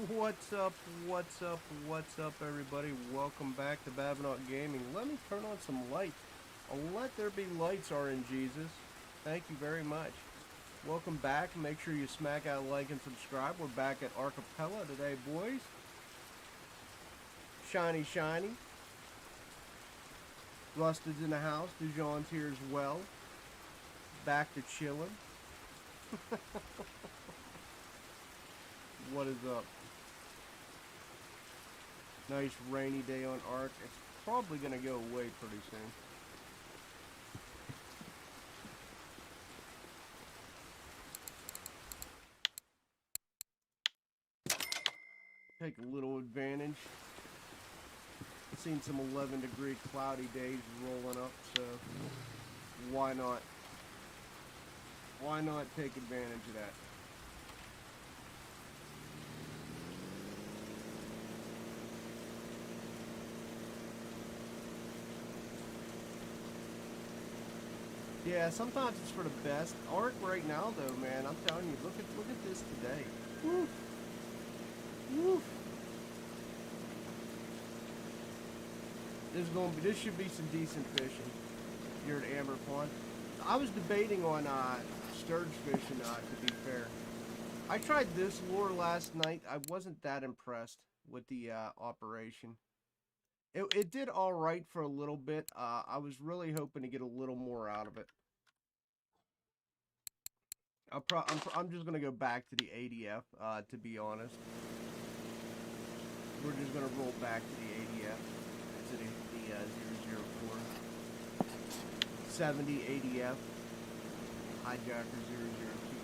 What's up, what's up, what's up, everybody? Welcome back to Babinock Gaming. Let me turn on some lights. Let there be lights, RNGesus. Thank you very much. Welcome back. Make sure you smack out a like and subscribe. We're back at Archipelago today, boys. Shiny, shiny. Rusted's in the house. Dijon's here as well. Back to chilling. What is up? Nice rainy day on Ark. It's probably going to go away pretty soon. Take a little advantage. Seen some 11-degree cloudy days rolling up, so why not? Why not take advantage of that? Yeah, sometimes it's for the best. Ark right now, though, man, I'm telling you, look at this today. Woo. Woo. This should be some decent fishing here at Amber Pond. I was debating on sturge fishing. To be fair, I tried this lure last night. I wasn't that impressed with the operation. It did all right for a little bit. I was really hoping to get a little more out of it. I'm just gonna go back to the ADF. To be honest, we're just gonna roll back to the ADF. To the 004 70 ADF. Hijacker 002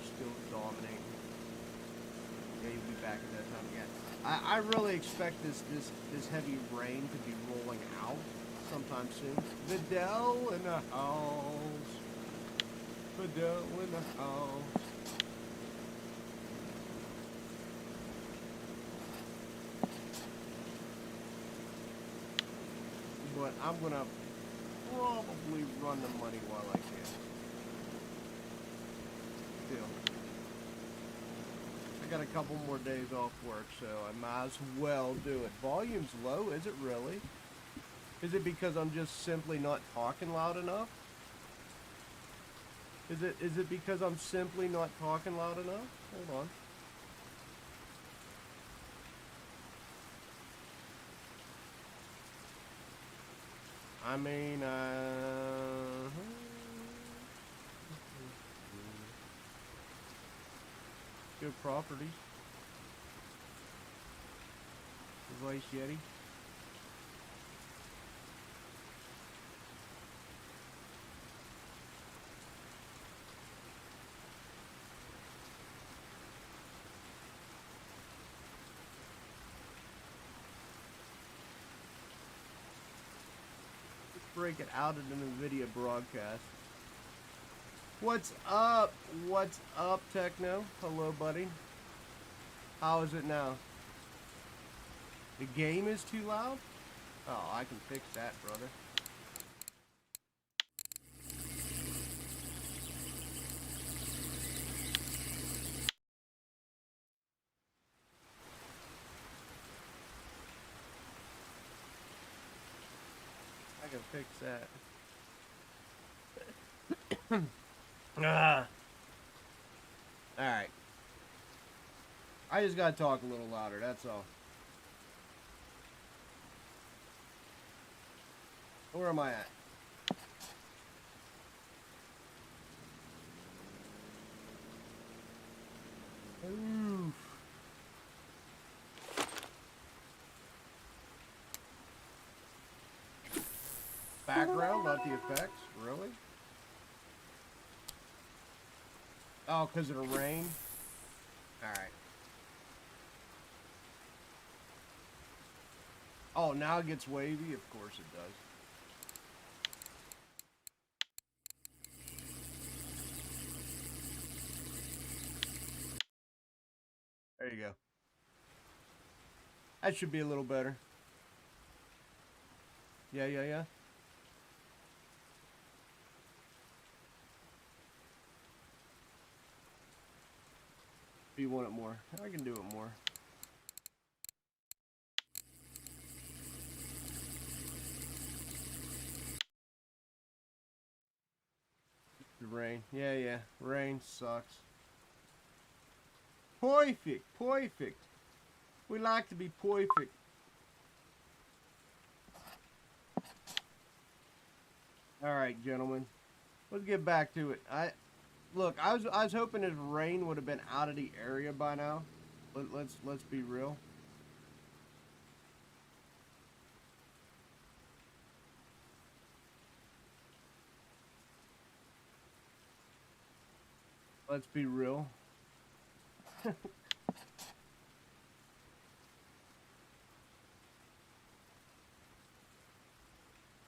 still dominating. Yeah, you'll be back at that time again. I really expect this heavy rain to be rolling out sometime soon. Vidal in the house. Vidal in the house. But I'm gonna probably run the money while I can. Still. I got a couple more days off work, so I might as well do it. Volume's low, is it really? Is it because I'm just simply not talking loud enough? Is it because I'm simply not talking loud enough? Hold on. I mean, good properties. Device Yeti. Break it out into the video broadcast. What's up? What's up, Techno? Hello, buddy. How is it now? The game is too loud? Oh, I can fix that, brother. I can fix that. Alright. I just gotta talk a little louder, that's all. Where am I at? Oof. Background, not the effects, really? Oh, because of the rain? Alright. Oh, now it gets wavy? Of course it does. There you go. That should be a little better. Yeah. Do you want it more? I can do it more. The rain. Yeah. Rain sucks. Perfect. Perfect. We like to be perfect. All right, gentlemen. Let's get back to it. Look. I was hoping his rain would have been out of the area by now. Let's be real. Let's be real. I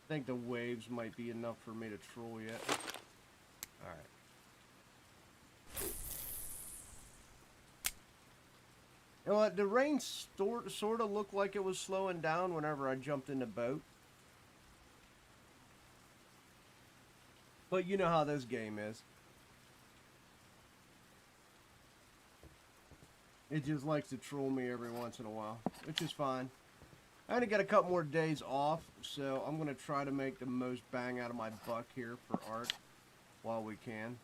think the waves might be enough for me to troll yet. All right. You know what? The rain sort of looked like it was slowing down whenever I jumped in the boat. But you know how this game is. It just likes to troll me every once in a while, which is fine. I only got a couple more days off, so I'm going to try to make the most bang out of my buck here for art while we can.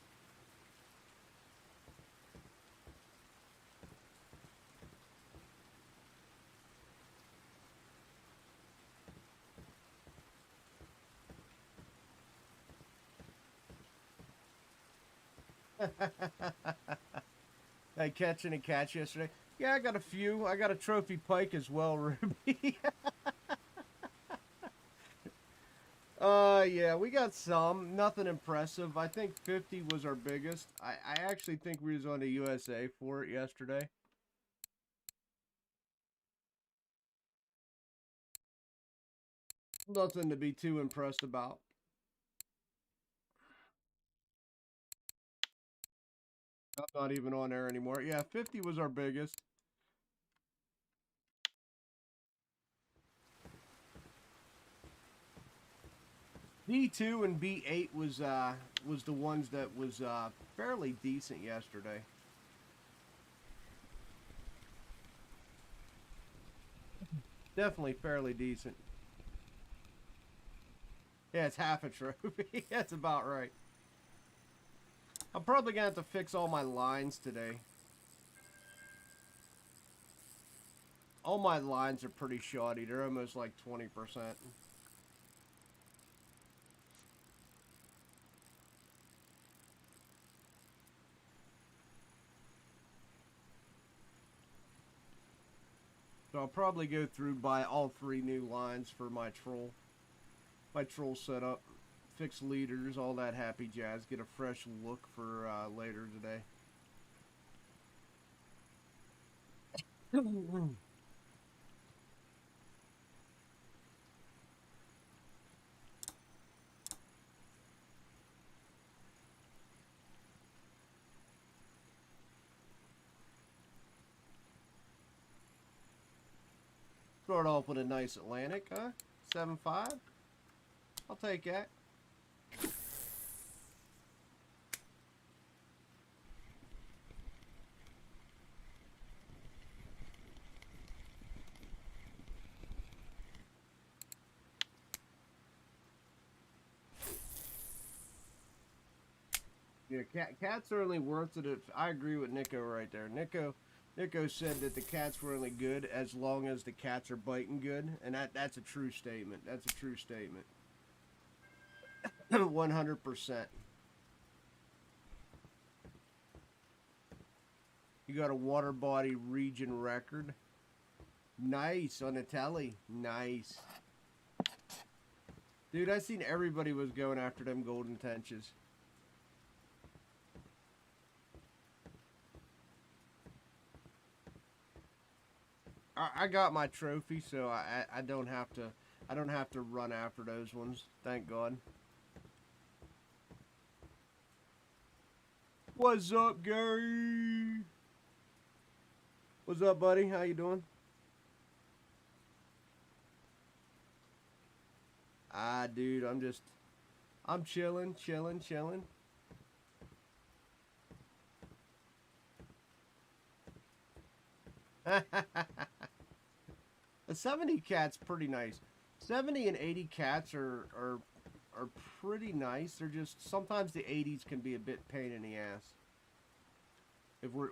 Hey, catching a catch yesterday. Yeah, I got a few. I got a trophy pike as well, Ruby. Yeah, we got some. Nothing impressive. I think 50 was our biggest. I actually think we was on the USA for it yesterday. Nothing to be too impressed about. I'm not even on there anymore. Yeah, 50 was our biggest. B2 and B8 was the ones that was fairly decent yesterday. Definitely fairly decent. Yeah, it's half a trophy. That's about right. I'm probably gonna have to fix all my lines today. All my lines are pretty shoddy. They're almost like 20%. So I'll probably go through buy all 3 new lines for my troll. My troll setup. Fix leaders, all that happy jazz. Get a fresh look for later today. Start off with a nice Atlantic, huh? 7.5. I'll take that. Yeah, cats are only worth it if I agree with Nico right there. Nico said that the cats were only good as long as the cats are biting good, and that's a true statement. That's a true statement. 100%. You got a water body region record. Nice on the telly. Nice. Dude, I seen everybody was going after them golden tenches. I got my trophy, so I don't have to run after those ones. Thank God. What's up, Gary? What's up, buddy? How you doing? Dude, I'm chilling. The 70 cat's pretty nice. 70 and 80 cats are are pretty nice. They're just sometimes the 80s can be a bit pain in the ass. If we're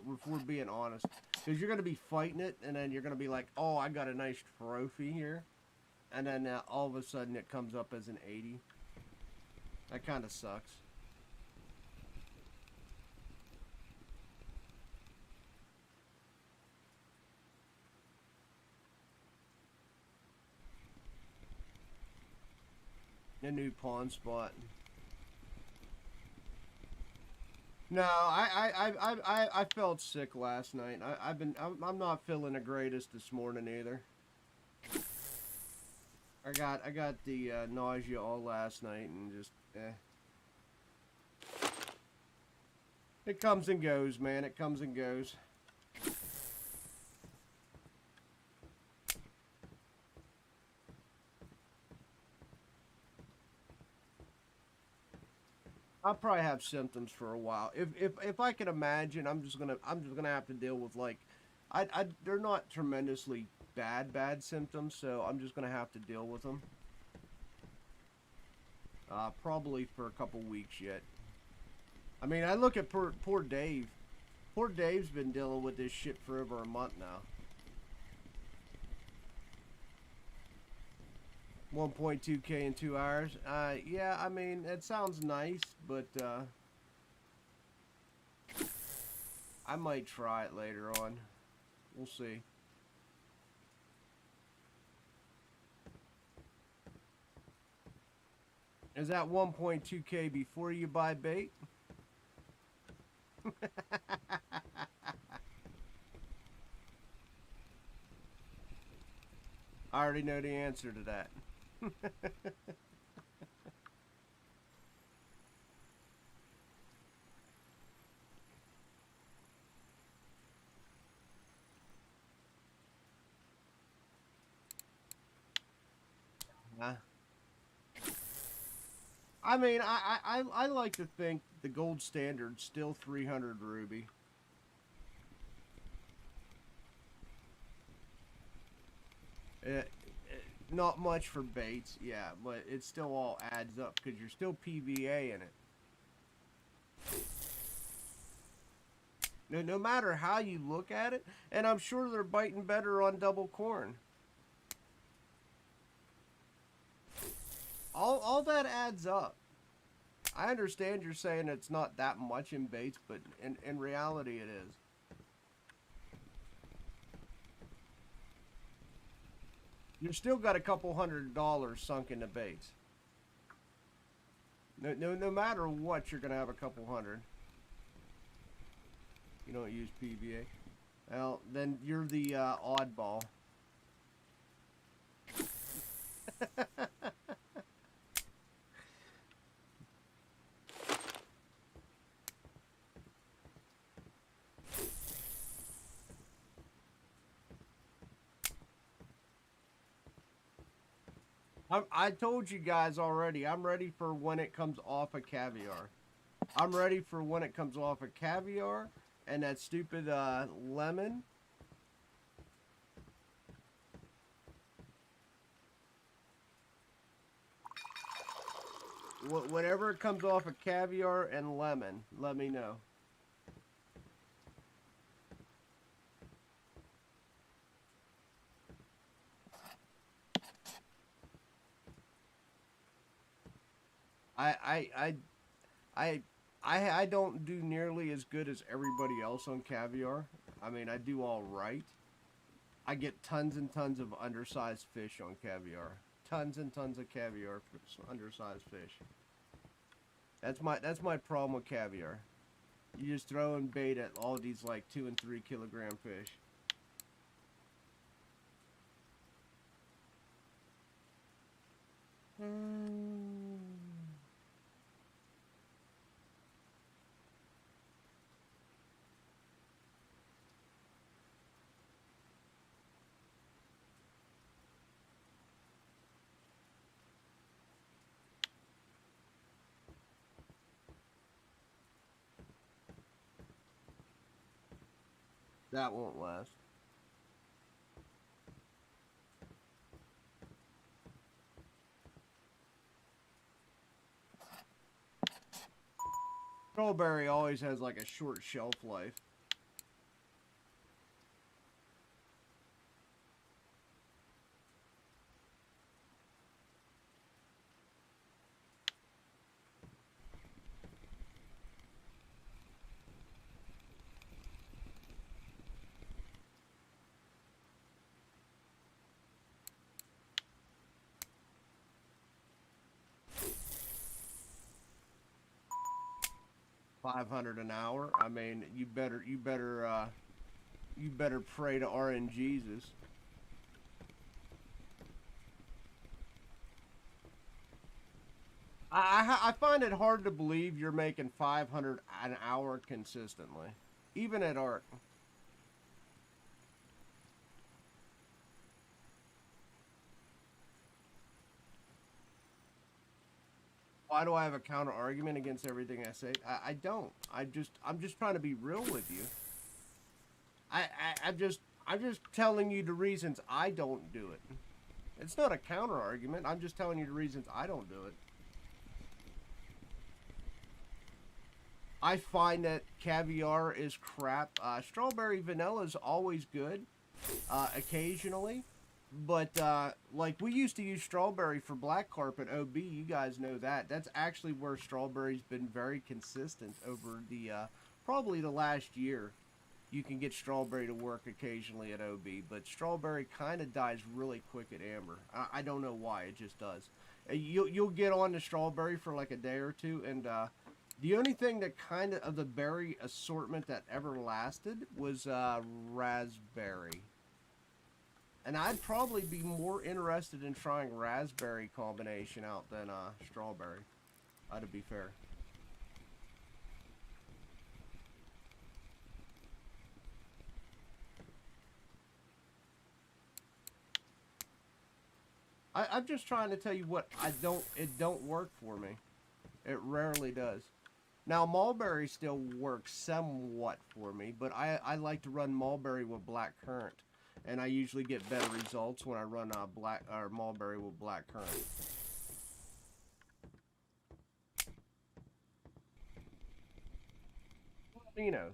being honest, because you're gonna be fighting it, and then you're gonna be like, oh, I got a nice trophy here, and then all of a sudden it comes up as an 80. That kind of sucks. A new pawn spot. No, I felt sick last night. I'm not feeling the greatest this morning either. I got the nausea all last night and just It comes and goes, man. It comes and goes. I'll probably have symptoms for a while. If I can imagine, I'm just gonna have to deal with like, they're not tremendously bad symptoms, so I'm just gonna have to deal with them. Probably for a couple weeks yet. I mean, I look at poor Dave. Poor Dave's been dealing with this shit for over a month now. 1.2K in 2 hours. Yeah, I mean, it sounds nice, but I might try it later on. We'll see. Is that 1.2K before you buy bait? I already know the answer to that. I mean, I like to think the gold standard's still 300 ruby. Not much for baits, yeah, but it still all adds up because you're still PVA in it. No matter how you look at it, and I'm sure they're biting better on double corn. All that adds up. I understand you're saying it's not that much in baits, but in reality it is. You still got a couple $100 sunk into baits. No matter what, you're gonna have a couple hundred. You don't use PVA. Well, then you're the oddball. I told you guys already, I'm ready for when it comes off of caviar. I'm ready for when it comes off of caviar and that stupid lemon. Whenever it comes off of caviar and lemon, let me know. I don't do nearly as good as everybody else on caviar. I mean, I do all right. I get tons and tons of undersized fish on caviar. Tons and tons of caviar for undersized fish. That's my problem with caviar. You just throw in bait at all these like 2 and 3 kilogram fish. That won't last. Strawberry always has like a short shelf life. $500 an hour. I mean, you better pray to RNGesus. I find it hard to believe you're making 500 an hour consistently, even at ARC. Why do I have a counter argument against everything I say? I don't. I'm just trying to be real with you. I'm just telling you the reasons I don't do it. It's not a counter argument. I'm just telling you the reasons I don't do it. I find that caviar is crap. Strawberry vanilla is always good, occasionally. But, like, we used to use strawberry for black carpet OB. You guys know that. That's actually where strawberry's been very consistent over the, probably the last year. You can get strawberry to work occasionally at OB, but strawberry kind of dies really quick at amber. I don't know why, it just does. You'll get on the strawberry for like a day or two, and the only thing that kind of the berry assortment that ever lasted was raspberry. And I'd probably be more interested in trying raspberry combination out than strawberry. To be fair. I'm just trying to tell you what it don't work for me. It rarely does. Now, mulberry still works somewhat for me, but I like to run mulberry with black currant. And I usually get better results when I run black or mulberry with black currant. You know.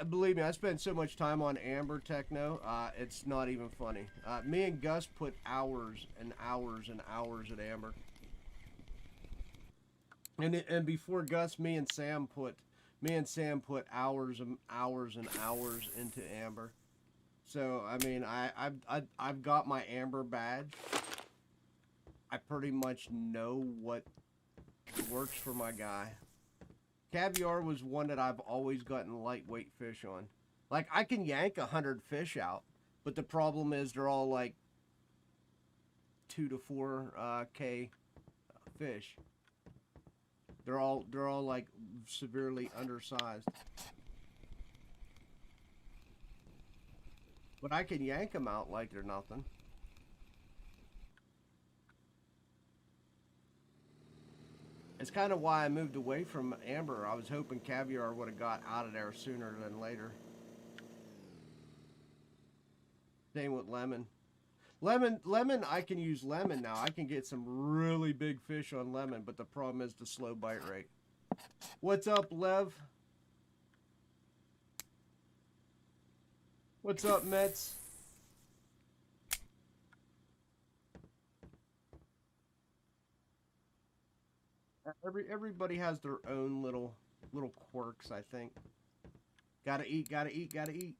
Believe me, I spend so much time on amber techno. It's not even funny. Me and Gus put hours and hours and hours at amber. And before Gus, me and Sam put hours and hours and hours into amber. So I mean, I've got my amber badge. I pretty much know what works for my guy. Caviar was one that I've always gotten lightweight fish on. Like, I can yank 100 fish out, but the problem is they're all like 2 to 4 K fish. They're all like severely undersized. But I can yank them out like they're nothing. It's kind of why I moved away from amber. I was hoping caviar would have got out of there sooner than later. Same with lemon. Lemon, I can use lemon now. I can get some really big fish on lemon, but the problem is the slow bite rate. What's up, Lev? What's up, Mets? Everybody has their own little quirks, I think. Gotta eat, gotta eat, gotta eat.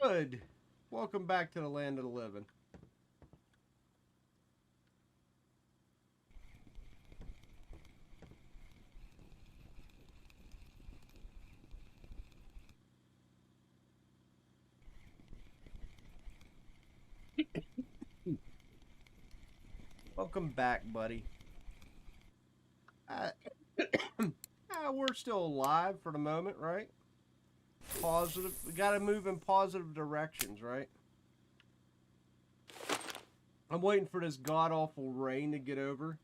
Good. Welcome back to the land of the living. Welcome back, buddy. We're still alive for the moment, right? Positive. We gotta move in positive directions, right? I'm waiting for this god-awful rain to get over.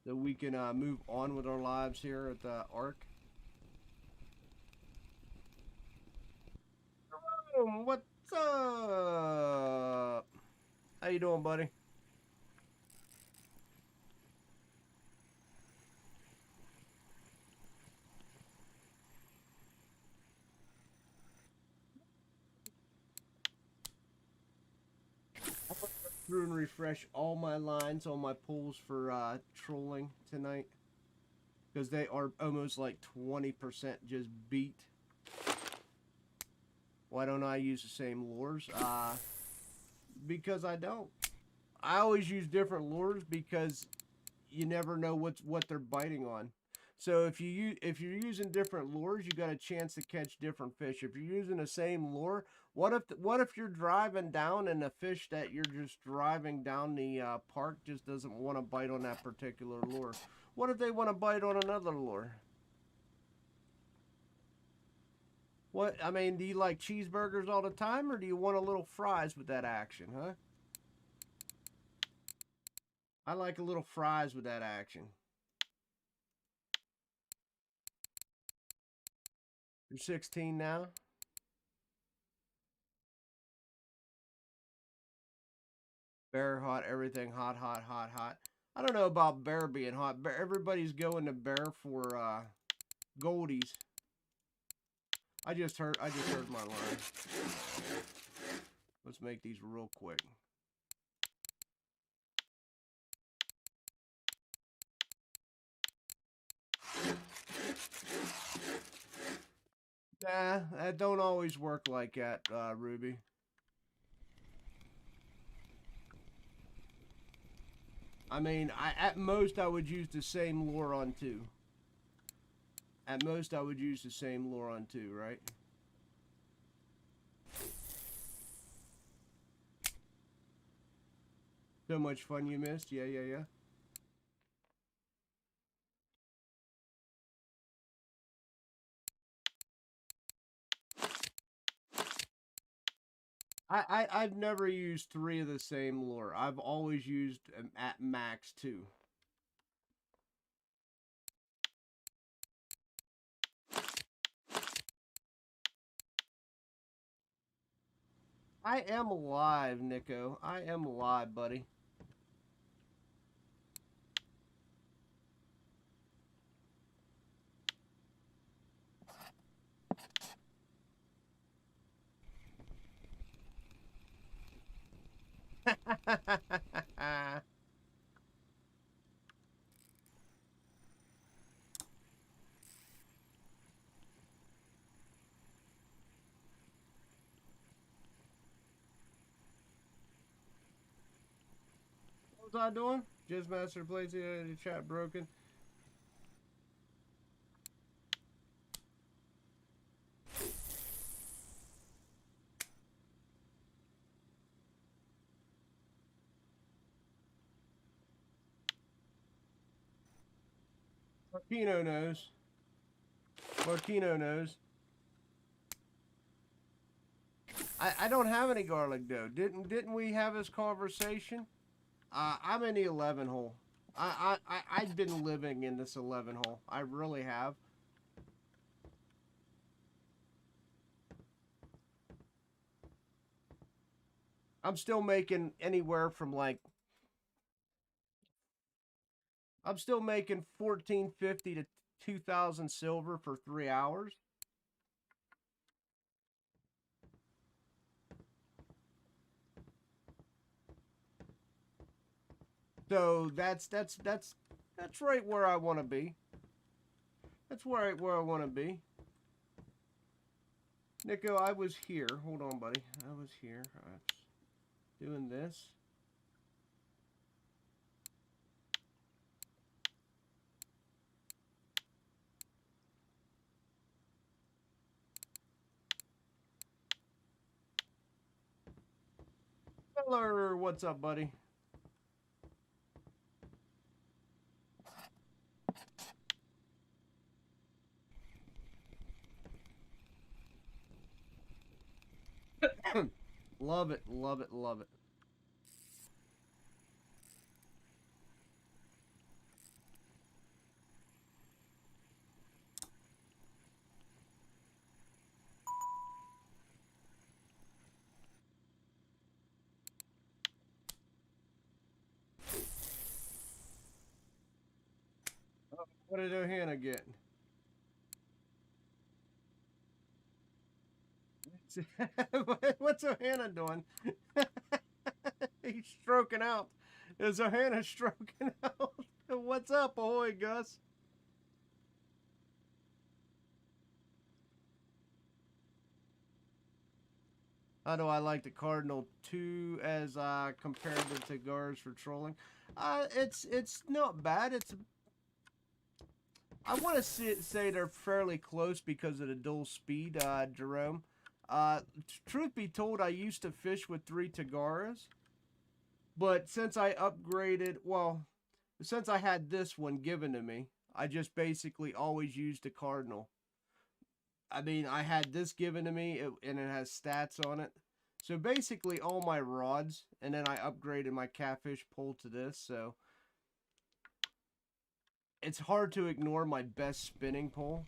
so we can move on with our lives here at the Ark. What's up? How you doing, buddy? Through and refresh all my lines on my pools for trolling tonight, because they are almost like 20% just beat. Why don't I use the same lures? Because I don't. I always use different lures because you never know what they're biting on. So if you're using different lures, you got a chance to catch different fish. If you're using the same lure, what if you're driving down and the fish that you're just driving down the park just doesn't want to bite on that particular lure? What if they want to bite on another lure? What, I mean, do you like cheeseburgers all the time, or do you want a little fries with that action, huh? I like a little fries with that action. You're 16 now? Bear hot, everything hot, hot, hot, hot. I don't know about bear being hot. Everybody's going to bear for goldies. I just heard my line. Let's make these real quick. Nah, that don't always work like that, Ruby. I mean, at most I would use the same lure on 2. At most I would use the same lure on 2, right? So much fun you missed? Yeah, yeah, yeah. I've never used 3 of the same lure. I've always used at max 2. I am alive, Nico. I am alive, buddy. What was I doing? Just Master plays the chat broken. Martino knows. Martino knows. I don't have any garlic dough. Didn't we have this conversation? I'm in the 11 hole. I've been living in this 11 hole. I really have. I'm still making anywhere from like, I'm still making 1450 to 2000 silver for 3 hours. So that's right where I want to be. That's where I want to be. Nico, I was here. Hold on, buddy. I was here. I was doing this. Hello, what's up, buddy? Love it, love it, love it. What did Ohana get? What's Ohana doing? He's stroking out. Is Ohana stroking out? What's up, ahoy, Gus? How do I like the Cardinal 2 as compared to Tigars for trolling? It's not bad. I want to say they're fairly close because of the dual speed, Jerome. Truth be told, I used to fish with 3 Tagaras, but since I upgraded, well, since I had this one given to me, I just basically always used the Cardinal. I mean, I had this given to me, and it has stats on it. So basically, all my rods, and then I upgraded my catfish pole to this. So it's hard to ignore my best spinning pole.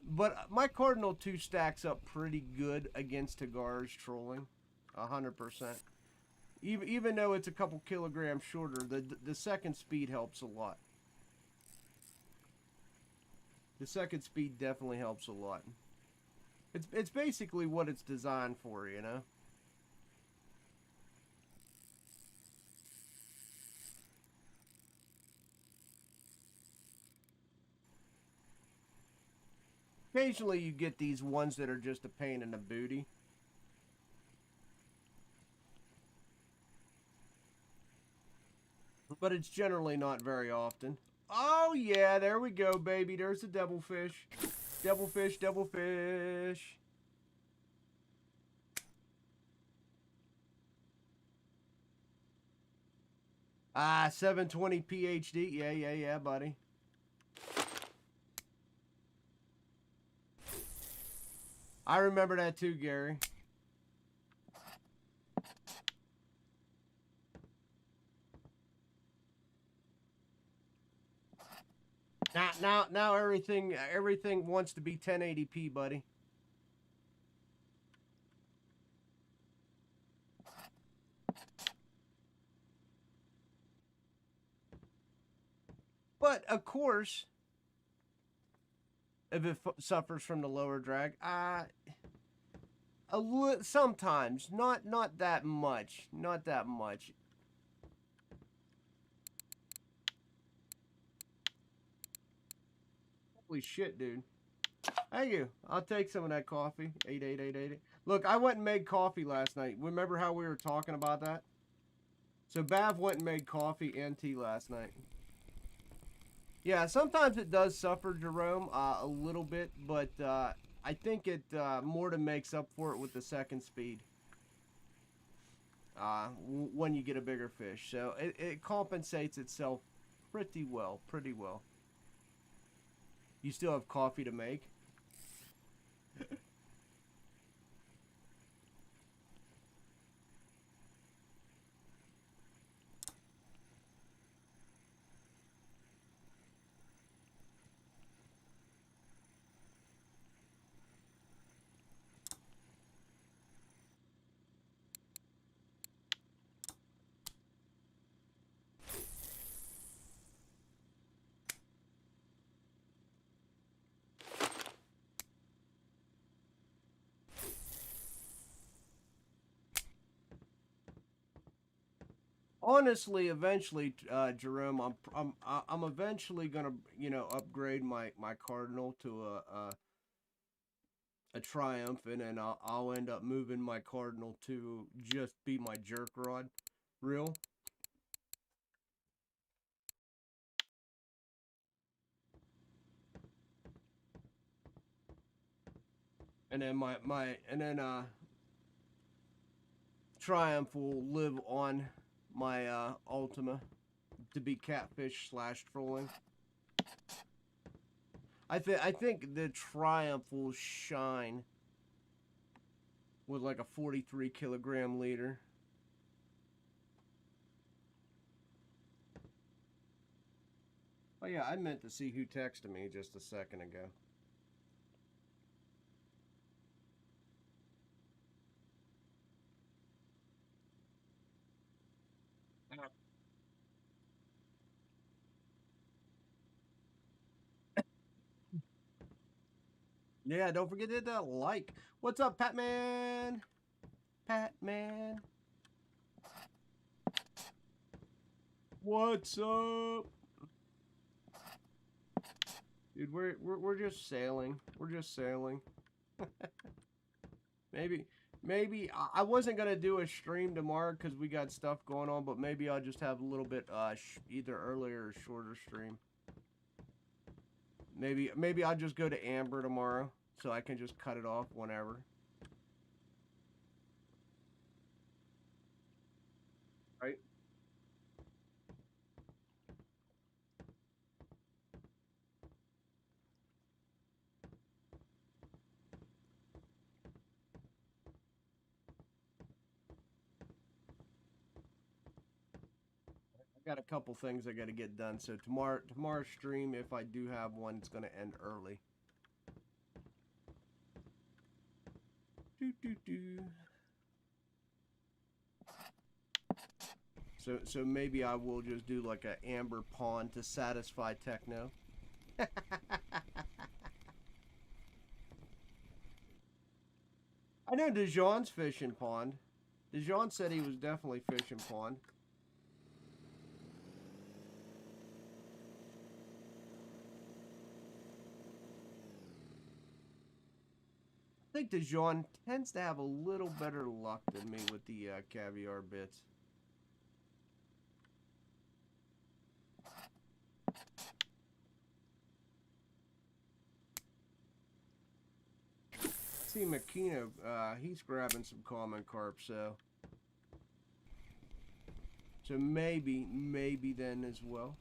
But my Cardinal 2 stacks up pretty good against Tagar's trolling, 100%. Even though it's a couple kilograms shorter, the second speed helps a lot. The second speed definitely helps a lot. It's basically what it's designed for, you know? Occasionally you get these ones that are just a pain in the booty. But it's generally not very often. Oh yeah, there we go, baby. There's the devilfish. Devilfish, devilfish. Ah, 720 PhD. Yeah, buddy. I remember that too, Gary. Now everything wants to be 1080p, buddy. But of course, if it suffers from the lower drag, sometimes, not that much, not that much. Holy shit, dude. Thank you. I'll take some of that coffee. 88888. Look, I went and made coffee last night. Remember how we were talking about that? So Bav went and made coffee and tea last night. Yeah, sometimes it does suffer, Jerome, a little bit, but I think it more than makes up for it with the second speed. When you get a bigger fish. So it compensates itself pretty well, pretty well. You still have coffee to make? Honestly, eventually, Jerome, I'm eventually gonna, upgrade my Cardinal to a Triumph, and then I'll end up moving my Cardinal to just be my jerk rod reel. And then Triumph will live on my Ultima to be catfish / trolling. I think the Triumph will shine with like a 43 kilogram leader. Oh yeah, I meant to see who texted me just a second ago. Yeah, don't forget to hit that like. What's up, Patman? Patman. What's up? Dude, we're just sailing. We're just sailing. maybe I wasn't gonna do a stream tomorrow because we got stuff going on, but maybe I'll just have a little bit either earlier or shorter stream. Maybe I'll just go to Amber tomorrow so I can just cut it off whenever. Right? I got a couple things I got to get done, so tomorrow's stream, if I do have one, it's gonna end early. Do do do. So maybe I will just do like a Amber Pond to satisfy Techno. I know Dijon's fishing pond. Dijon said he was definitely fishing pond. I think Dijon tends to have a little better luck than me with the caviar bits. See Makino, he's grabbing some common carp, so maybe then as well.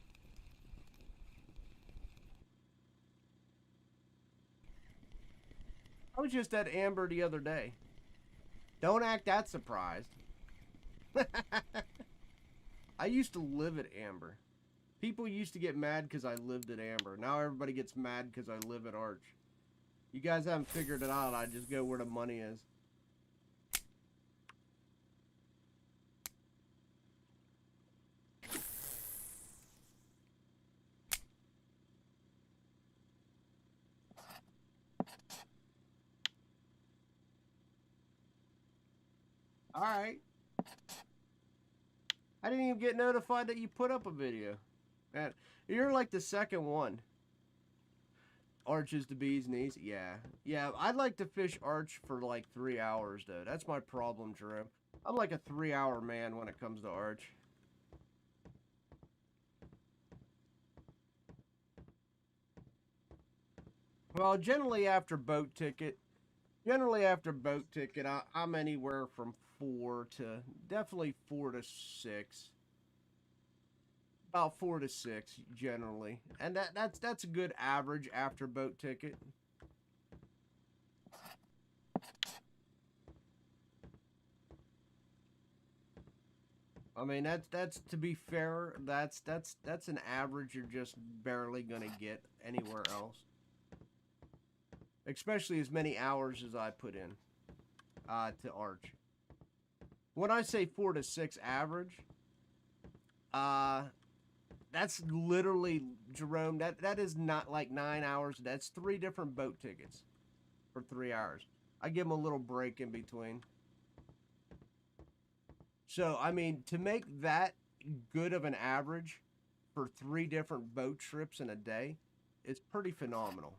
I was just at Amber the other day. Don't act that surprised. I used to live at Amber. People used to get mad because I lived at Amber. Now everybody gets mad because I live at Arch. You guys haven't figured it out. I just go where the money is. Alright. I didn't even get notified that you put up a video. Man, you're like the second one. Arch is the bee's knees. Yeah. Yeah, I'd like to fish Arch for like 3 hours, though. That's my problem, Jerome. I'm like a 3-hour man when it comes to Arch. Well, generally after boat ticket, I'm anywhere from 4 to, definitely 4 to 6. About 4 to 6 generally, and that's a good average after boat ticket. I mean, that's to be fair, that's an average you're just barely gonna get anywhere else, especially as many hours as I put in to Arch. When I say 4 to 6 average, uh, that's literally, Jerome, that is not like 9 hours. That's 3 different boat tickets for 3 hours. I give them a little break in between. So, I mean, to make that good of an average for 3 different boat trips in a day is pretty phenomenal.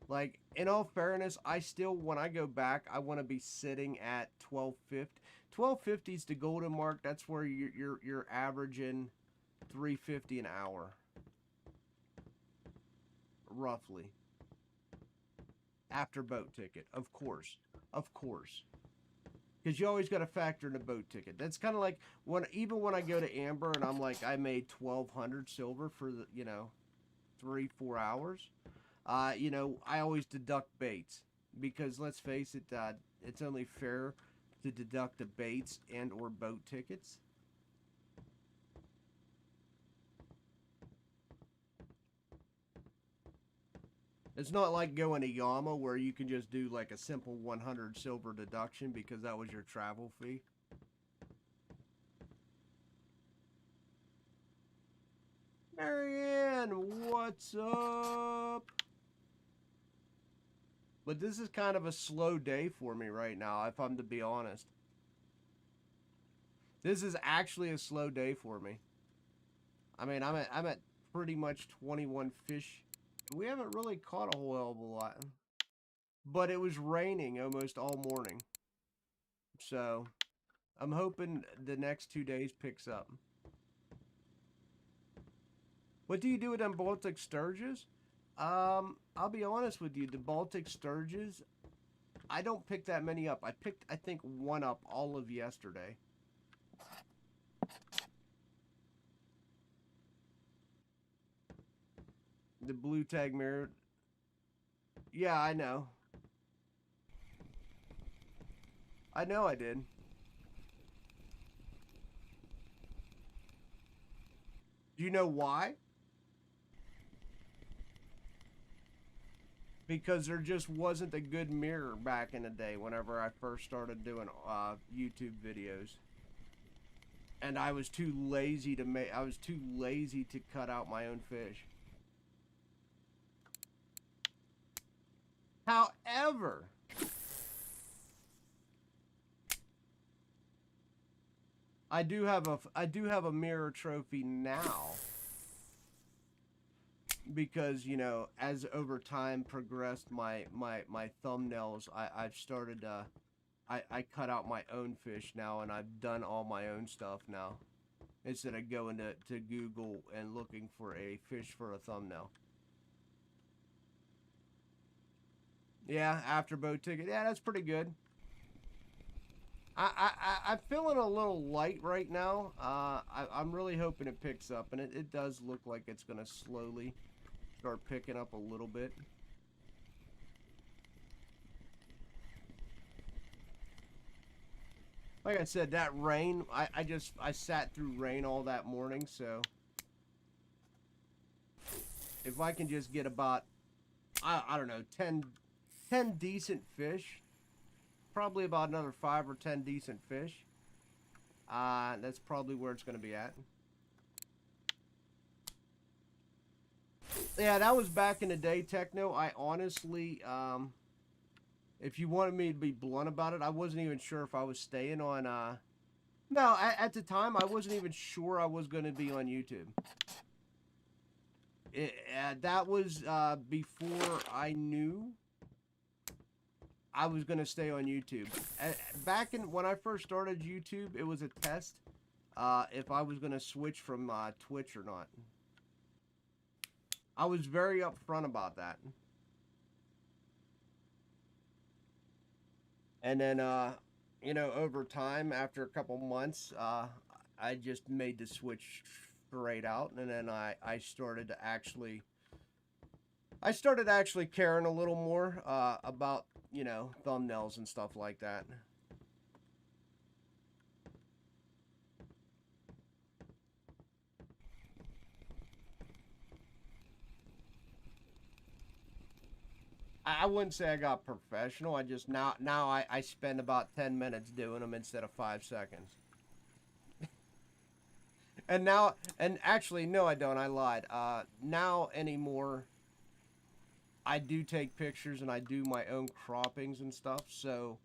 Like, in all fairness, I still, when I go back, I want to be sitting at 1250. 1250 is the golden mark. That's where you're averaging 350 an hour, roughly. After boat ticket, of course, of course. Because you always got to factor in a boat ticket. That's kind of like even when I go to Amber and I'm like, I made 1,200 silver for the 3-4 hours. I always deduct baits because let's face it, it's only fair to deduct the baits and or boat tickets. It's not like going to Yama where you can just do like a simple 100 silver deduction because that was your travel fee. Marianne, what's up? But this is kind of a slow day for me right now, if I'm to be honest. This is actually a slow day for me. I mean, I'm at pretty much 21 fish. We haven't really caught a whole hell of a lot. But it was raining almost all morning. So, I'm hoping the next 2 days picks up. What do you do with them Baltic sturges? I'll be honest with you. The Baltic sturges, I don't pick that many up. I picked, I think, one up all of yesterday. The blue tag mirror. Yeah, I know. I know I did. Do you know why? Because there just wasn't a good mirror back in the day whenever I first started doing YouTube videos. And I was too lazy to cut out my own fish. However, I do have a mirror trophy now. Because, you know, as over time progressed my thumbnails, I've started I cut out my own fish now, and I've done all my own stuff now, instead of going to Google and looking for a fish for a thumbnail. Yeah, after boat ticket. Yeah, that's pretty good. I'm feeling a little light right now. I'm really hoping it picks up, and it does look like it's gonna slowly start picking up a little bit. Like I said, that rain, I sat through rain all that morning, so if I can just get about, I don't know, 10 decent fish, probably about another 5 or 10 decent fish, that's probably where it's going to be at. Yeah, that was back in the day, Techno. I honestly, if you wanted me to be blunt about it, I wasn't even sure if I was staying on, no, at the time, I wasn't even sure I was going to be on YouTube. That was before I knew I was going to stay on YouTube. Back when I first started YouTube, it was a test if I was going to switch from Twitch or not. I was very upfront about that. And then, you know, over time, after a couple months, I just made the switch straight out. And then I started actually caring a little more about, you know, thumbnails and stuff like that. I wouldn't say I got professional. I just now I spend about 10 minutes doing them instead of 5 seconds. And actually, no, I don't. I lied. Now anymore, I do take pictures and I do my own croppings and stuff. So,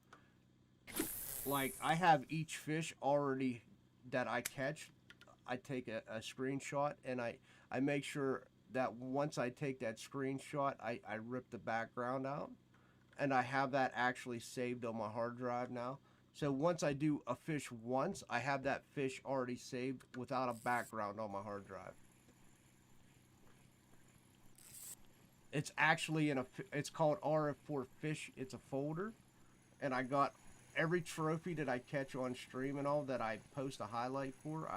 like, I have each fish already that I catch. I take a screenshot, and I make sure that once I take that screenshot, I rip the background out, and I have that actually saved on my hard drive now. So once I do a fish once, I have that fish already saved without a background on my hard drive. It's actually it's called RF4 fish. It's a folder, and I got every trophy that I catch on stream and all that I post a highlight for.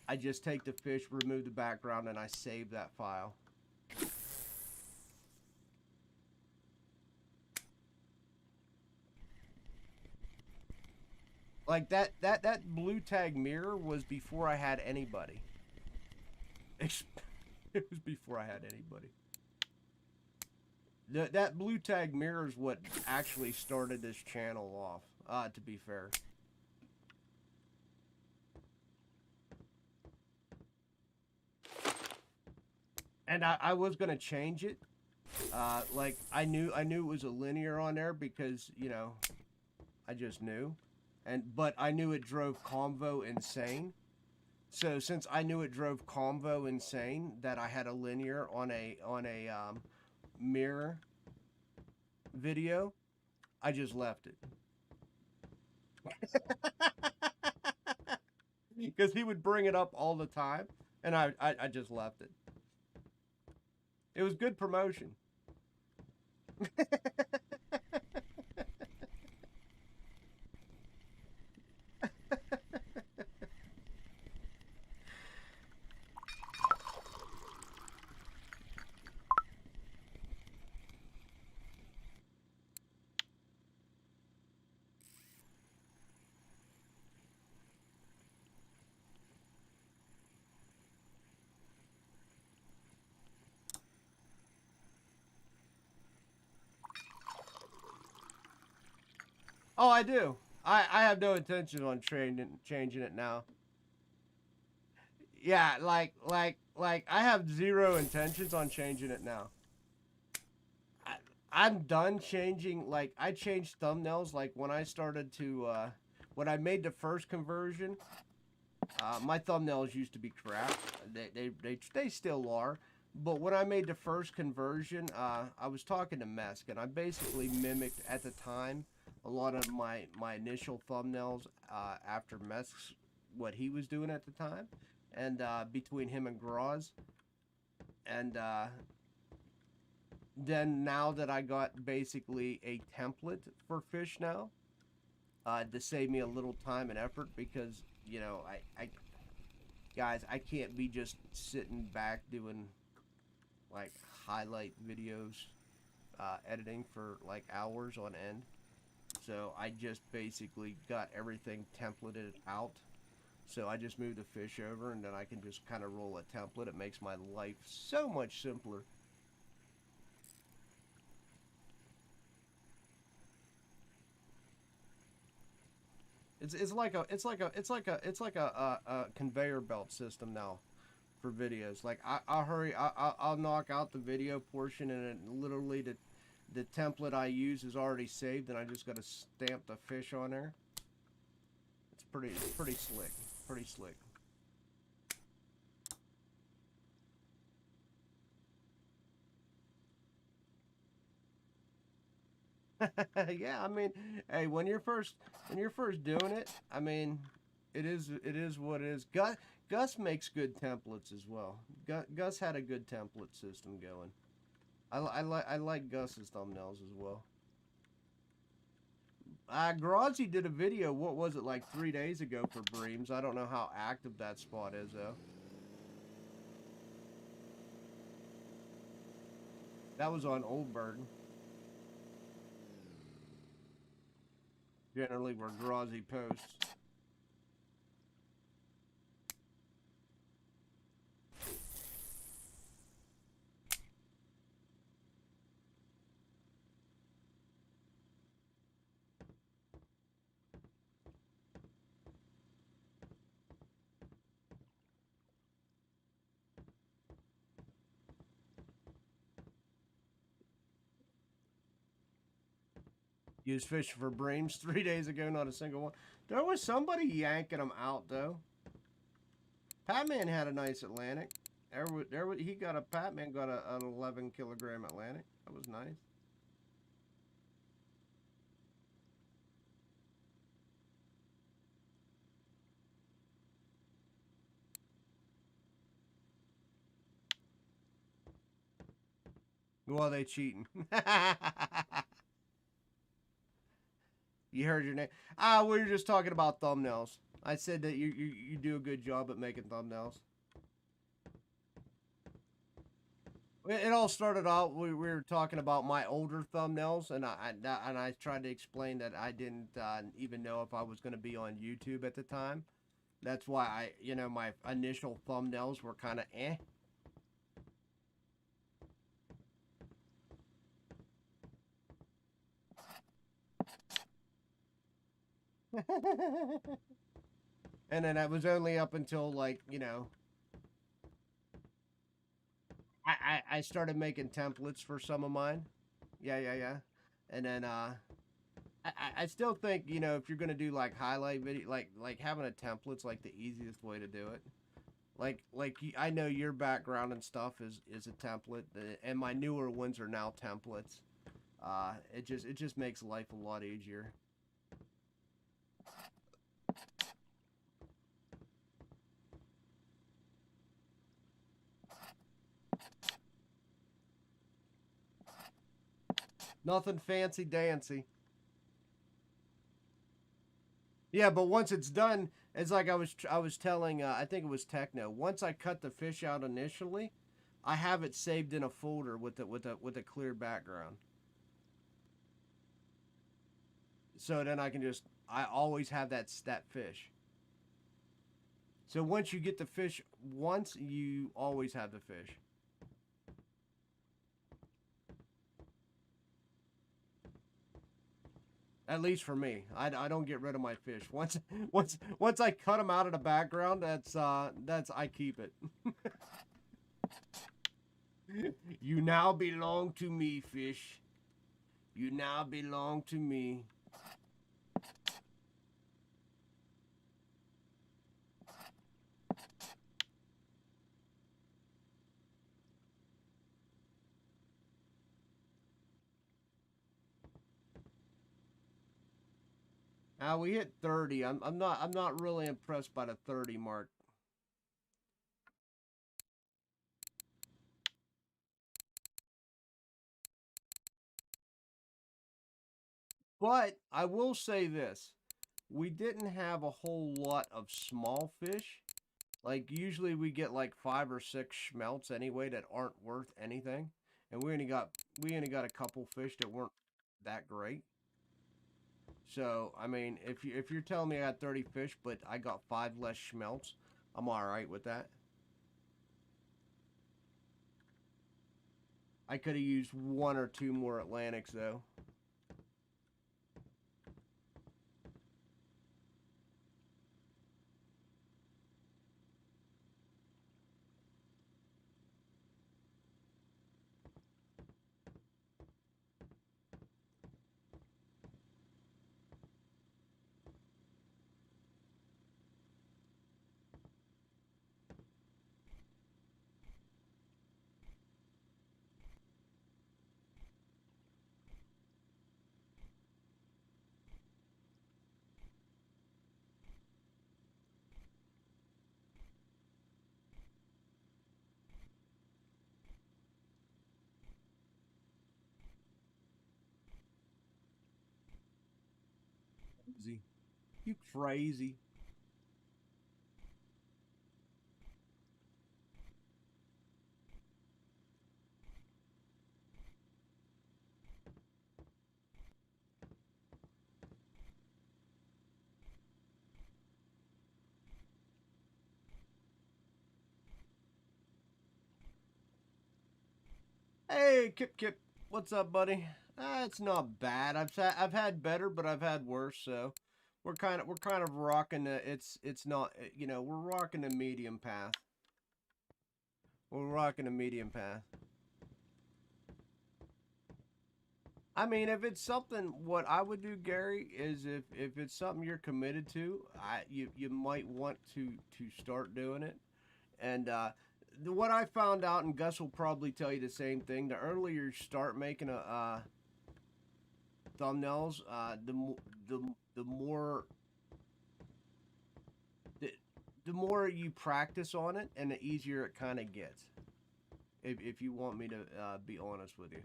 I just take the fish, remove the background, and I save that file. Like that blue tag mirror was before I had anybody. It was before I had anybody. That blue tag mirror is what actually started this channel off, to be fair. And I was going to change it, Like I knew it was a linear on there because I just knew, but I knew it drove Convo insane. So since I knew it drove Convo insane, that I had a linear on a mirror video, I just left it because he would bring it up all the time, and I just left it. It was good promotion. Oh, I do. I have no intention on changing it now. Yeah, like I have zero intentions on changing it now. I, I'm done changing. Like I changed thumbnails. Like when I started to, when I made the first conversion, my thumbnails used to be crap. They still are. But when I made the first conversion, I was talking to Mesk, and I basically mimicked at the time a lot of my initial thumbnails after Mesk's what he was doing at the time, and between him and Graz, and then now that I got basically a template for fish now, to save me a little time and effort because I guys, I can't be just sitting back doing like highlight videos, editing for like hours on end. So I just basically got everything templated out. So I just moved the fish over and then I can just kind of roll a template. It makes my life so much simpler. It's like a conveyor belt system now for videos. Like I'll hurry, I'll knock out the video portion, and it literally the template I use is already saved, and I just got to stamp the fish on there. It's pretty slick, pretty slick. Yeah, I mean, hey, when you're first doing it, I mean, it is what it is. Gus makes good templates as well. Gus had a good template system going. I like Gus's thumbnails as well. Grazi did a video. What was it, like 3 days ago for Breams? I don't know how active that spot is though. That was on Old Bird. Generally, where Grazi posts. He was fishing for Breams 3 days ago. Not a single one. There was somebody yanking them out though. Patman had a nice Atlantic. He got a Patman got an 11 kilogram Atlantic. That was nice. Well, they cheating. You heard your name. We were just talking about thumbnails. I said that you do a good job at making thumbnails. It all started out. We were talking about my older thumbnails, and I tried to explain that I didn't even know if I was going to be on YouTube at the time. That's why my initial thumbnails were kind of eh. And then I was only up until like I started making templates for some of mine. Yeah. And then I still think, you know, if you're gonna do like highlight video, like having a template's like the easiest way to do it. I know your background and stuff is a template, and my newer ones are now templates. It just makes life a lot easier. Nothing fancy dancy. Yeah, but once it's done, it's like I was telling I think it was Techno. Once I cut the fish out initially, I have it saved in a folder with a clear background. So then I always have that fish. So once you get the fish once, you always have the fish. At least for me, I don't get rid of my fish. Once I cut them out of the background, that's I keep it. You now belong to me, fish. You now belong to me. We hit 30. I'm not really impressed by the 30 mark. But I will say this. We didn't have a whole lot of small fish. Like usually we get like 5 or 6 schmelts anyway that aren't worth anything. And we only got a couple fish that weren't that great. So, I mean, if you're telling me I got 30 fish, but I got 5 less schmelts, I'm all right with that. I could have used 1 or 2 more Atlantics though. Crazy. You crazy. Hey, Kip. What's up, buddy? It's not bad. I've had better, but I've had worse. So we're kind of rocking the. It's not. We're rocking the medium path. We're rocking a medium path. I mean, if it's something, what I would do, Gary, is if it's something you're committed to, you might want to start doing it. And what I found out, and Gus will probably tell you the same thing. The earlier you start making thumbnails, the the more the, the more you practice on it, and the easier it kind of gets. If you want me to be honest with you.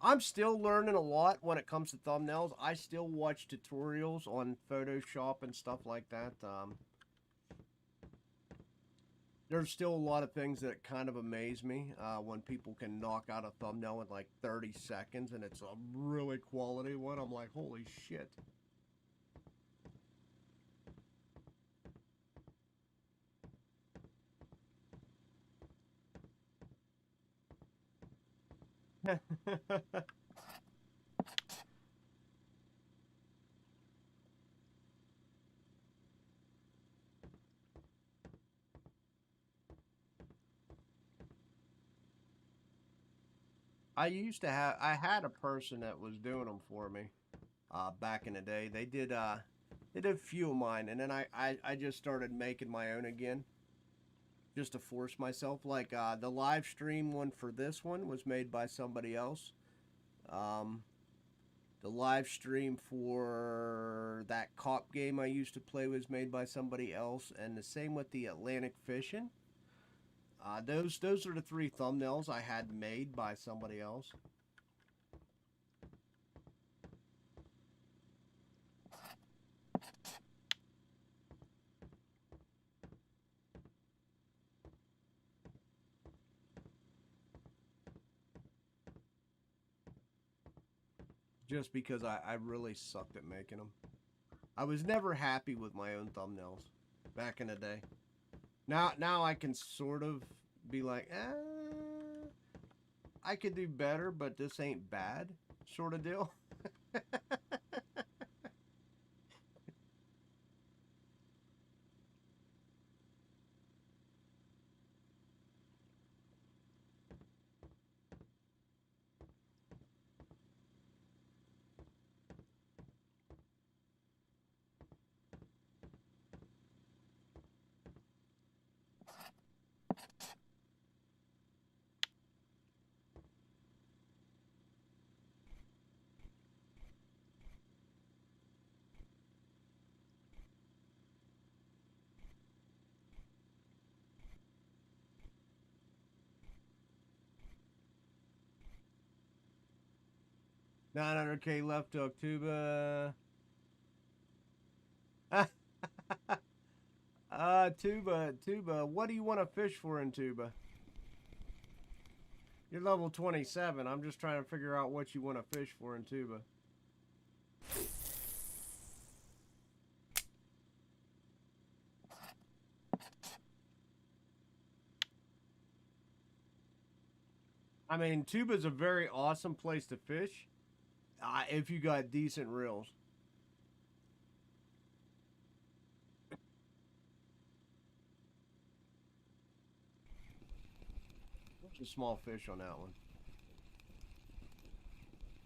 I'm still learning a lot when it comes to thumbnails. I still watch tutorials on Photoshop and stuff like that. There's still a lot of things that kind of amaze me when people can knock out a thumbnail in like 30 seconds and it's a really quality one. I'm like, holy shit. I had a person that was doing them for me, back in the day. They did a few of mine, and then I just started making my own again, just to force myself. Like, the live stream one for this one was made by somebody else. Um, the live stream for that cop game I used to play was made by somebody else, and the same with the Atlantic fishing. Those are the three thumbnails I had made by somebody else. Just because I really sucked at making them. I was never happy with my own thumbnails back in the day. Now I can sort of be like, I could do better, but this ain't bad, sort of deal. $900K left to Tuba. Tuba. What do you want to fish for in Tuba? You're level 27. I'm just trying to figure out what you want to fish for in Tuba. I mean, Tuba's a very awesome place to fish, if you got decent reels. What's a small fish on that one?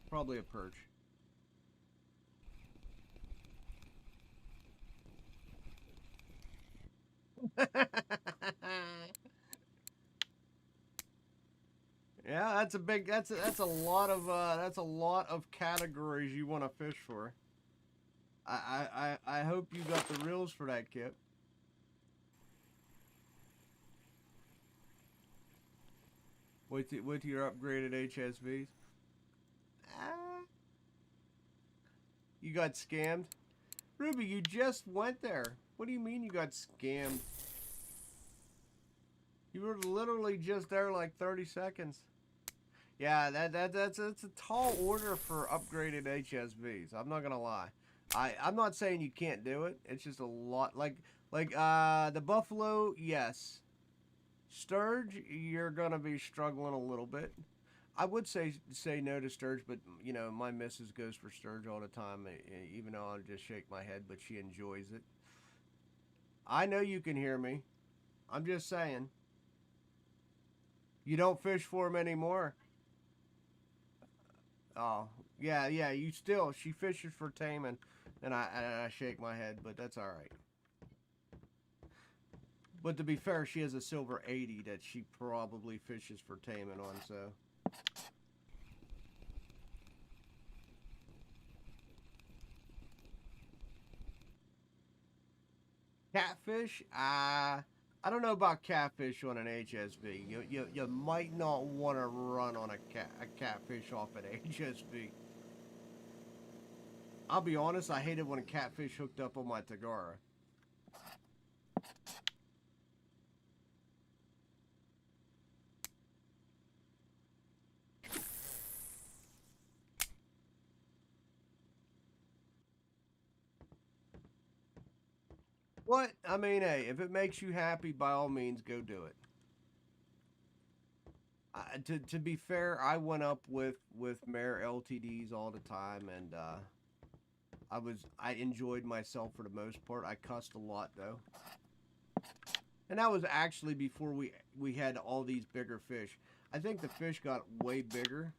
Probably a perch. Yeah, that's a big. That's a lot of categories you want to fish for. I hope you got the reels for that, Kip. With your upgraded HSVs. Ah, you got scammed, Ruby. You just went there. What do you mean you got scammed? You were literally just there like 30 seconds. Yeah, that's a tall order for upgraded HSVs. I'm not gonna lie. I'm not saying you can't do it. It's just a lot. Like the Buffalo, yes. Sturge, you're gonna be struggling a little bit. I would say no to Sturge, but you know my missus goes for Sturge all the time. Even though I'll just shake my head, but she enjoys it. I know you can hear me. I'm just saying. You don't fish for them anymore. Oh, yeah. You still she fishes for taming, and I shake my head, but that's all right. But to be fair, she has a silver 80 that she probably fishes for taming on. So catfish, I don't know about catfish on an HSV. You might not want to run on a catfish off an HSV. I'll be honest, I hated when a catfish hooked up on my Tagara. What? I mean, hey, if it makes you happy, by all means, go do it. To be fair, I went up with Mare LTDs all the time, and I enjoyed myself for the most part. I cussed a lot though, and that was actually before we had all these bigger fish. I think the fish got way bigger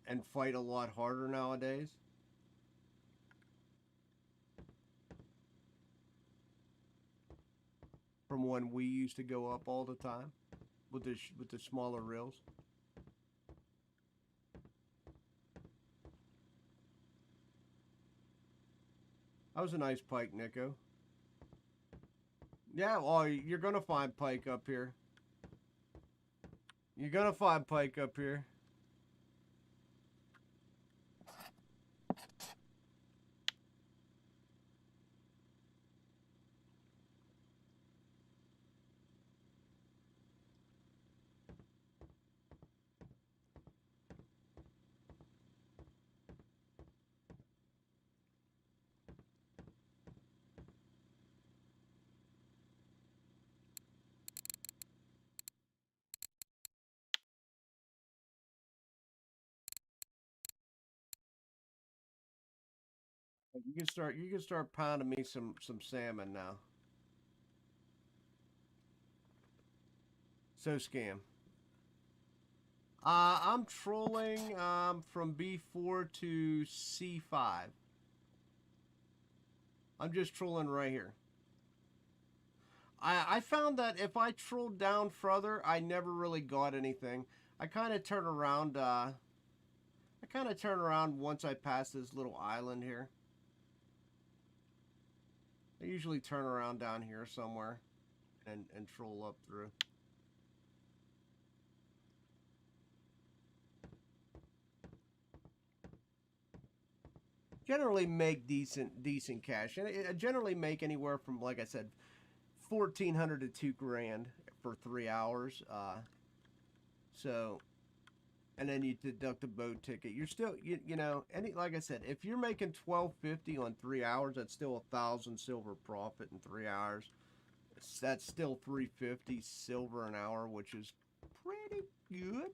and fight a lot harder nowadays. From when we used to go up all the time with the smaller reels. That was a nice pike, Nico. Yeah, well, you're gonna find pike up here. You're gonna find pike up here. You can start pounding me some salmon now. So scam. I'm trolling from B4 to C5. I'm just trolling right here. I found that if I trolled down further, I never really got anything. I kind of turn around. I kind of turn around once I pass this little island here. I usually turn around down here somewhere and troll up through. Generally make decent cash, and I generally make anywhere from, like I said, 1,400 to 2 grand for 3 hours. So, and then you deduct the boat ticket. You're still, you know, like I said, if you're making 1,250 on 3 hours, that's still 1,000 silver profit in 3 hours. That's still 350 silver an hour, which is pretty good.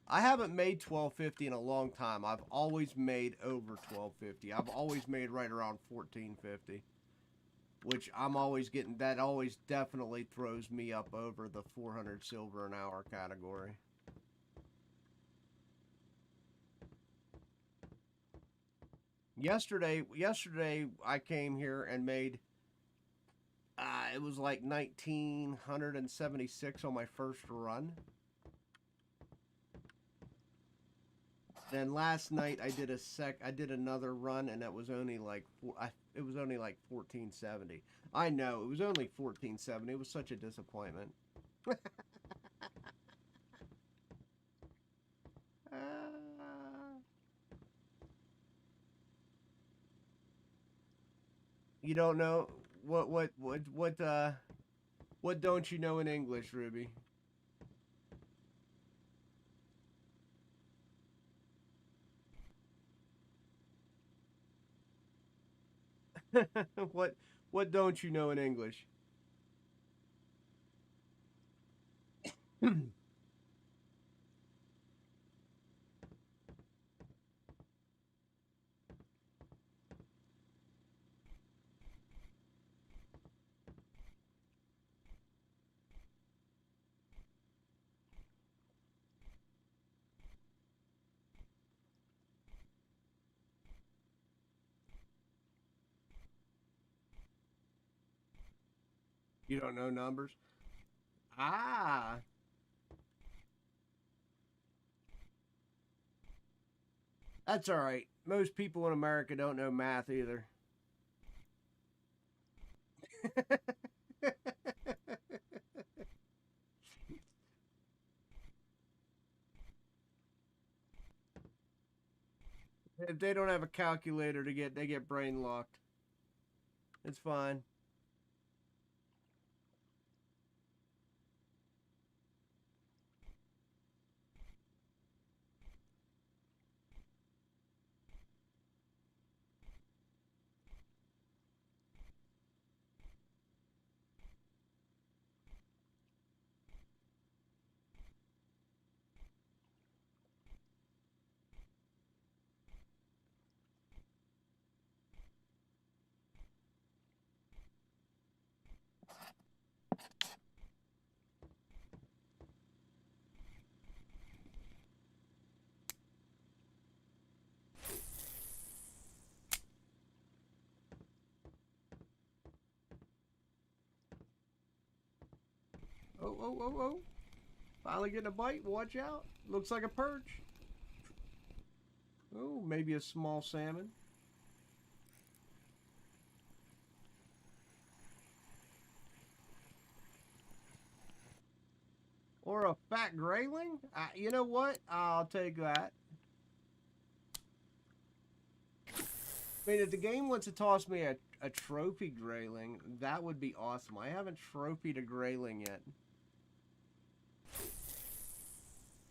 I haven't made 1,250 in a long time. I've always made over 1,250. I've always made right around 1,450, which I'm always getting. That always definitely throws me up over the 400 silver an hour category. Yesterday I came here and made. It was like 1,976 on my first run. Then last night I did another run, and that was only like it was only like 1470. I know, it was only 1470. It was such a disappointment. You don't know what don't you know in English, Ruby? what what don't you know in English? You don't know numbers? Ah, that's all right. Most people in America don't know math either. If they don't have a calculator they get brain locked. It's fine. Oh, oh, oh, oh. Finally getting a bite. Watch out. Looks like a perch. Oh, maybe a small salmon. Or a fat grayling? You know what? I'll take that. I mean, if the game wants to toss me a trophy grayling, that would be awesome. I haven't trophied a grayling yet.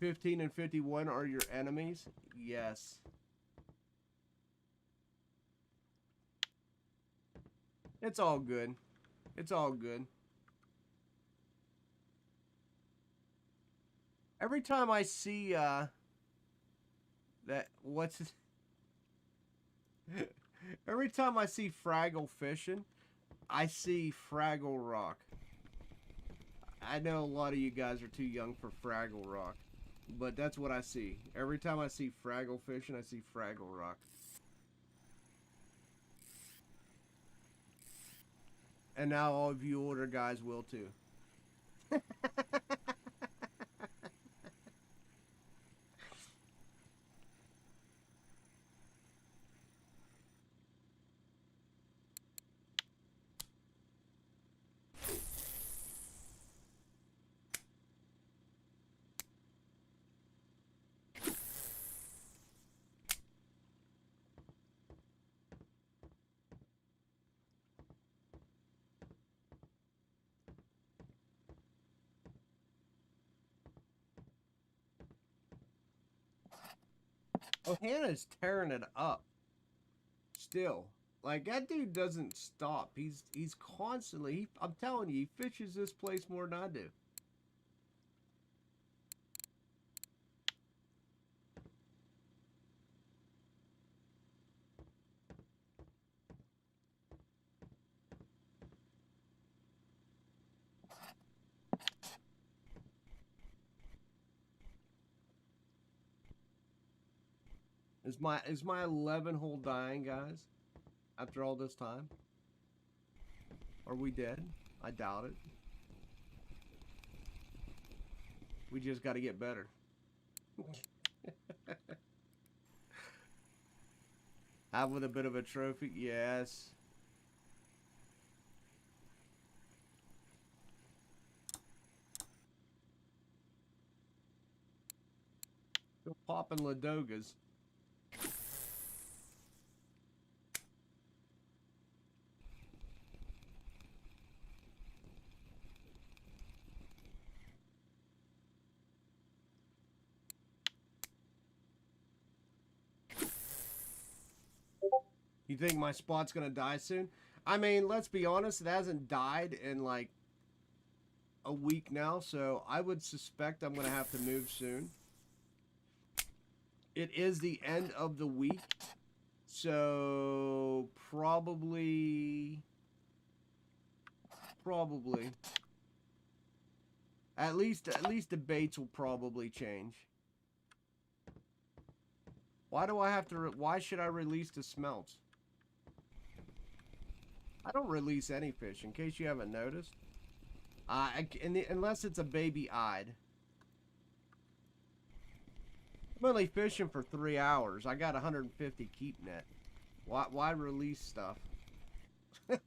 15 and 51 are your enemies? Yes. It's all good. It's all good. Every time I see, every time I see Fraggle fishing, I see Fraggle Rock. I know a lot of you guys are too young for Fraggle Rock, but that's what I see. Every time I see Fraggle fishing, I see Fraggle Rock. And now all of you older guys will too. Oh, Hannah's tearing it up. Still. Like, that dude doesn't stop. He's constantly, I'm telling you, he fishes this place more than I do. Is my 11 hole dying, guys? After all this time? Are we dead? I doubt it. We just got to get better. Have with a bit of a trophy? Yes. Still popping Ladogas. You think my spot's gonna die soon? I mean, let's be honest, it hasn't died in like a week now, so I would suspect I'm gonna have to move soon. It is the end of the week, so probably at least the baits will probably change. Why do I have to? Why should I release the smelts? I don't release any fish, in case you haven't noticed. Unless it's a baby-eyed. I'm only fishing for 3 hours. I got 150 keep net. Why release stuff? At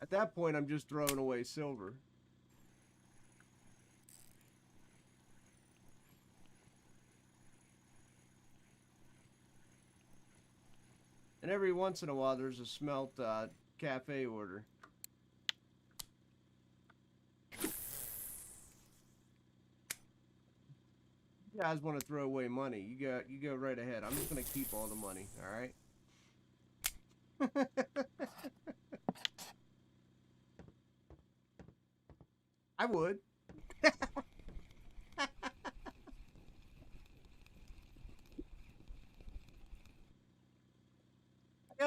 that point, I'm just throwing away silver. And every once in a while, there's a smelt cafe order. You guys want to throw away money? You go right ahead. I'm just gonna keep all the money. All right. I would.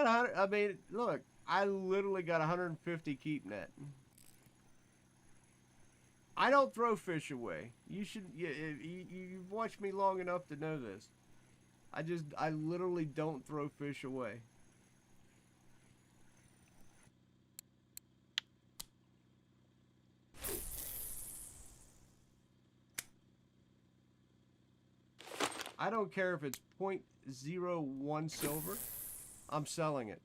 I mean, look, I literally got 150 keep net. I don't throw fish away. You should. You've watched me long enough to know this. I literally don't throw fish away. I don't care if it's 0.01 silver. I'm selling it.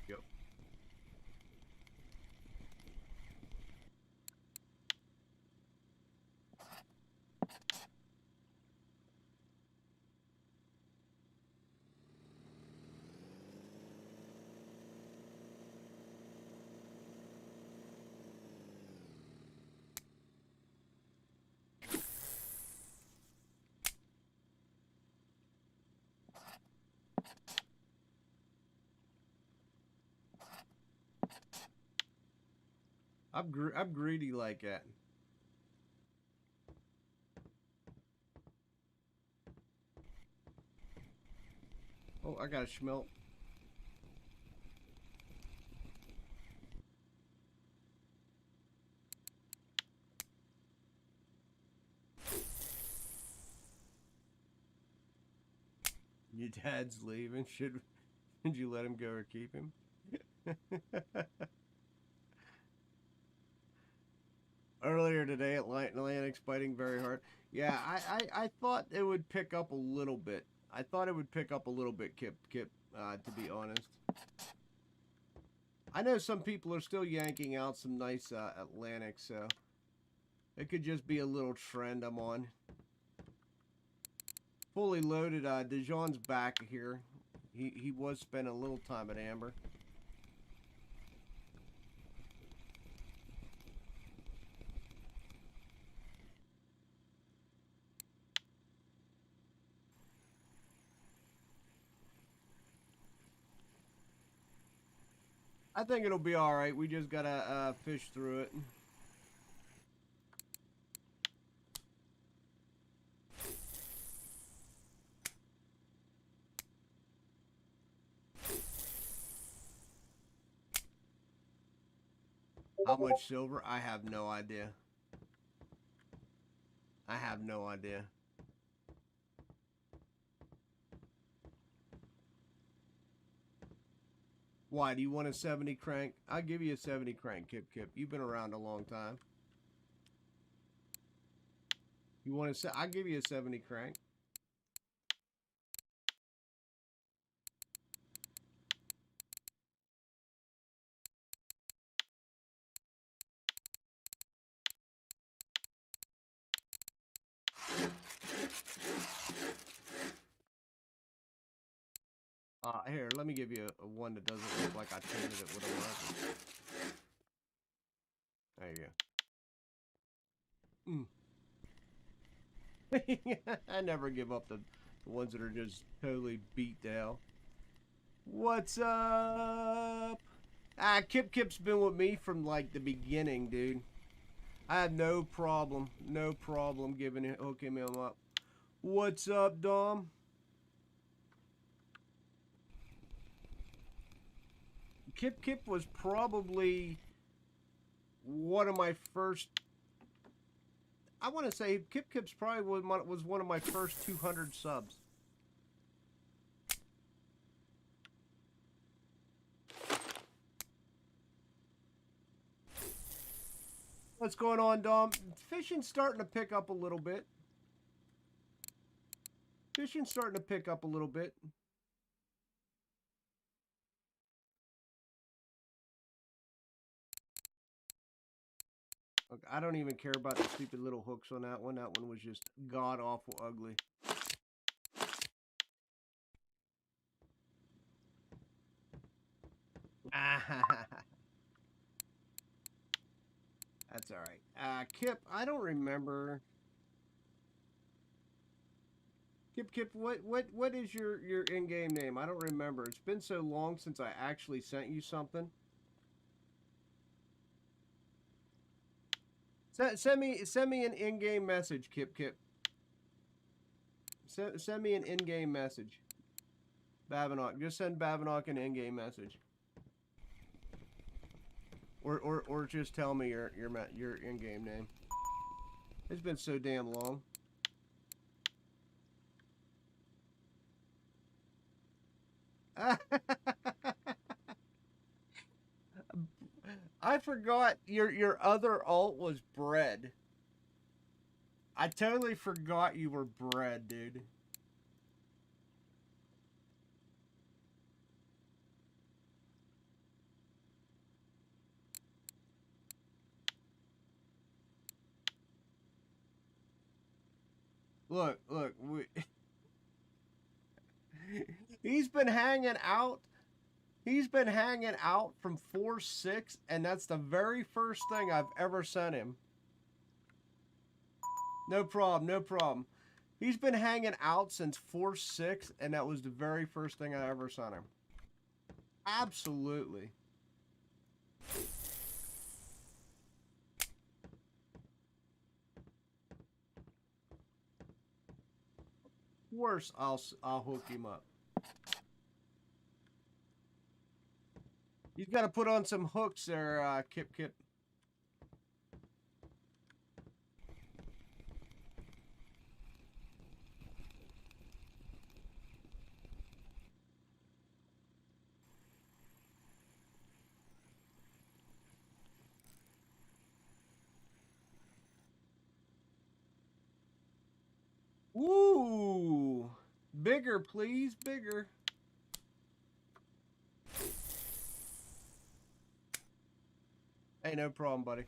Yep. I'm greedy like that. Oh, I got a schmelt. Your dad's leaving. Should you let him go or keep him? Earlier today, Atlantic's fighting very hard. Yeah, I thought it would pick up a little bit. I thought it would pick up a little bit, Kip, to be honest. I know some people are still yanking out some nice Atlantic, so it could just be a little trend I'm on. Fully loaded, Dijon's back here. He was spending a little time at Amber. I think it'll be alright. We just gotta fish through it. How much silver? I have no idea. I have no idea. Why, do you want a 70 crank? I'll give you a 70 crank, Kip. You've been around a long time. You want to? I'll give you a 70 crank. Here, let me give you a one that doesn't look like I painted it with a marker. There you go. I never give up the ones that are just totally beat down. What's up? Kip's been with me from like the beginning, dude. I have no problem hooking him up. What's up, Dom? Kip was probably one of my first. I want to say Kip's probably was one of my first 200 subs. What's going on, Dom? Fishing's starting to pick up a little bit. Fishing's starting to pick up a little bit. Look, I don't even care about the stupid little hooks on that one. That one was just god-awful ugly. That's alright. Kip, I don't remember. Kip, what is your in-game name? I don't remember. It's been so long since I actually sent you something. Send me an in-game message, Kip. Send me an in-game message. Babinock. Just send Babinock an in-game message. Or just tell me your in-game name. It's been so damn long. I forgot your other alt was bread. I totally forgot you were bread, dude. Look, he's been hanging out. He's been hanging out from 4-6, and that's the very first thing I've ever sent him. No problem, no problem. He's been hanging out since 4-6, and that was the very first thing I ever sent him. Absolutely. Worse, I'll hook him up. He's got to put on some hooks there, Kip. Ooh, bigger, please, bigger. Hey, no problem, buddy.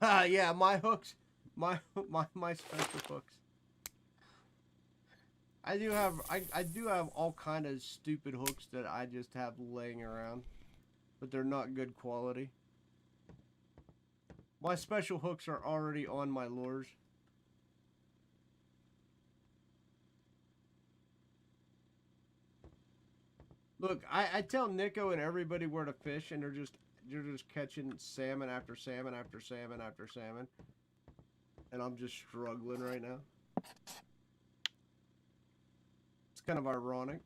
Yeah, my hooks, my special hooks. I do have all kind of stupid hooks that I just have laying around, but they're not good quality. My special hooks are already on my lures. Look, I tell Nico and everybody where to fish, and they're just catching salmon after salmon after salmon after salmon, and I'm just struggling right now. It's kind of ironic.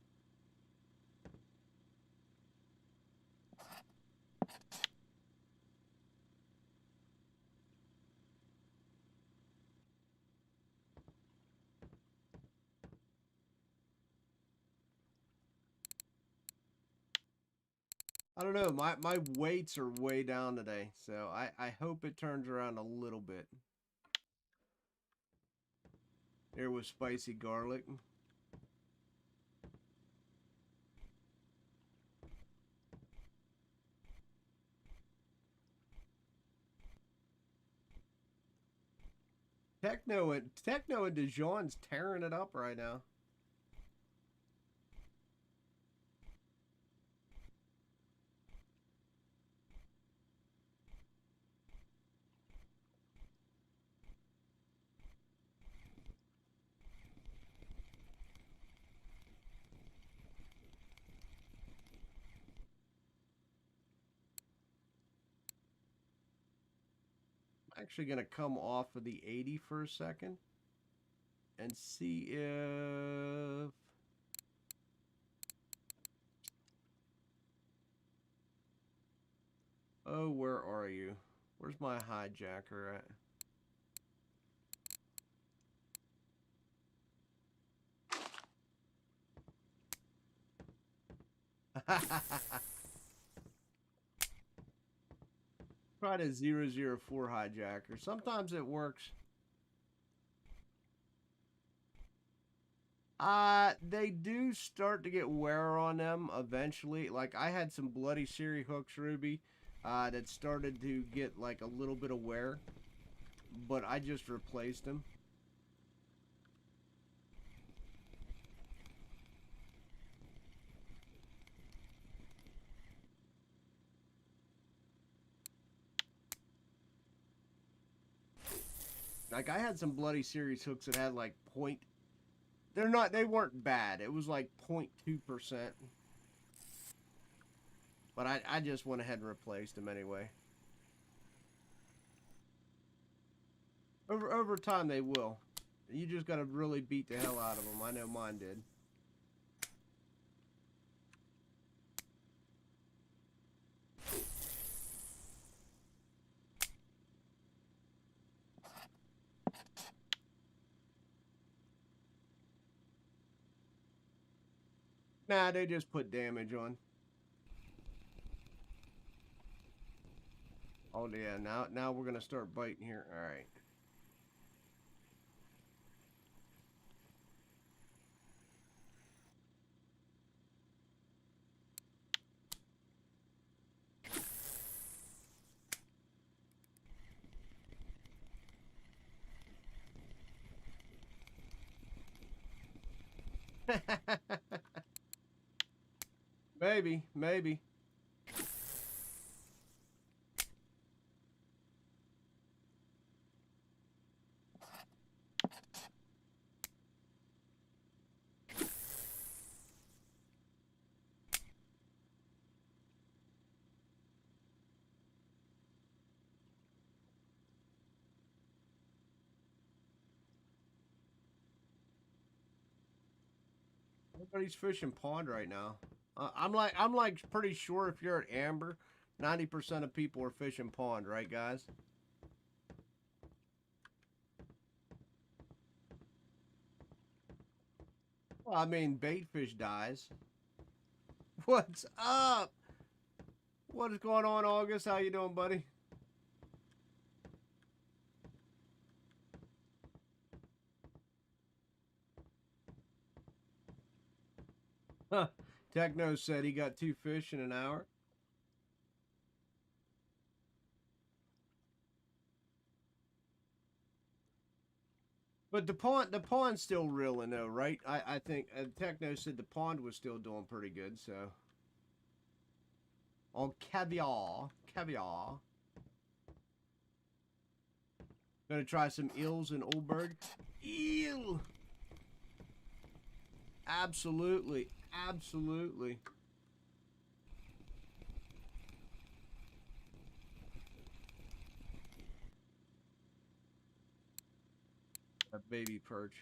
I don't know, my weights are way down today, so I hope it turns around a little bit. There was spicy garlic. Techno and Dijon's tearing it up right now. I'm actually gonna come off of the 80 for a second and see if oh, where are you? Where's my hijacker at? Try to 004 hijacker. Sometimes it works. They do start to get wear on them eventually. Like, I had some Bloody Siri hooks, Ruby, that started to get, like, a little bit of wear. But I just replaced them. Like, I had some Bloody Series hooks that had, like, point... They weren't bad. It was, like, 0.2%. But I just went ahead and replaced them anyway. Over time, they will. You just gotta really beat the hell out of them. I know mine did. Nah, they just put damage on. Oh yeah, now we're gonna start biting here. All right. Maybe. Everybody's fishing pond right now. I'm like pretty sure if you're at Amber, 90% of people are fishing pond, right, guys? Well, I mean, bait fish dies. What's up? What is going on, August? How you doing, buddy? Huh. Techno said he got 2 fish in an hour. But the pond's still reeling though, right? I think Techno said the pond was still doing pretty good. So on caviar. Gonna try some eels in Oldberg. Eel. Absolutely. A baby perch.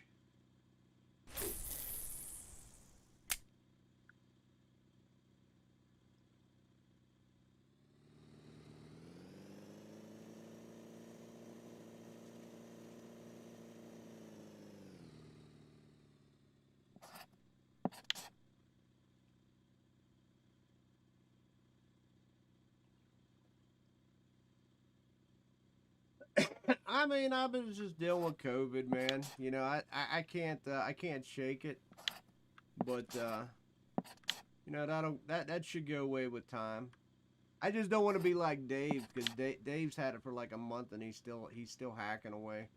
I mean, I've been just dealing with COVID, man. You know, I can't shake it, but you know that should go away with time. I just don't want to be like Dave because Dave's had it for like a month and he's still hacking away.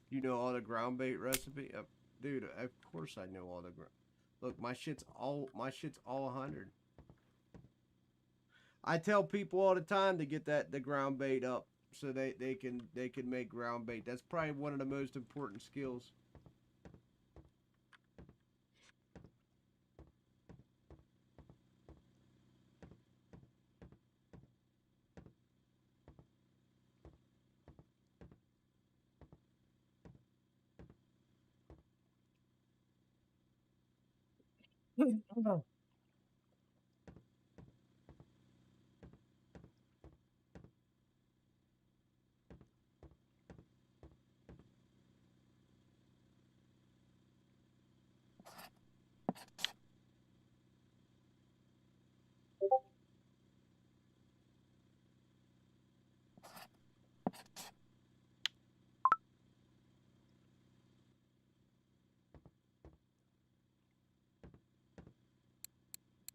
You know all the ground bait recipe, dude. Of course I know all the. Look, my shit's all 100. I tell people all the time to get the ground bait up so they can make ground bait. That's probably one of the most important skills.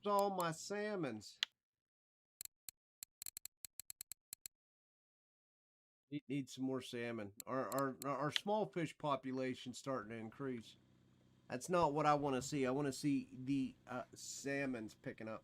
All my salmons. Need some more salmon. Our small fish population starting to increase. That's not what I want to see. I want to see the salmons picking up.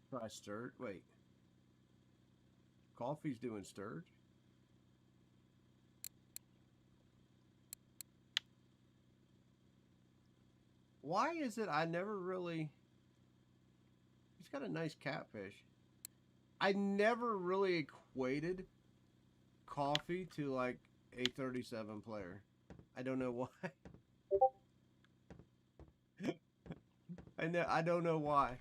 Try sturge. Wait. Coffee's doing sturge? Why is it I never really... He's got a nice catfish. I never really equated coffee to like a 37 player. I don't know why. I don't know why.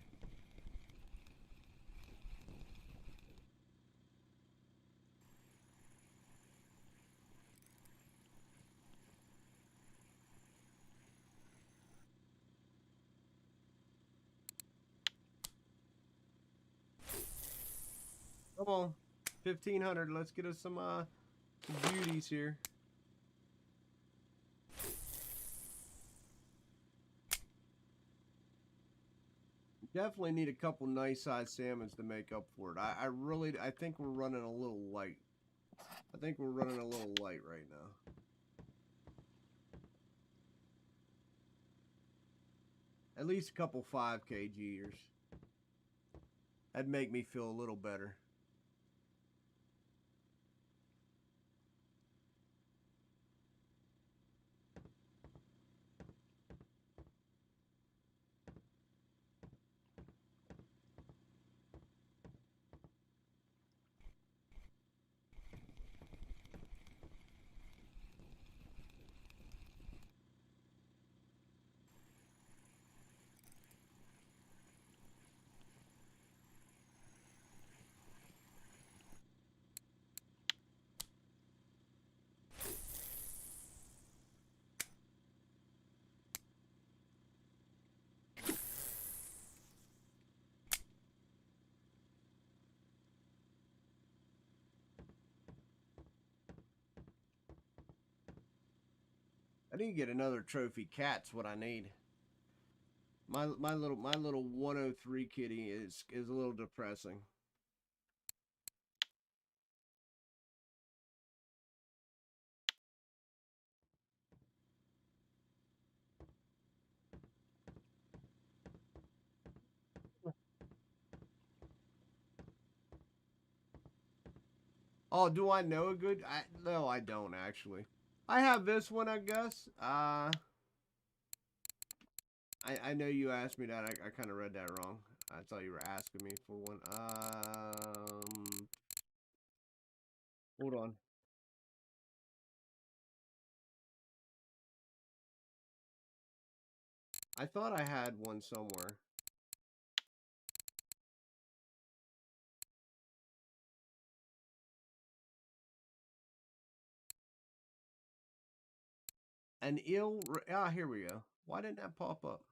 Come on, 1500. Let's get us some beauties here. Definitely need a couple nice sized salmons to make up for it. I think we're running a little light. I think we're running a little light right now. At least a couple 5 kgers. That'd make me feel a little better. I need to get another trophy cat's what I need. My little 103 kitty is a little depressing. Oh, do I know a good? No, I don't actually. I have this one, I guess. I know you asked me that. I kind of read that wrong. I thought you were asking me for one. Hold on. I thought I had one somewhere. An eel. Ah, here we go. Why didn't that pop up?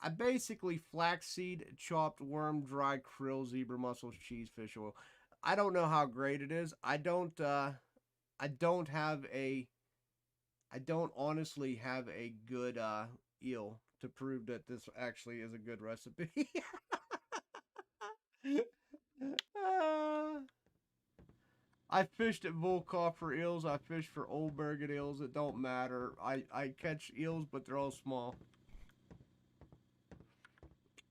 I basically flaxseed, chopped worm, dried krill, zebra mussels, cheese, fish oil. I don't know how great it is. I don't have a. I don't honestly have a good eel to prove that this actually is a good recipe. I fished at Volkov for eels. I fished for Oldbergen eels. It don't matter. I catch eels, but they're all small.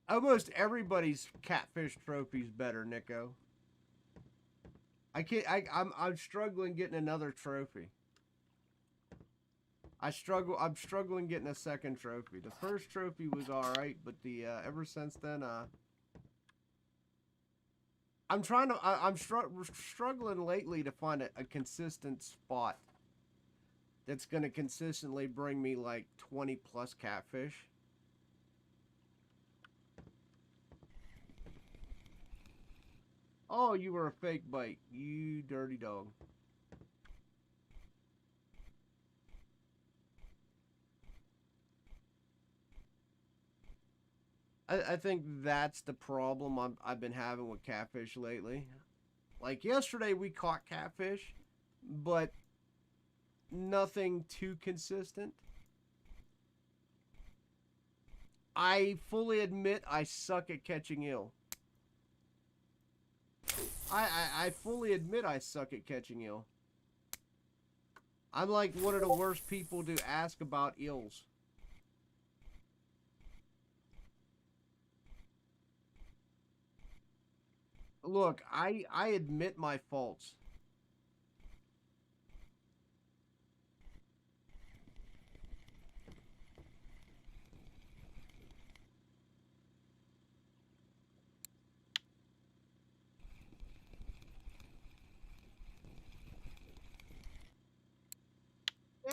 Almost everybody's catfish trophy's better, Nico. I can't. I'm struggling getting another trophy. I'm struggling getting a second trophy. The first trophy was all right, but the ever since then, I'm trying to. I'm struggling lately to find a consistent spot that's going to consistently bring me like 20 plus catfish. Oh, you were a fake bite, you dirty dog. I think that's the problem I've been having with catfish lately. Like yesterday, we caught catfish, but nothing too consistent. I fully admit I suck at catching eel. I fully admit I suck at catching eel. I'm like one of the worst people to ask about eels. Look, I admit my faults.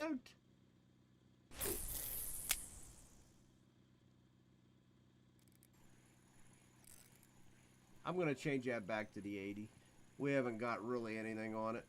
Out. I'm gonna change that back to the 80. We haven't got really anything on it.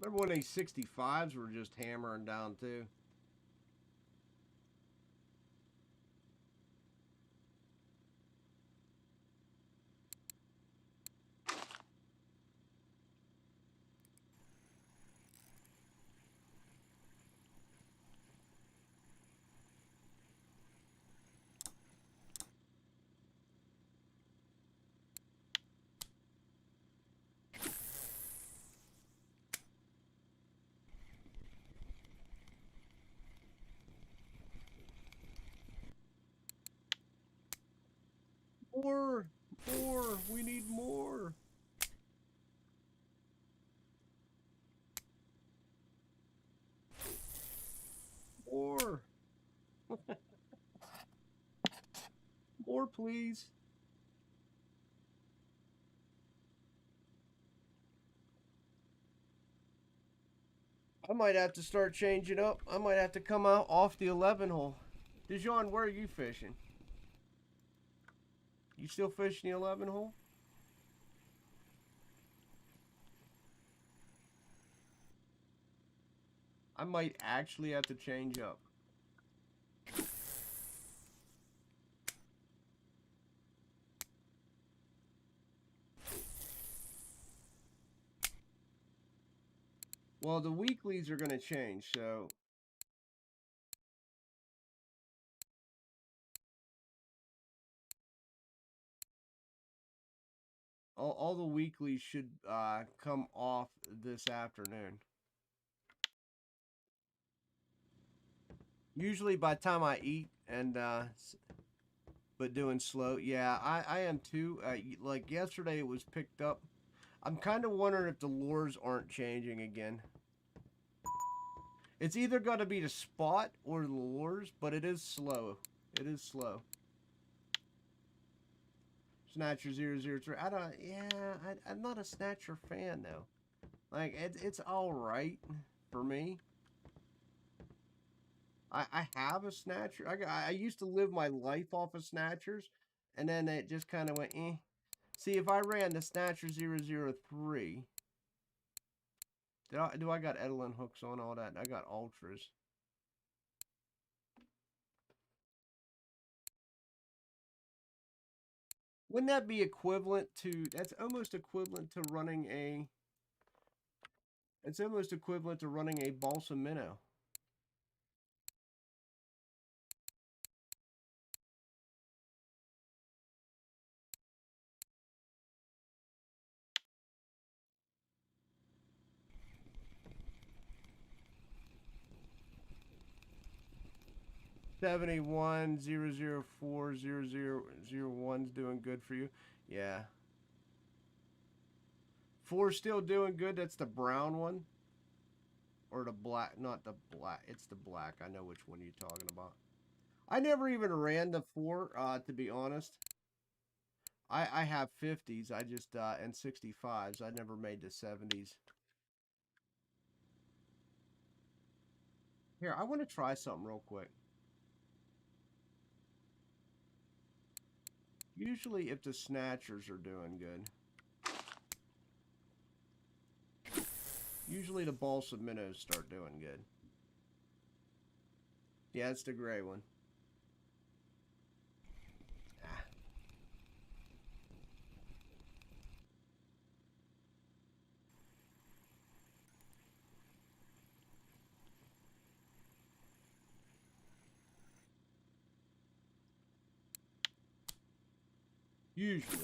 Remember when these 65s were just hammering down too? More! More! We need more! More! More, please. I might have to start changing up. I might have to come out off the 11 hole. Dijon, where are you fishing? You still fishing the 11 hole? I might actually have to change up. Well, the weeklies are going to change, so... All the weeklies should come off this afternoon. Usually by the time I eat and... but doing slow. Yeah, I am too. Like yesterday it was picked up. I'm kind of wondering if the lures aren't changing again. It's either got to be the spot or the lures, but it is slow. It is slow. Snatcher 003. I don't. Yeah, I'm not a Snatcher fan though. Like it's all right for me. I have a Snatcher. I used to live my life off of Snatchers, and then it just kind of went eh. See, if I ran the Snatcher 003, do I got Edelin hooks on all that? I got Ultras. Wouldn't that be equivalent to, that's almost equivalent to running a, it's almost equivalent to running a balsa minnow. $71 004 0001's doing good for you. Yeah. 4 still doing good. That's the brown one. Or the black, not the black. It's the black. I know which one you're talking about. I never even ran the 4, to be honest. I have 50s. I just, and 65s. I never made the 70s. Here, I want to try something real quick. Usually if the snatchers are doing good. Usually the balsa minnows start doing good. Yeah, it's the gray one. Ah. Usually.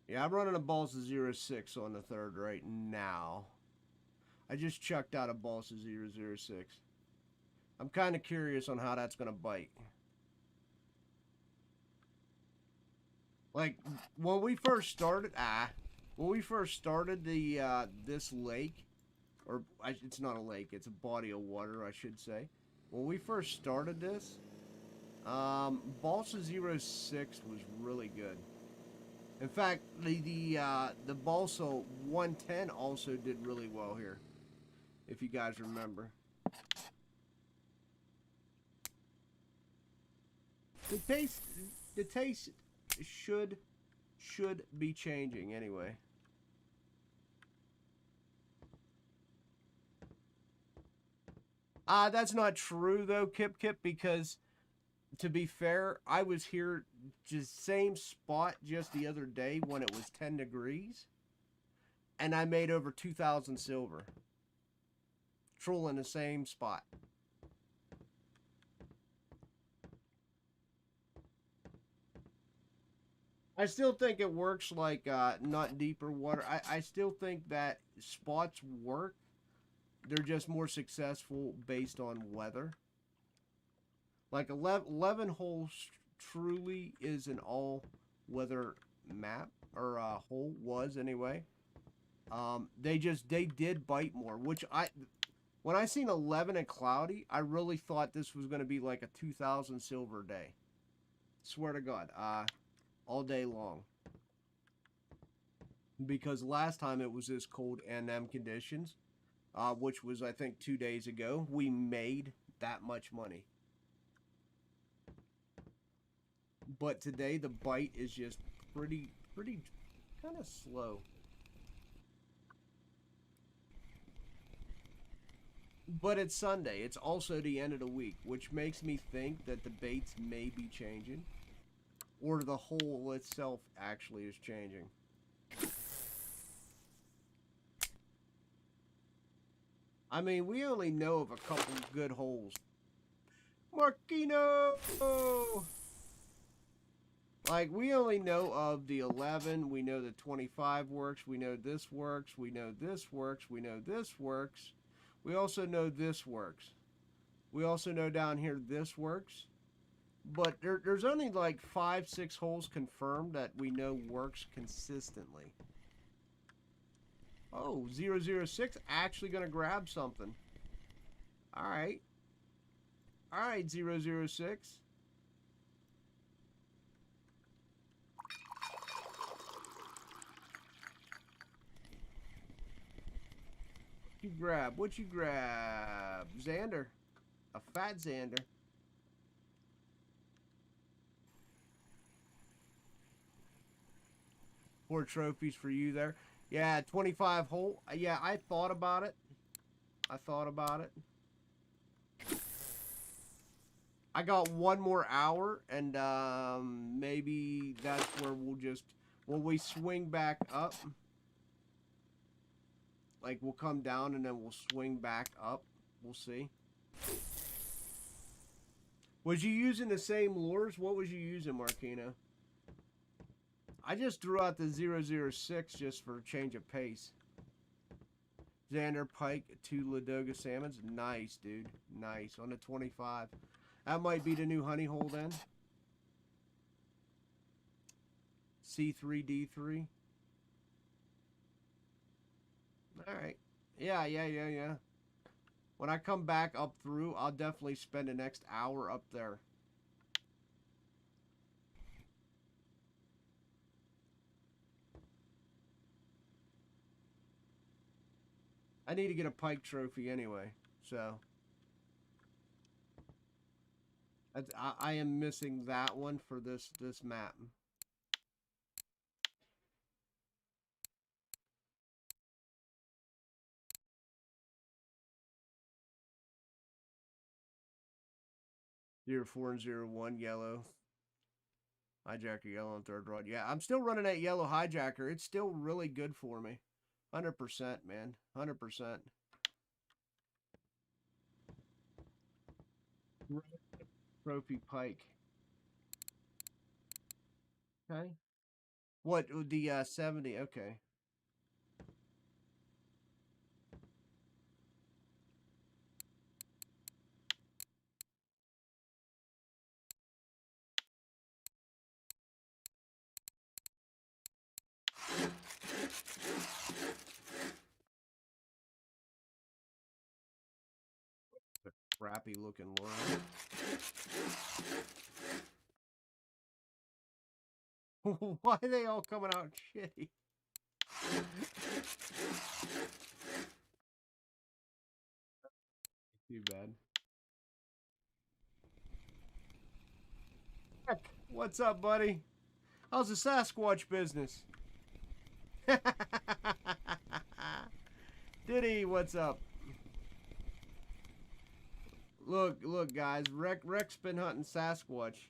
Yeah, I'm running a balsa 06 on the third right now. I just chucked out a balsa 006. I'm kind of curious on how that's going to bite. Like, when we first started, the, this lake, it's not a lake, it's a body of water, I should say. When we first started this, balsa 06 was really good. In fact, the balsa 110 also did really well here, if you guys remember. The taste should be changing anyway. That's not true though, Kip, because to be fair, I was here just same spot just the other day when it was 10 degrees, and I made over 2,000 silver. Trolling the same spot. I still think it works like not deeper water. I still think that spots work. They're just more successful based on weather. Like 11 holes truly is an all-weather map, or hole was anyway. They did bite more, which when I seen 11 and cloudy, I really thought this was going to be like a 2,000 silver day. Swear to God, all day long. Because last time it was this cold and them conditions, which was I think 2 days ago, we made that much money. But today the bite is just pretty kind of slow. But it's Sunday. It's also the end of the week, which makes me think that the baits may be changing, or the hole itself actually is changing. I mean, we only know of a couple good holes. Marquino! Like, we only know of the 11. We know the 25 works. We know this works. We know this works. We know this works. We also know this works. We also know down here this works. But there's only like 5, 6 holes confirmed that we know works consistently. Oh, 006 actually going to grab something. Alright. Alright, 006. What you grab? Xander. A fat Xander. Four trophies for you there. Yeah, 25 hole. Yeah, I thought about it. I got one more hour, and maybe that's where when we swing back up, like we'll come down and then we'll swing back up. We'll see. Was you using the same lures? What was you using, Marquino? I just threw out the 006 just for a change of pace. Xander Pike, 2 Ladoga salmons. Nice, dude. Nice. On the 25. That might be the new honey hole then. C3D3. Alright. Yeah. When I come back up through, I'll definitely spend the next hour up there. I need to get a pike trophy anyway, so I am missing that one for this map. Zero 4 and 0 1 yellow. Hijacker yellow on third rod. Yeah, I'm still running that yellow hijacker. It's still really good for me. 100%, man. 100%. Trophy pike. Okay. What, the 70? Okay. Crappy looking lure. Why are they all coming out shitty? Too bad. Heck, what's up, buddy? How's the Sasquatch business? Diddy, what's up? Look, guys. Rec's been hunting Sasquatch.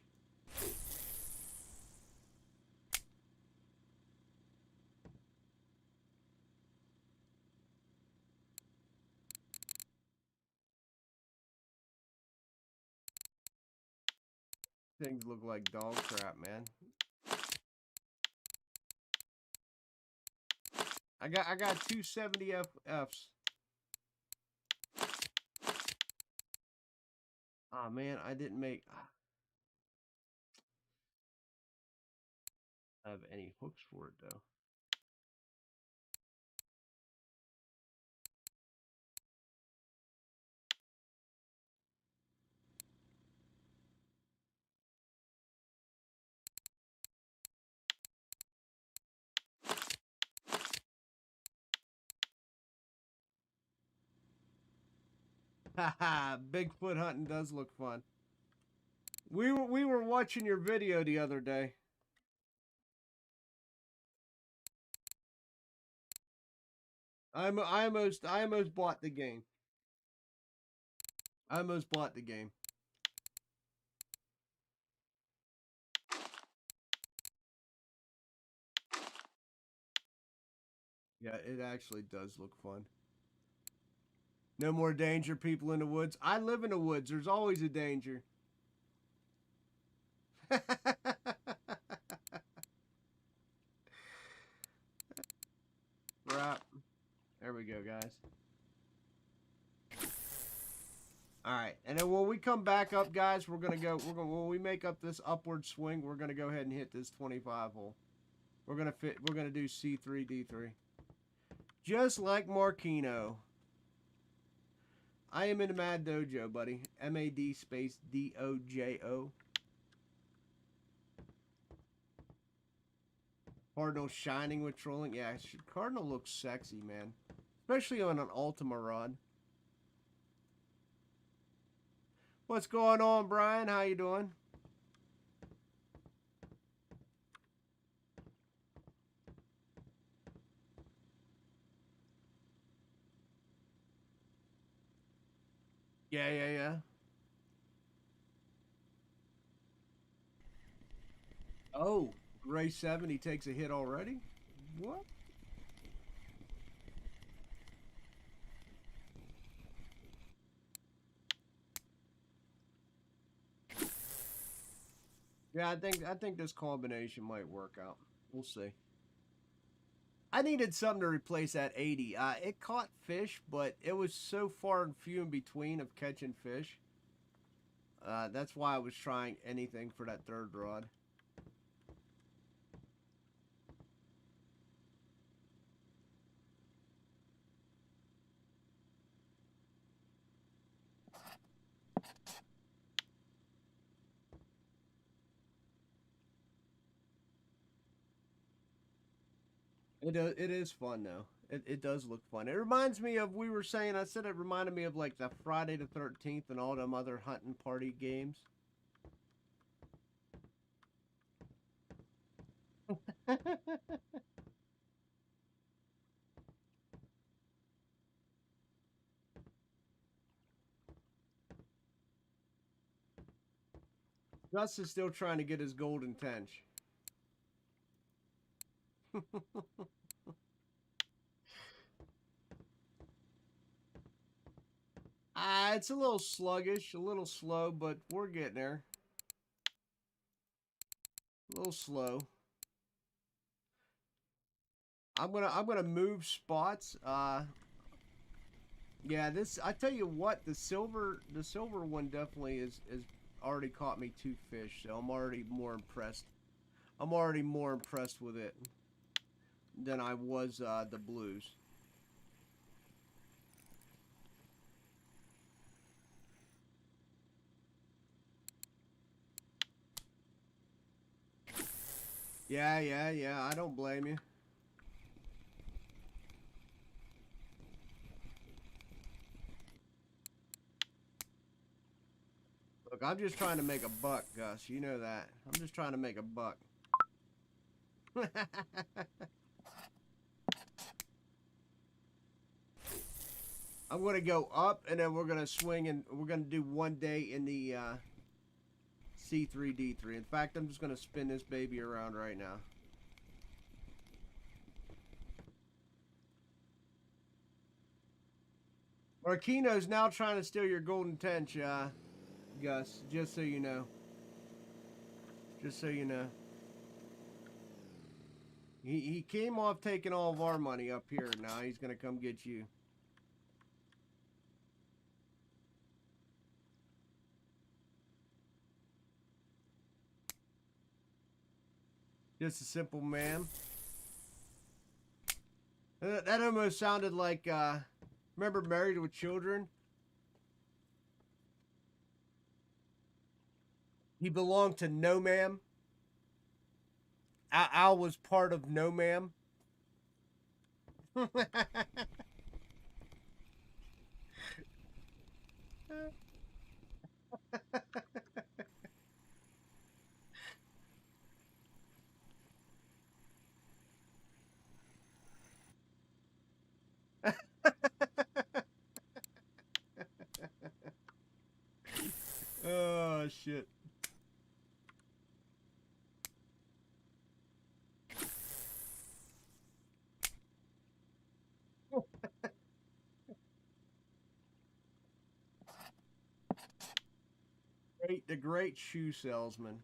Things look like dog crap, man. I got 270 Fs. Oh man, I didn't have any hooks for it though. Haha, Bigfoot hunting does look fun. We were watching your video the other day. I almost bought the game. I almost bought the game. Yeah, it actually does look fun. No more danger, people in the woods. I live in the woods. There's always a danger. Right. There we go, guys. All right, and then when we come back up, guys, when we make up this upward swing, we're gonna go ahead and hit this 25 hole. We're gonna do C3 D3, just like Marquino. I am in the Mad Dojo, buddy. MAD space DOJO. Cardinal shining with trolling. Yeah, Cardinal looks sexy, man, especially on an Ultima rod. What's going on, Brian? How you doing? Yeah. Oh, Gray 70 takes a hit already? What? Yeah, I think this combination might work out. We'll see. I needed something to replace that 80. It caught fish, but it was so far and few in between of catching fish. That's why I was trying anything for that third rod. It is fun though. It does look fun. It reminds me of, we were saying, I said it reminded me of like the Friday the 13th and all them other hunting party games. Gus is still trying to get his golden tench. Yeah, it's a little sluggish, a little slow, but we're getting there. A little slow. I'm gonna move spots. Yeah, this, I tell you what, the silver one definitely is already caught me 2 fish, so I'm already more impressed. I'm already more impressed with it than I was the blues. Yeah, I don't blame you. Look, I'm just trying to make a buck, Gus. You know that. I'm just trying to make a buck. I'm going to go up, and then we're going to swing, and we're going to do 1 day in the C3D3. In fact, I'm just going to spin this baby around right now. Marquino's now trying to steal your golden tench, Gus, just so you know. Just so you know. He came off taking all of our money up here. Now he's going to come get you. Just a simple man. That almost sounded like, remember Married with Children? He belonged to No Ma'am. Al was part of No Ma'am. Oh, shit. The great shoe salesman.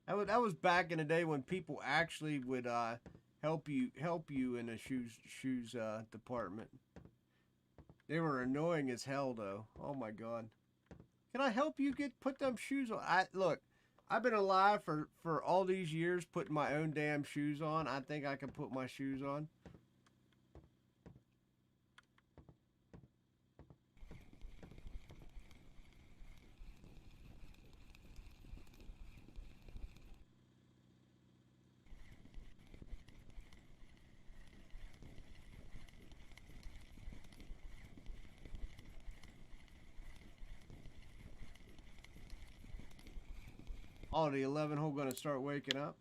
That was back in the day when people actually would help you in the shoes department. They were annoying as hell though. Oh my god. Can I help you put them shoes on? Look, I've been alive for all these years putting my own damn shoes on. I think I can put my shoes on. Oh, the 11 hole gonna start waking up.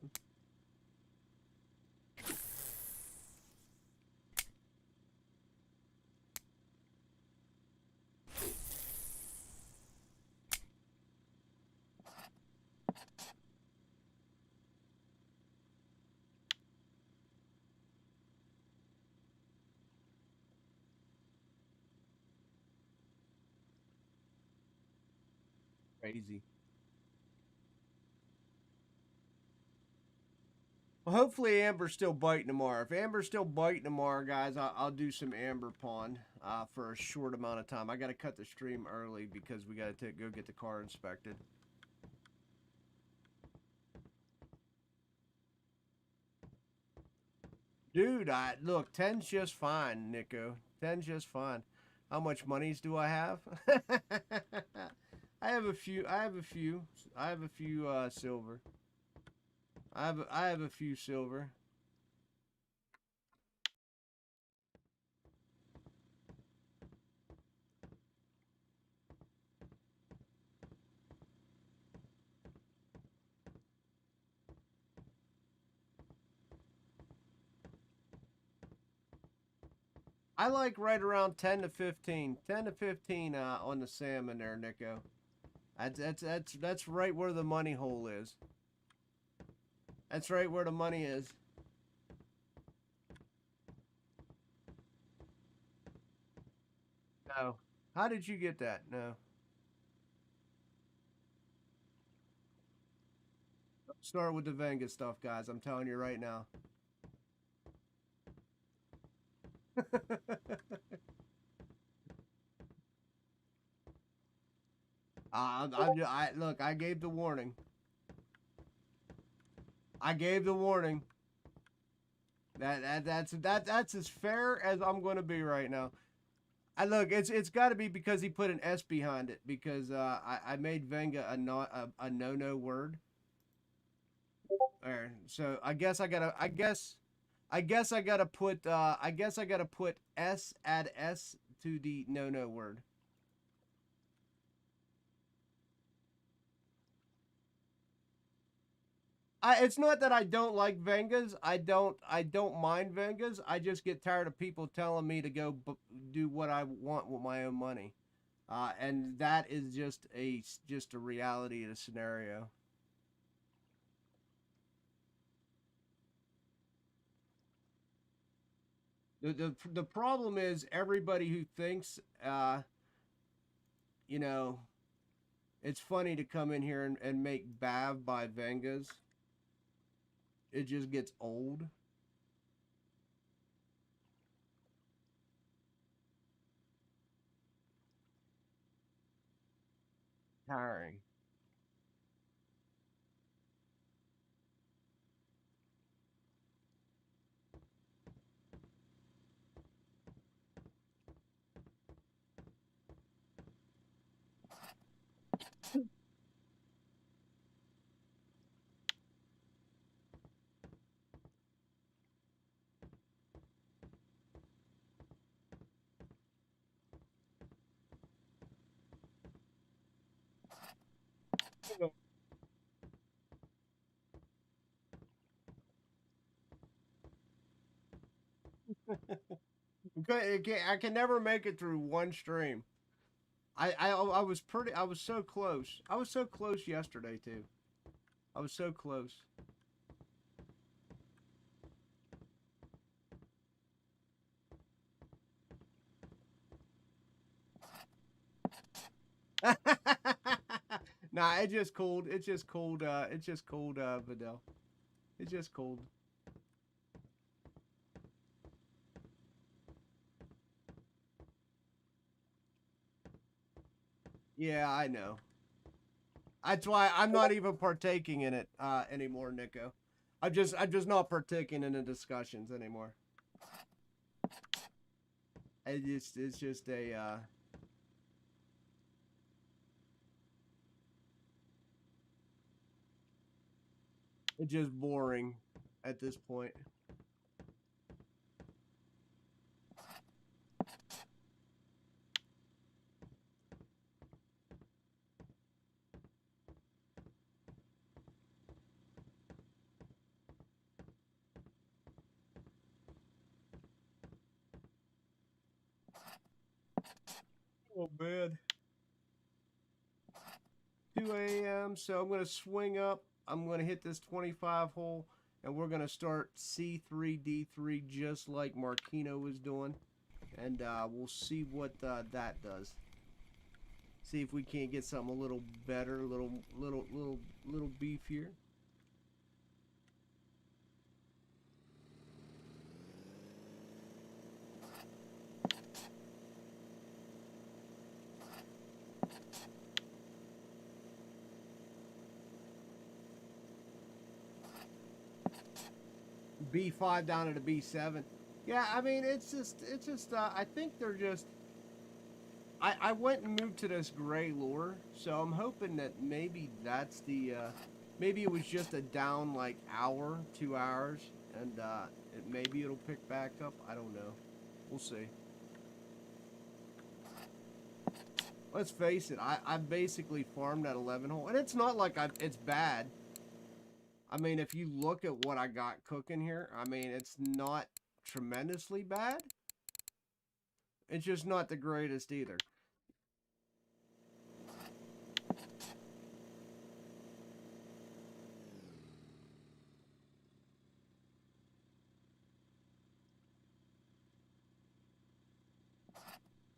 Crazy. Well, hopefully Amber's still biting tomorrow. If Amber's still biting tomorrow, guys, I'll do some Amber Pond for a short amount of time. I got to cut the stream early because we got to go get the car inspected. Dude, look, 10's just fine, Nico. 10's just fine. How much monies do I have? I have a few. I have a few silver. I have a few silver. I like right around 10 to 15. 10 to 15 on the salmon there, Nico. That's right where the money hole is. That's right where the money is. No. How did you get that? No. Start with the Venga stuff, guys. I'm telling you right now. Look. I gave the warning. I gave the warning. That's as fair as I'm going to be right now. I look. It's got to be because he put an S behind it because I made Venga a no word. There. So I guess I gotta. I guess I gotta put. I guess I gotta put S, add S to the no word. It's not that I don't like Vengas. I don't mind Vengas. I just get tired of people telling me to go do what I want with my own money, and that is just a reality of the scenario. The problem is everybody who thinks, you know, it's funny to come in here and make Bav by Vengas. It just gets old. Tiring. I can never make it through one stream. I was pretty. I was so close. I was so close yesterday too. I was so close. Nah, it just cooled. It's just cooled. It's just cooled. Vidal. It's just cooled. Yeah, I know. That's why I'm not even partaking in it anymore, Nico. I'm just not partaking in the discussions anymore. It's just a it's just boring at this point. Oh man. 2 a.m. So I'm gonna swing up. I'm gonna hit this 25 hole, and we're gonna start C3D3 just like Marquino was doing, and we'll see what that does. See if we can't get something a little better, little beefier. B5 down to the B7. Yeah, I mean it's just I think they're just I went and moved to this gray lure, so I'm hoping that maybe that's the maybe it was just a down like hour, 2 hours, and maybe it'll pick back up. I don't know. We'll see. Let's face it, I basically farmed that 11 hole, and it's not like it's bad. I mean, if you look at what I got cooking here, I mean, it's not tremendously bad. It's just not the greatest either.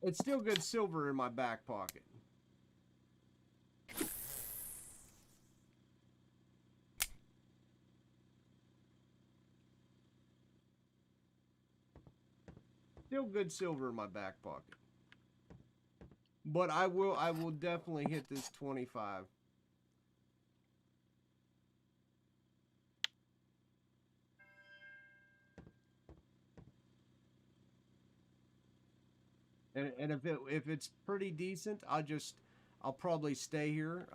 It's still good silver in my back pocket. Still good silver in my back pocket. But I will definitely hit this 25. And if it's pretty decent, I'll probably stay here.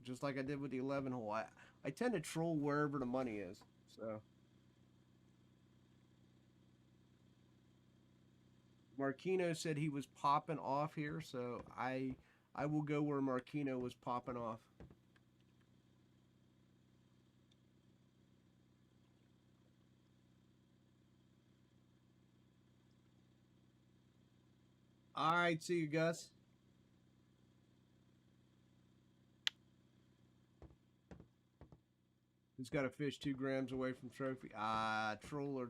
Just like I did with the 11 hole. I tend to troll wherever the money is. So Marquino said he was popping off here, so I will go where Marquino was popping off. All right, see you, Gus. Who's got a fish 2 grams away from trophy? Ah, troller.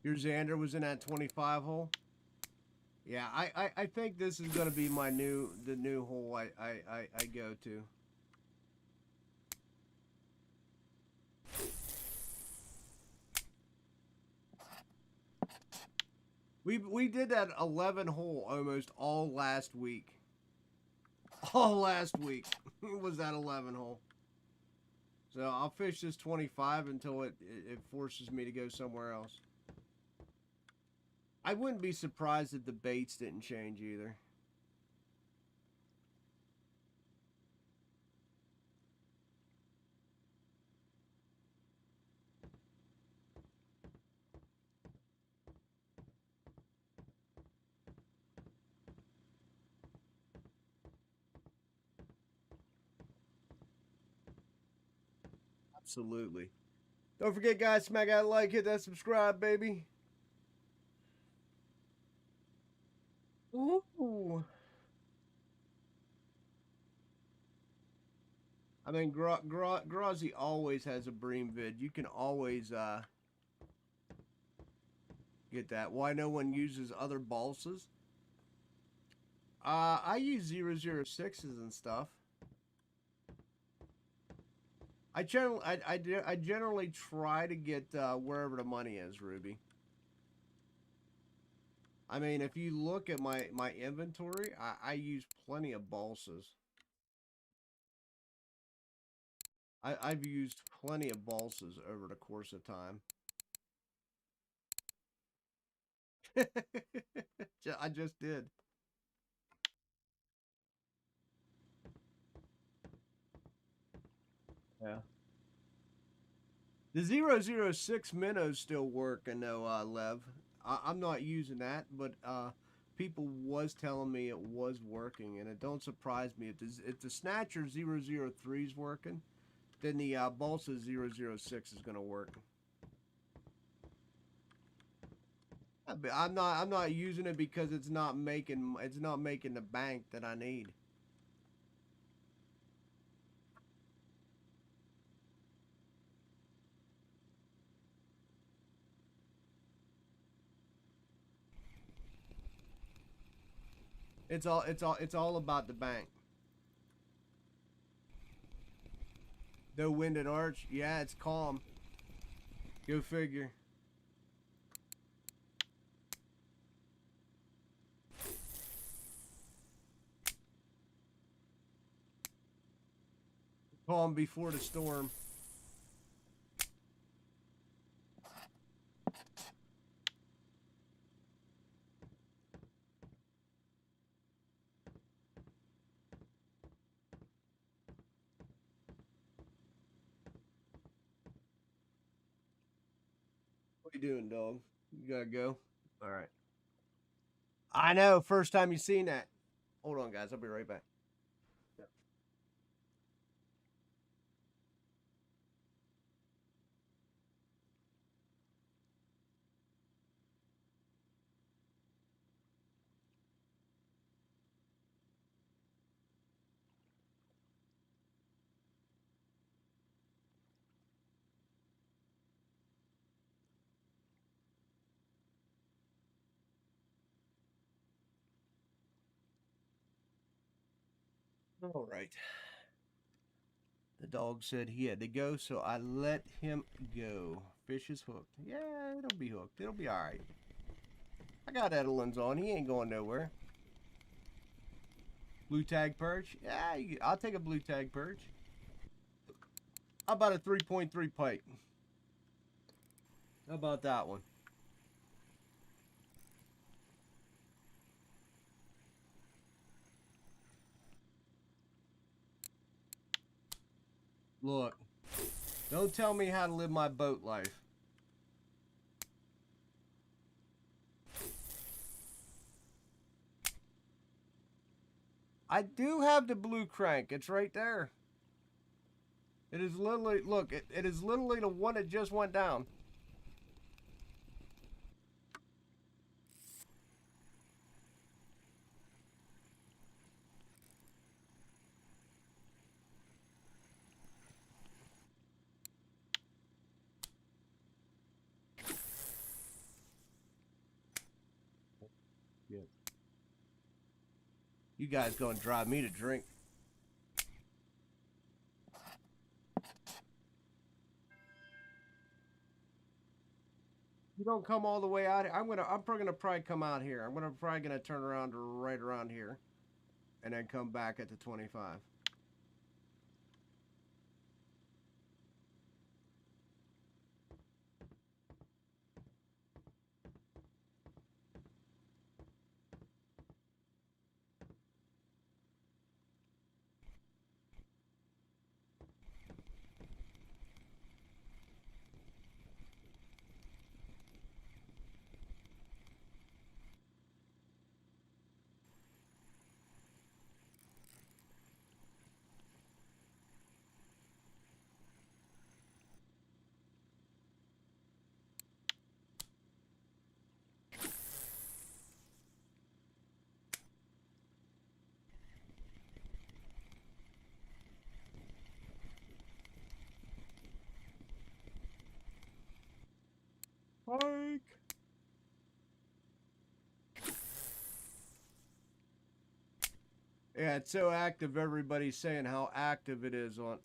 Your Xander was in that 25 hole. Yeah, I think this is gonna be the new hole I go to. We did that 11 hole almost all last week. All last week was that 11 hole. So I'll fish this 25 until it forces me to go somewhere else. I wouldn't be surprised if the baits didn't change either. Absolutely. Don't forget, guys, smack that like, hit that subscribe, baby. Ooh. I mean, Grazi always has a bream vid. You can always get that. Why no one uses other balsas? I use 006s and stuff. I generally try to get wherever the money is, Ruby. I mean, if you look at my inventory, I use plenty of balsas. I've used plenty of balsas over the course of time. I just did. Yeah. The 006 minnows still working though, Lev. I'm not using that, but people was telling me it was working, and it don't surprise me if the Snatcher 003 is working, then the Balsa 006 is gonna work. I'm not using it because it's not making the bank that I need. It's all about the bank. No wind at Arch. Yeah, it's calm. Go figure. Calm before the storm. What you doing, dog? You gotta go? All right. I know. First time you seen that. Hold on, guys. I'll be right back. All right. The dog said he had to go, so I let him go. Fish is hooked. Yeah, it'll be hooked. It'll be all right. I got Edelins on. He ain't going nowhere. Blue tag perch? Yeah, I'll take a blue tag perch. How about a 3.3 pike? How about that one? Look, don't tell me how to live my boat life. I do have the blue crank. It's right there. It is literally, look, it is literally the one that just went down. Yeah. You guys gonna drive me to drink. You don't come all the way out here. I'm gonna probably come out here. I'm probably gonna turn around right around here, and then come back at the 25. Pike. Yeah, it's so active. Everybody's saying how active it is on.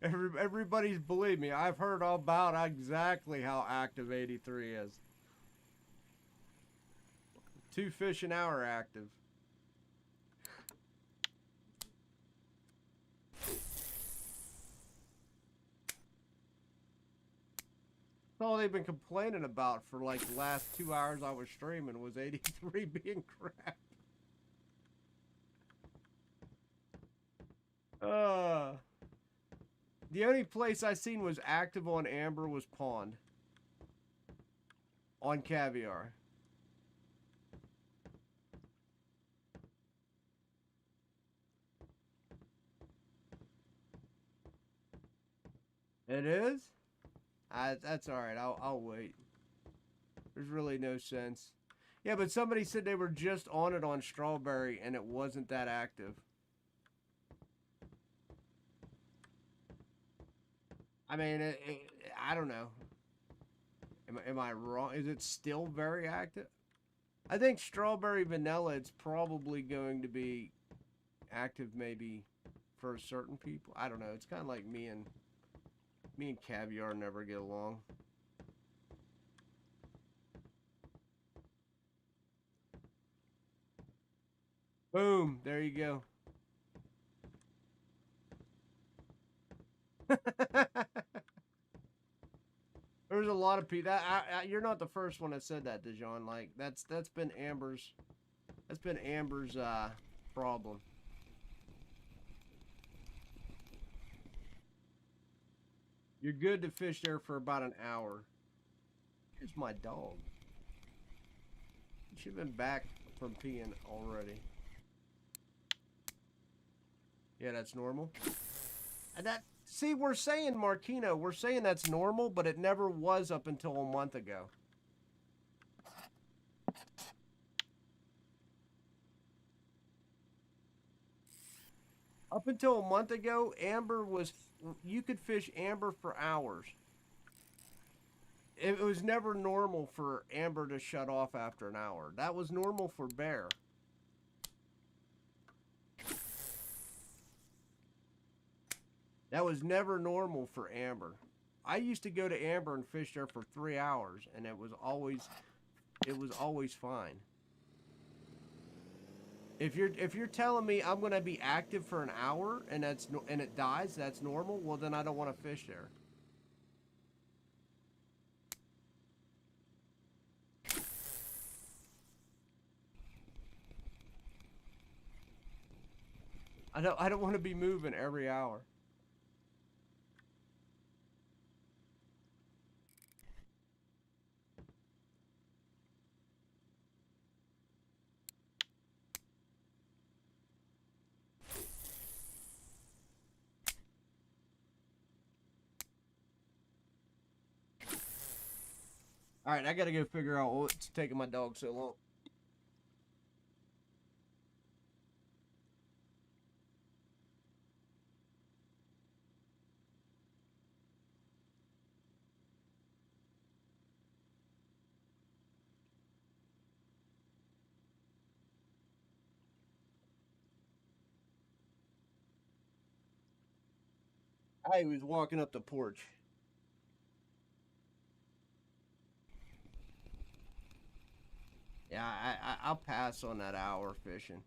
Everybody's, believe me, I've heard all about exactly how active 83 is. 2 fish an hour active. That's all they've been complaining about for like the last 2 hours I was streaming was 83 being crap. The only place I seen was active on amber was pond. On caviar. It is? That's alright. I'll wait. There's really no sense. Yeah, but somebody said they were just on it on strawberry and it wasn't that active. I mean, I don't know. Am I wrong? Is it still very active? I think strawberry vanilla, it's probably going to be active maybe for certain people. I don't know. It's kind of like me and caviar never get along. Boom. There you go. There's a lot of people. You're not the first one that said that, Dijon. Like that's been Amber's. That's been Amber's problem. You're good to fish there for about an hour. Here's my dog. He should have been back from peeing already. Yeah, that's normal. And that, see, we're saying, Marquino, we're saying that's normal, but it never was up until a month ago. Up until a month ago, amber was, you could fish amber for hours. It was never normal for amber to shut off after an hour. That was normal for bear. That was never normal for amber. I used to go to amber and fish there for 3 hours, and it was always fine. If you're telling me I'm gonna be active for an hour and it dies, that's normal. Well, then I don't want to fish there. I don't want to be moving every hour. All right, I gotta go figure out what's taking my dog so long. I was walking up the porch. Yeah, I'll pass on that hour fishing.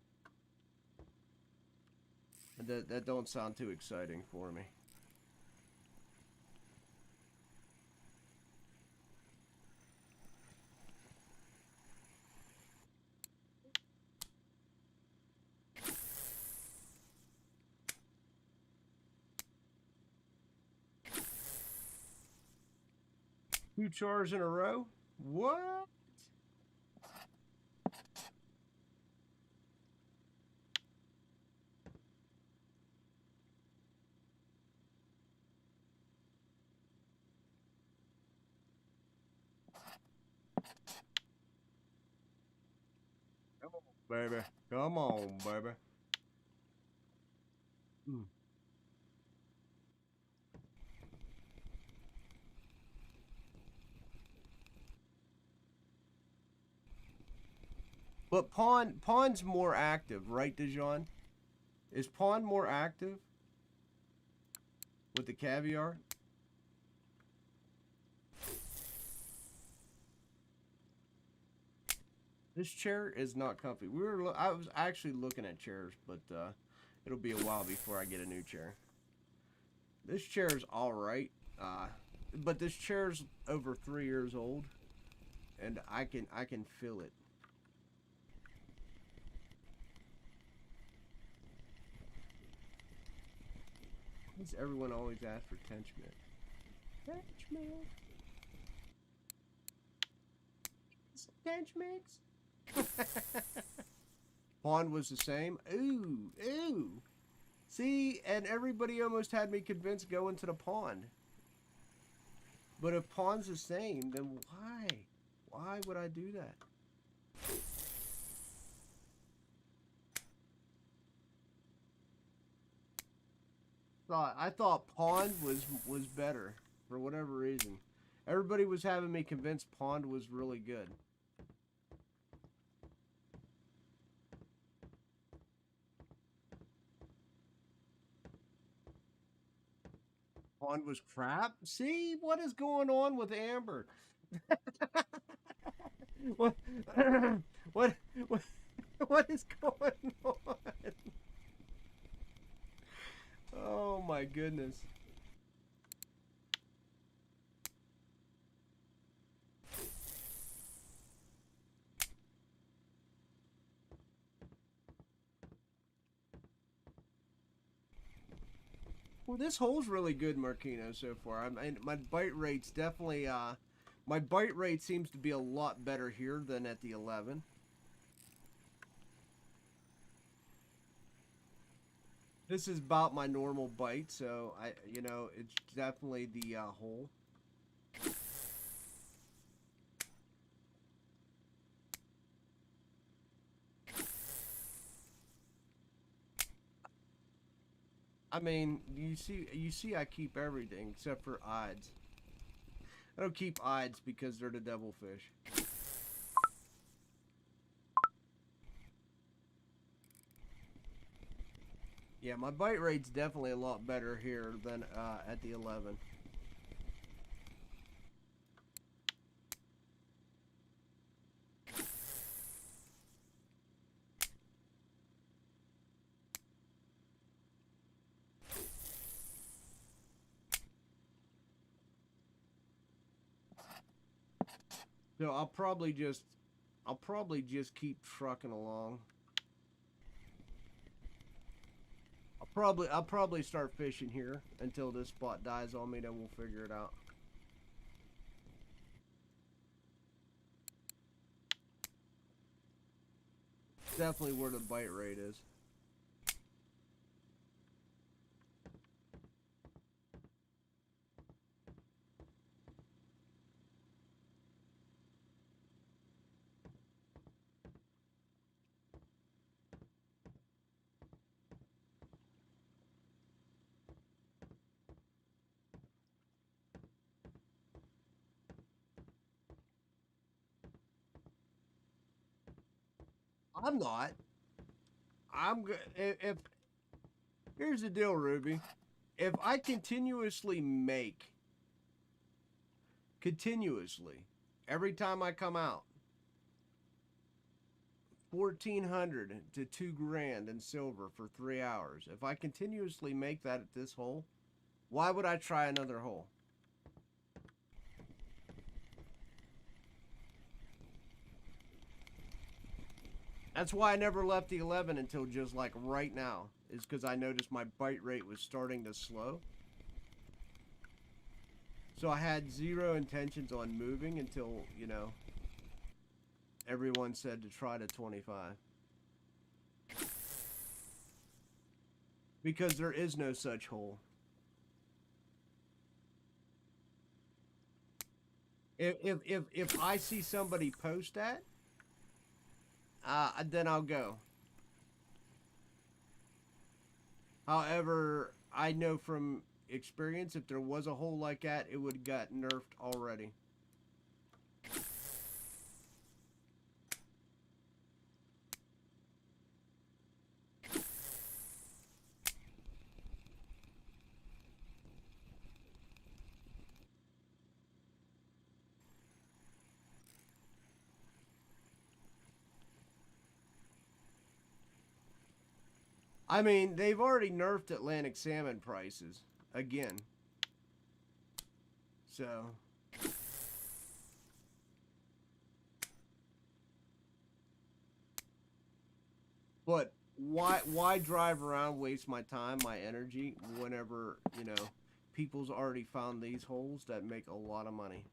That don't sound too exciting for me. Two chars in a row? What? Come on, baby. Come on, baby. Mm. But Pawn's more active, right, Dijon? Is Pawn more active with the caviar? This chair is not comfy. I was actually looking at chairs, but it'll be a while before I get a new chair. This chair is all right, but this chair's over 3 years old, and I can feel it. Why does everyone always ask for tench milk? Tench milk. Tench mix. Pond was the same. Ooh, ooh. See, and everybody almost had me convinced going to the pond. But if pond's the same, then why? Why would I do that? I thought pond was better for whatever reason. Everybody was having me convinced pond was really good. Pond was crap. See what is going on with Amber? what, what, what, what is going on? Oh my goodness. Well, this hole's really good, Marquino, so far. My bite rate's definitely, my bite rate seems to be a lot better here than at the 11. This is about my normal bite, so it's definitely the hole. I mean, you see I keep everything except for odds. I don't keep odds because they're the devilfish. Yeah, my bite rate's definitely a lot better here than at the 11. So I'll probably just keep trucking along. I'll probably start fishing here until this spot dies on me, then we'll figure it out. Definitely where the bite rate is. I'm not. I'm good. If here's the deal, Ruby. If I continuously make, every time I come out, 1,400 to 2 grand in silver for 3 hours. If I continuously make that at this hole, why would I try another hole? That's why I never left the 11 until just like right now, is because I noticed my bite rate was starting to slow. So I had zero intentions on moving until, you know, everyone said to try to 25. Because there is no such hole. If I see somebody post that, then I'll go. However, I know from experience, if there was a hole like that, it would have got nerfed already. I mean, they've already nerfed Atlantic salmon prices again. So, but why drive around, waste my time, my energy, whenever, you know, people's already found these holes that make a lot of money.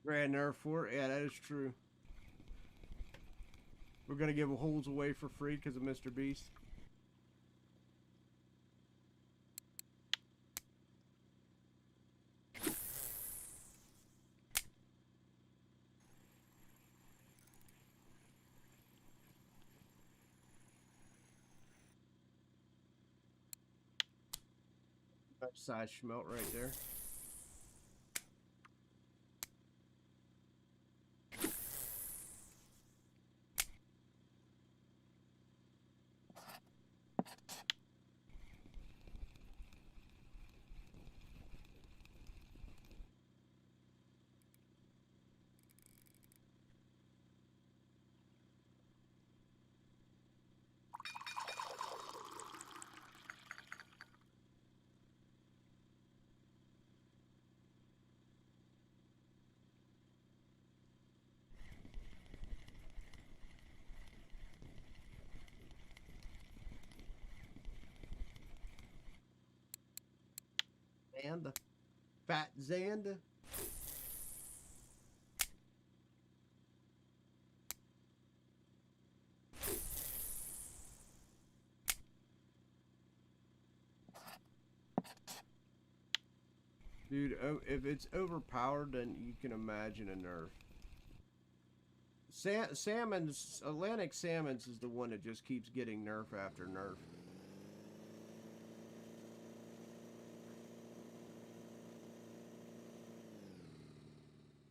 Grand RF4, yeah, that is true. We're gonna give holes away for free because of Mr. Beast. Nice size schmelt right there. Xander. Fat Xander. Dude, if it's overpowered, then you can imagine a nerf. Salmon's, Atlantic Salmon's is the one that just keeps getting nerf after nerf.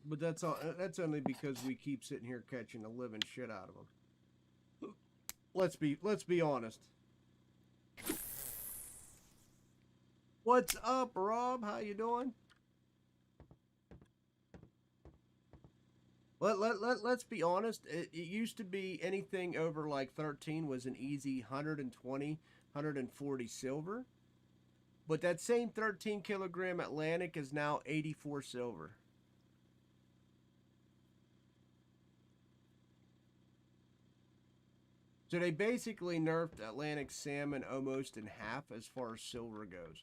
But that's only because we keep sitting here catching the living shit out of them. Let's be honest. What's up, Rob? How you doing? Let's be honest. It used to be anything over like 13 was an easy 120, 140 silver. But that same 13 kilogram Atlantic is now 84 silver. So they basically nerfed Atlantic salmon almost in half as far as silver goes.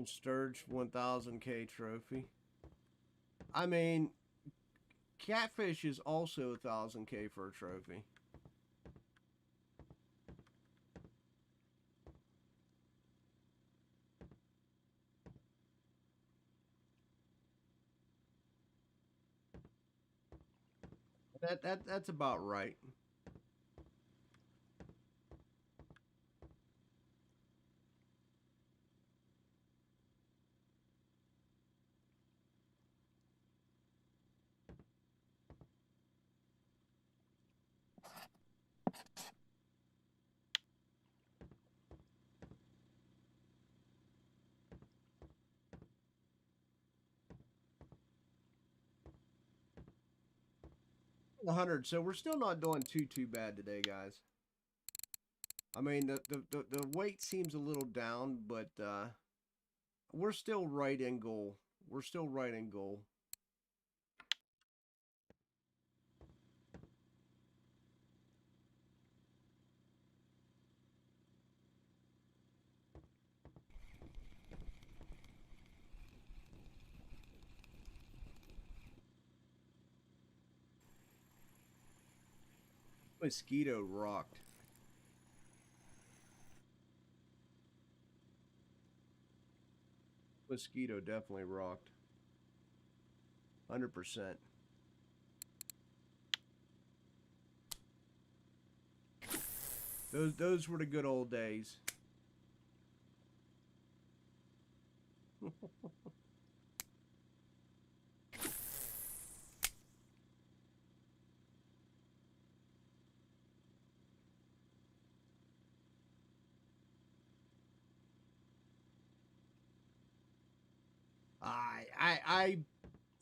Sturge 1000K trophy. I mean, catfish is also 1000K for a trophy. That's about right. The 100. So we're still not doing too bad today, guys. I mean, the weight seems a little down, but we're still right in goal. We're still right in goal. Mosquito rocked. Mosquito definitely rocked. 100%. Those were the good old days.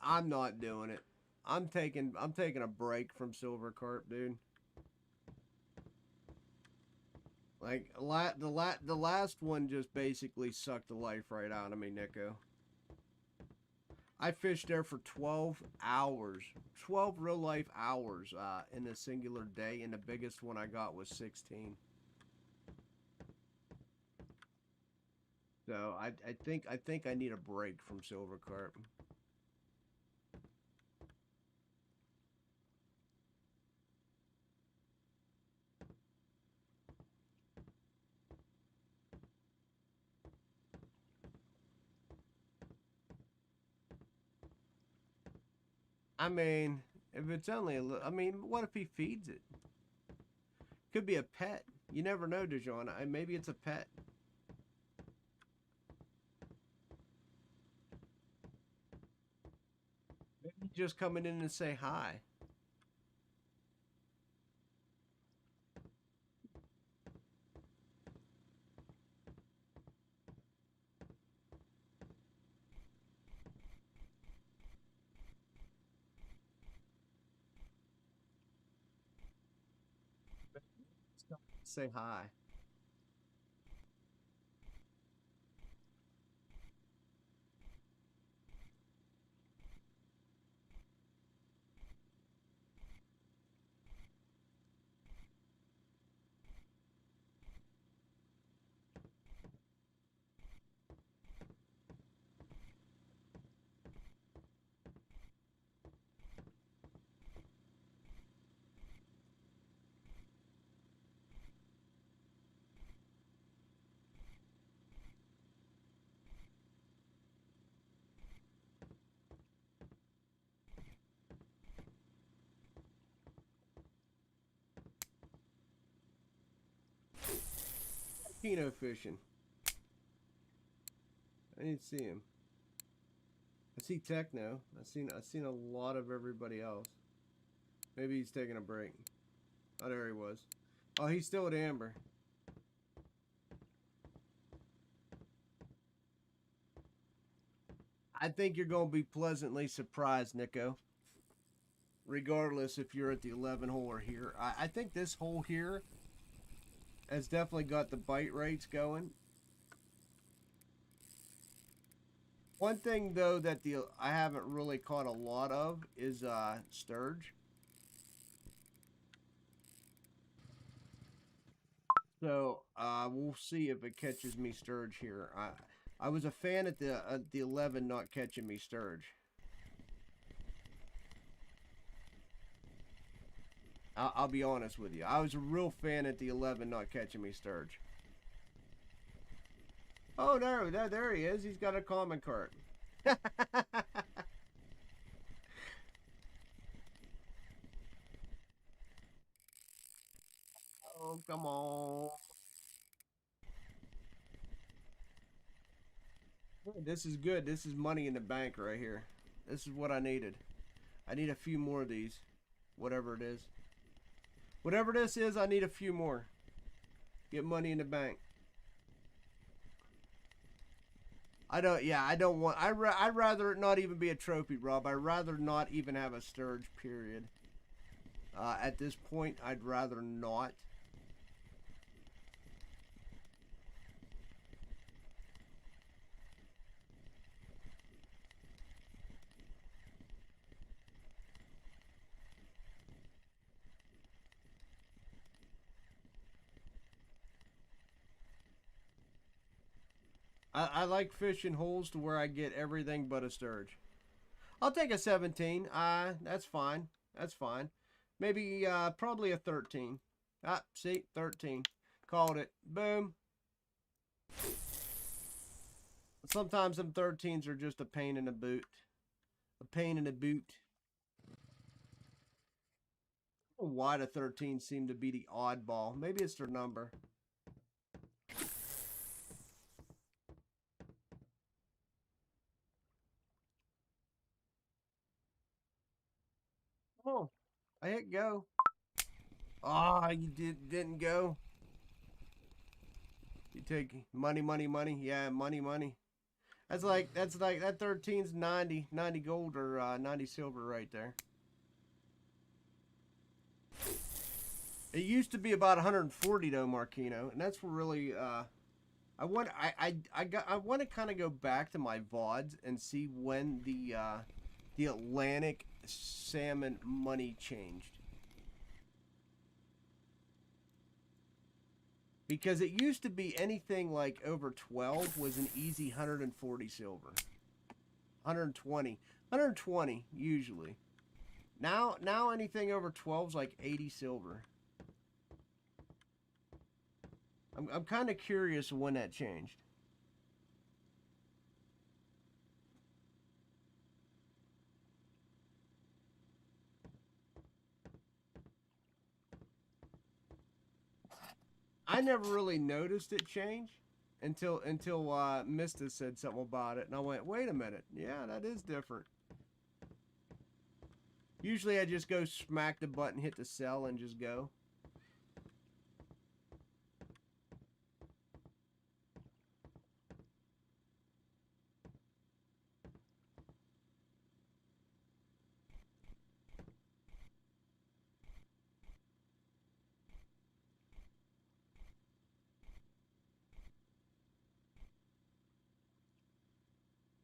I'm not doing it. I'm taking a break from silver carp, dude. Like the last one just basically sucked the life right out of me, Nico. I fished there for 12 hours, 12 real life hours in a singular day, and the biggest one I got was 16. So I think I need a break from silver carp. I mean, if it's only a little, I mean, what if he feeds it? Could be a pet. You never know, Dijon. Maybe it's a pet. Maybe just coming in and say hi. Say hi. Keno fishing. I didn't see him. I see Techno. I seen a lot of everybody else. Maybe he's taking a break. Oh, there he was. Oh, he's still at Amber. I think you're going to be pleasantly surprised, Nico. Regardless if you're at the 11 hole or here. I think this hole here has definitely got the bite rates going. One thing though that I haven't really caught a lot of is sturge. So we'll see if it catches me sturge here. I was a fan at the 11 not catching me sturge. I'll be honest with you. I was a real fan at the 11 not catching me sturge. Oh, there he is. He's got a common cart. Oh, come on. This is good. This is money in the bank right here. This is what I needed. I need a few more of these. Whatever it is. Whatever this is, I need a few more. Get money in the bank. I don't want, I'd rather it not even be a trophy, Rob. I'd rather not even have a sturge, period. At this point, I'd rather not. I like fishing holes to where I get everything but a sturge. I'll take a 17. That's fine. That's fine. Maybe probably a 13. See, 13. Called it. Boom. Sometimes them 13s are just a pain in the boot. A pain in the boot. Why the 13s seem to be the oddball. Maybe it's their number. Oh, I hit go. Ah, you didn't go. You take money, money, money. Yeah, money, money. That's like that 13's 90 gold or 90 silver right there. It used to be about 140 though, Marquino, and that's really I want to kind of go back to my VODs and see when the Atlantic salmon money changed. Because it used to be anything like over 12 was an easy 140 silver. 120 usually. Now anything over 12 is like 80 silver. I'm kind of curious when that changed. I never really noticed it change until Mista said something about it, and I went, wait a minute, yeah, that is different. Usually I just go smack the button, hit the sell, and just go.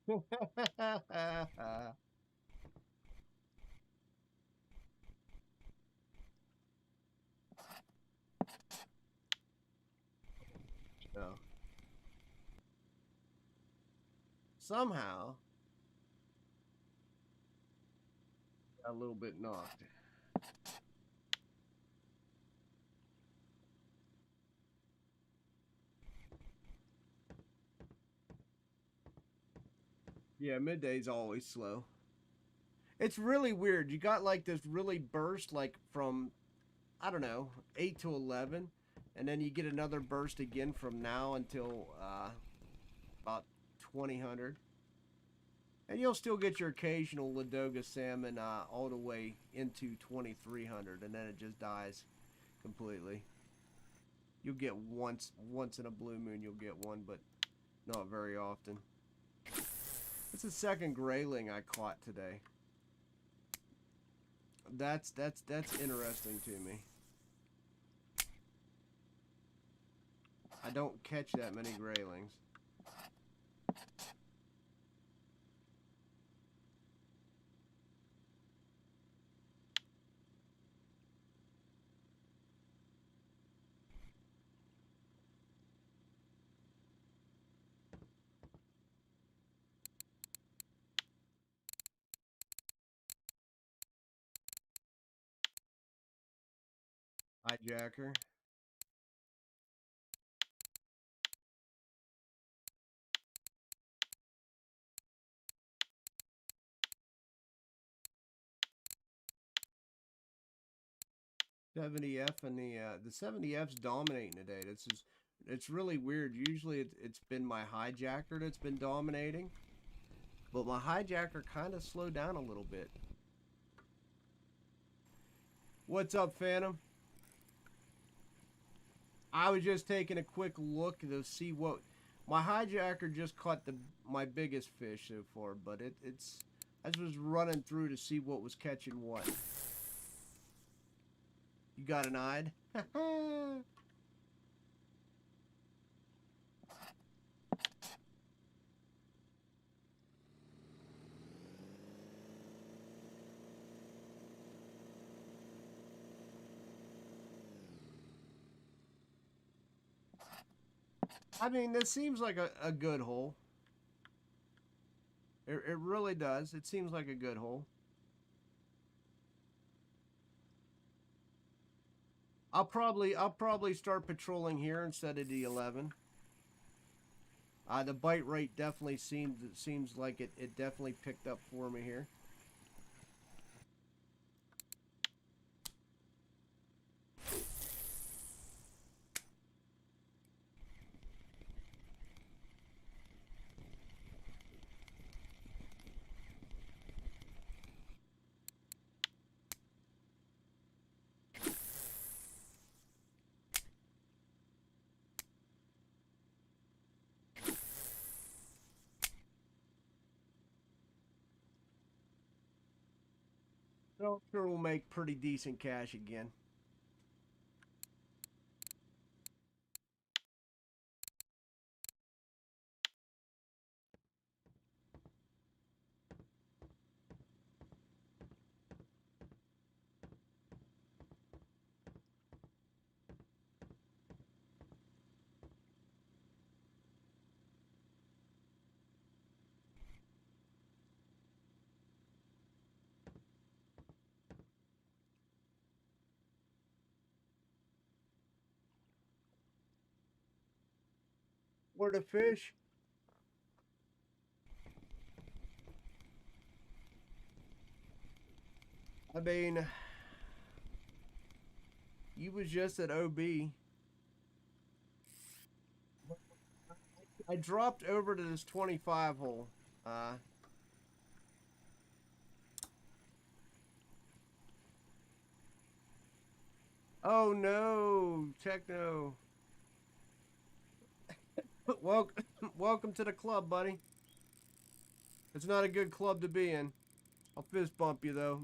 No. Somehow, a little bit knocked. Yeah, midday's always slow. It's really weird. You got like this really burst, like from, I don't know, 8 to 11, and then you get another burst again from now until about 2000. And you'll still get your occasional Ladoga salmon all the way into 2300, and then it just dies completely. You'll get once in a blue moon, you'll get one, but not very often. It's the second grayling I caught today. That's interesting to me. I don't catch that many graylings. Hijacker. 70F and the 70F's dominating today. It's really weird. Usually it's been my hijacker that's been dominating, but my hijacker kind of slowed down a little bit. What's up, Phantom? I was just taking a quick look to see what my hijacker just caught my biggest fish so far, but it's I was running through to see what was catching what. You got an eye? I mean, this seems like a good hole. It really does. It seems like a good hole. I'll probably start patrolling here instead of the 11. The bite rate definitely seems like it definitely picked up for me here. So I'm sure we'll make pretty decent cash again. Where the fish? I mean, you was just at OB. I dropped over to this 25 hole. Uh, oh no, Techno. Welcome, welcome to the club, buddy. It's not a good club to be in. I'll fist bump you though.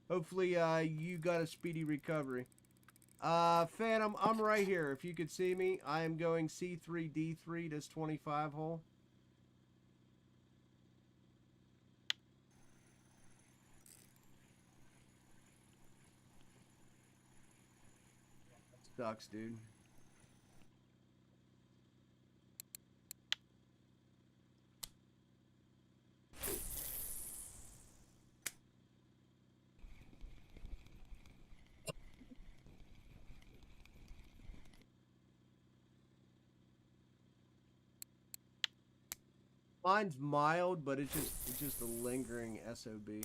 Hopefully, you got a speedy recovery. Phantom, I'm right here. If you could see me, I am going C3D3, this 25 hole. Sucks, dude. Mine's mild, but it's just a lingering SOB.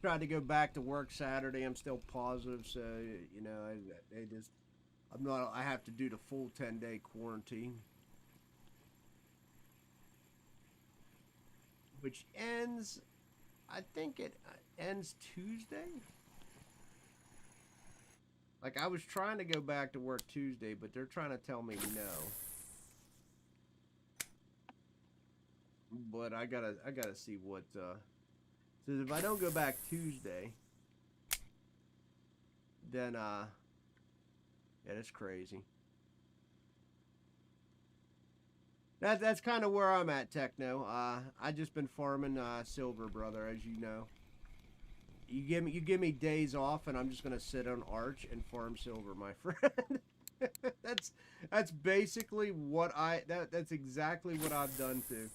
Tried to go back to work Saturday. I'm still positive, so you know, I'm not. I have to do the full 10-day quarantine, which ends. I think it ends Tuesday. Like I was trying to go back to work Tuesday, but they're trying to tell me no. But I gotta see what. So if I don't go back Tuesday, then yeah, that's crazy. That's kind of where I'm at, Techno. I just been farming silver, brother, as you know. You give me days off, and I'm just gonna sit on Arch and farm silver, my friend. that's basically what that's exactly what I've done too.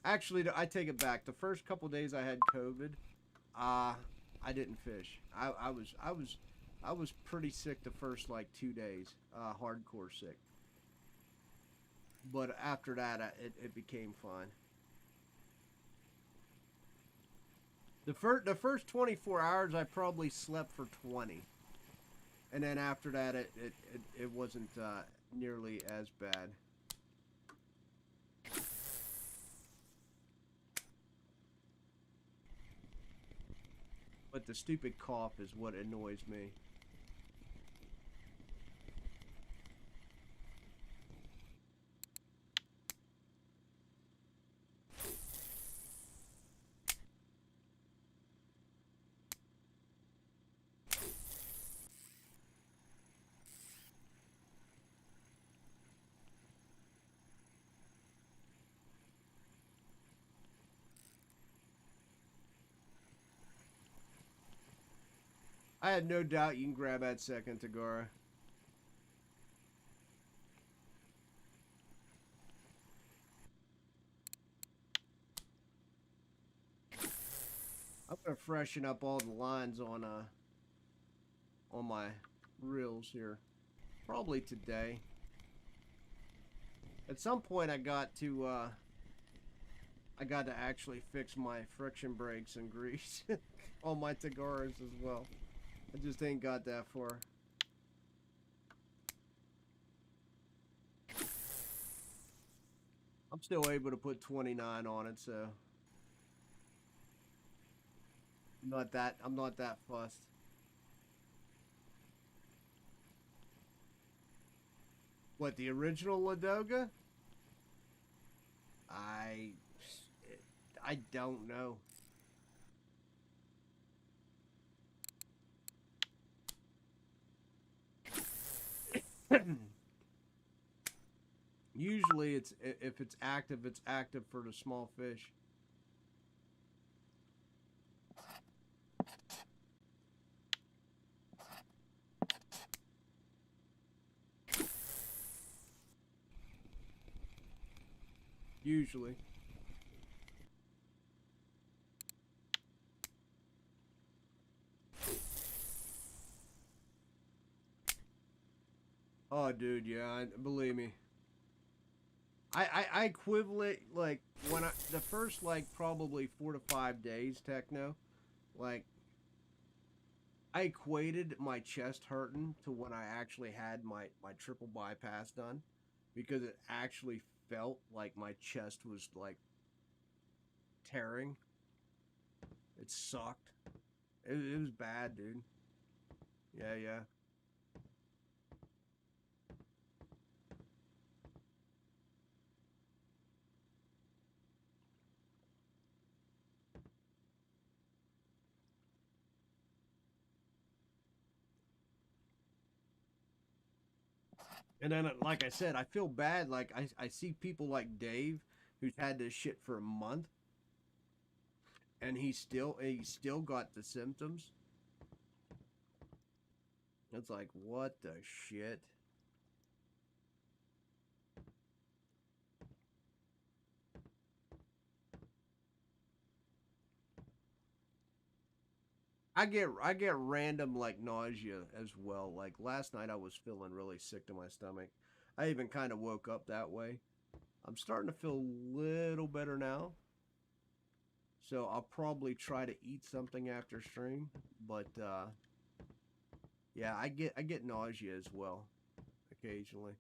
Actually, I take it back. The first couple days I had COVID, I didn't fish. I was pretty sick the first like 2 days, hardcore sick. But after that, it became fine. The first 24 hours, I probably slept for 20, and then after that, it wasn't nearly as bad. But the stupid cough is what annoys me. I had no doubt you can grab that second, Tagara. I'm gonna freshen up all the lines on my reels here, probably today. At some point, I got to actually fix my friction brakes and grease on my Tagaras as well. I just ain't got that far. I'm still able to put 29 on it, so I'm not that fussed. What, the original Ladoga? I I don't know. Usually it's if it's active for the small fish. Usually. Oh, dude, yeah, believe me. I equivalent, like, when the first, like, probably 4 to 5 days, Techno, like, I equated my chest hurting to when I actually had my triple bypass done, because it actually felt like my chest was, like, tearing. It sucked. It was bad, dude. Yeah, yeah. And then, like I said, I feel bad. Like I see people like Dave, who's had this shit for a month, and he still got the symptoms. It's like, what the shit? I get random like nausea as well. Like last night I was feeling really sick to my stomach. I even kind of woke up that way. I'm starting to feel a little better now. So I'll probably try to eat something after stream, but yeah, I get nausea as well occasionally.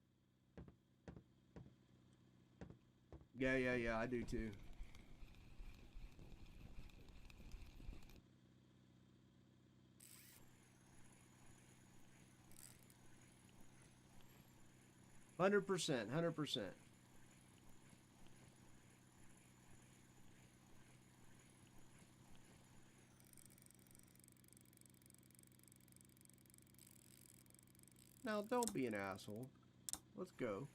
Yeah, I do too. Hundred percent, 100%. Now don't be an asshole. Let's go.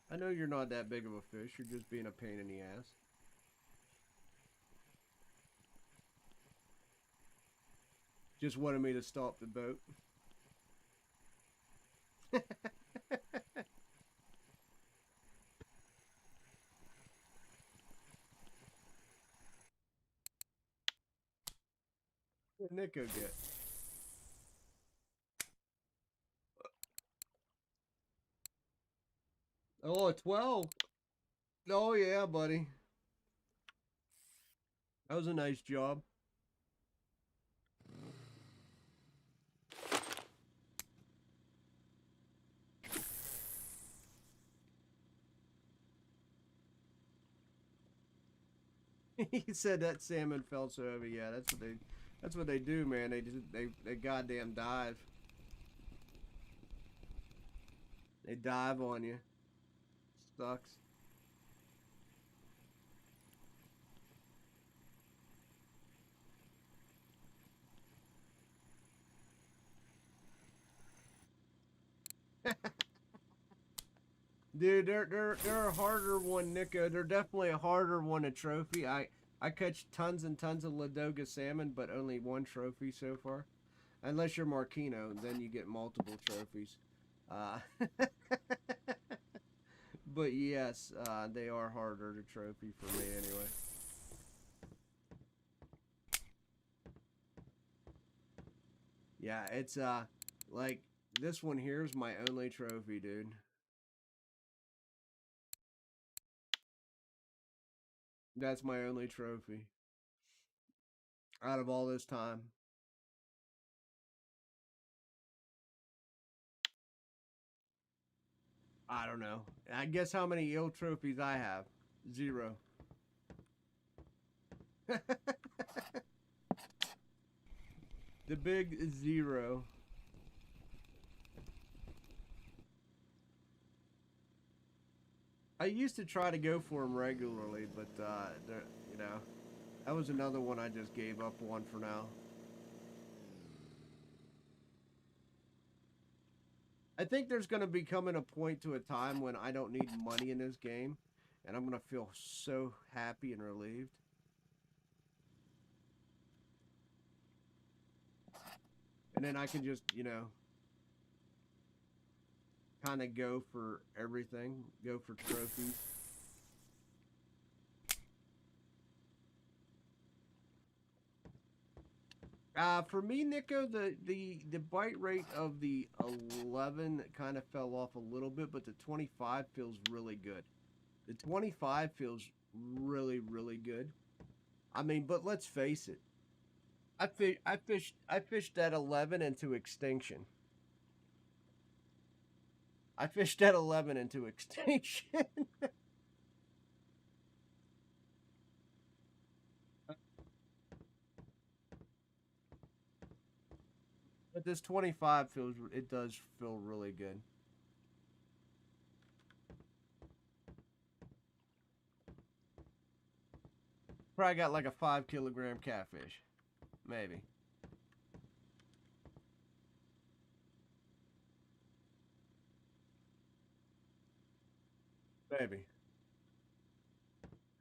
I know you're not that big of a fish. You're just being a pain in the ass. Just wanted me to stop the boat. What did Nico get? Oh, a 12. Oh yeah, buddy. That was a nice job. He said that salmon felt so heavy. Yeah, that's what they do, man. They goddamn dive. They dive on you. Sucks. Dude, they're a harder one, Nico. They're definitely a harder one to trophy. I catch tons and tons of Ladoga salmon, but only one trophy so far. Unless you're Marquino, then you get multiple trophies. Uh, but yes, they are harder to trophy for me anyway. Yeah, it's like this one here is my only trophy, dude. That's my only trophy out of all this time. I don't know. I guess how many ill trophies I have? Zero. The big zero. I used to try to go for them regularly, but you know, that was another one I just gave up on for now. I think there's going to be coming a point to a time when I don't need money in this game, and I'm going to feel so happy and relieved. And then I can just, kind of go for everything, go for trophies. For me, Nico, the bite rate of the 11 kind of fell off a little bit, but the 25 feels really good. The 25 feels really, really good. I mean, but let's face it. I fished that 11 into extinction. I fished that 11 into extinction. But this 25 it does feel really good. Probably got like a 5 kilogram catfish. Maybe. Maybe.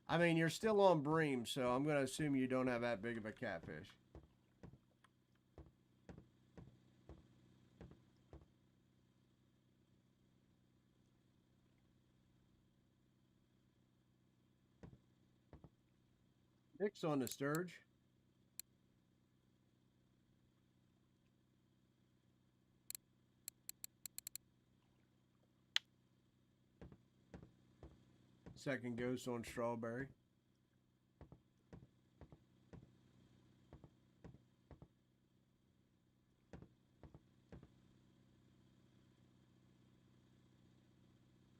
I mean, you're still on bream, so I'm going to assume you don't have that big of a catfish. Nick's on the sturge. Second ghost on strawberry.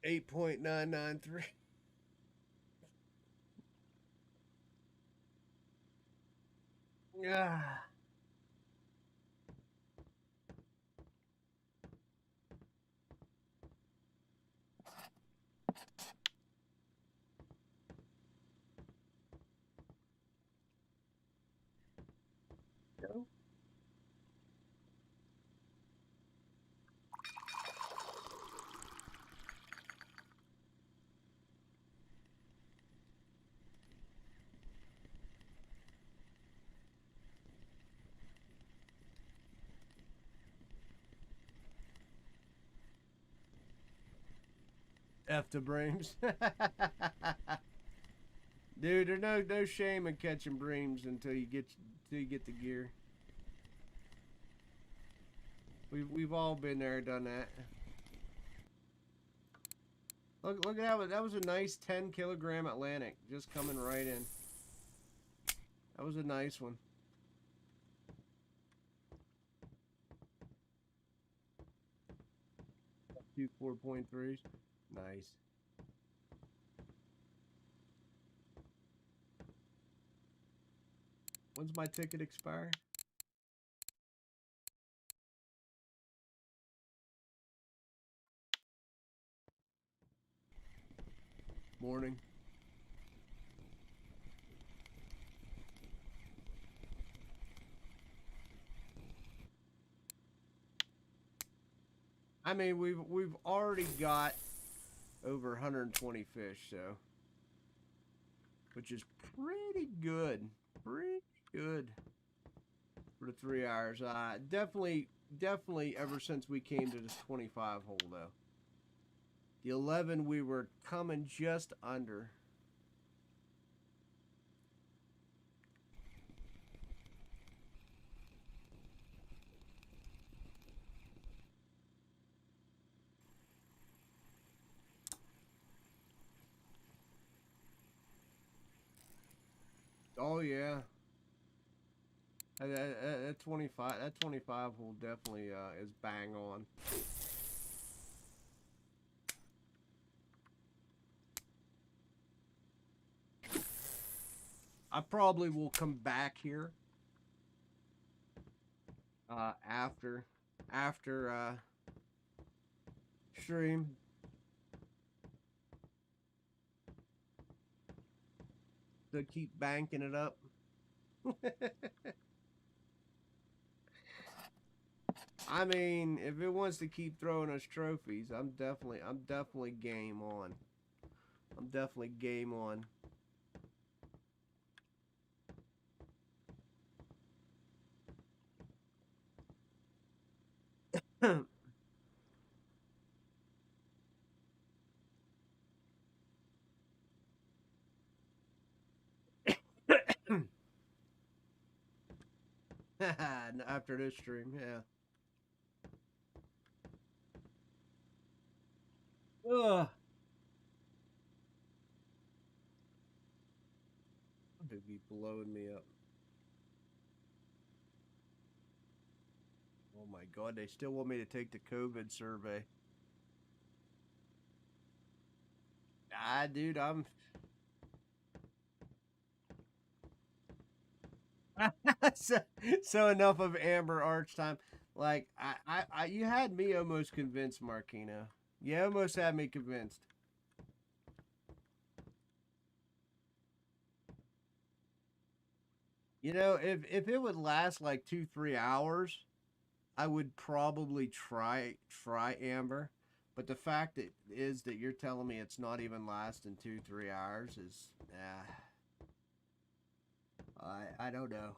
$8.993. Yeah. F the breams. Dude, there's no shame in catching breams until you get the gear. We've all been there, done that. Look at that. That was a nice 10 kilogram Atlantic just coming right in. That was a nice one. Two 4.3s. Nice. When's my ticket expire? Morning. I mean, we've already got over 120 fish, so which is pretty good. Pretty good for the 3 hours. Definitely ever since we came to this 25 hole though. The 11 we were coming just under. Oh yeah. That 25 hole definitely is bang on. I probably will come back here after stream. To keep banking it up. I mean, if it wants to keep throwing us trophies, I'm definitely game on. I'm definitely game on. After this stream, yeah. Ugh. They be blowing me up. Oh my god, they still want me to take the COVID survey. Dude, I'm so enough of Amber Arch time. Like you had me almost convinced, Marquino. You almost had me convinced. You know, if it would last like 2 3 hours, I would probably try amber. But the fact that is that you're telling me it's not even lasting 2 3 hours is I don't know.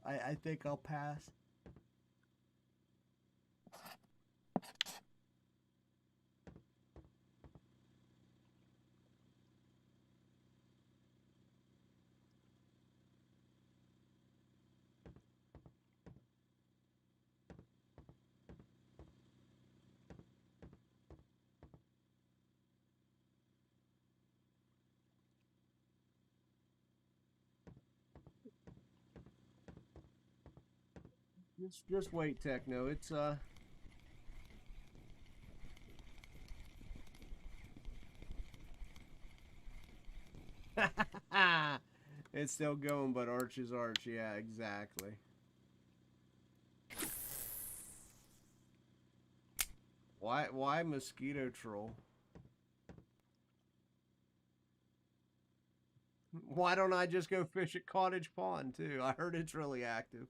I think I'll pass. Just wait, Techno. It's it's still going, but Arch is Arch. Yeah, exactly. Why mosquito troll? Why don't I just go fish at Cottage Pond too? I heard it's really active.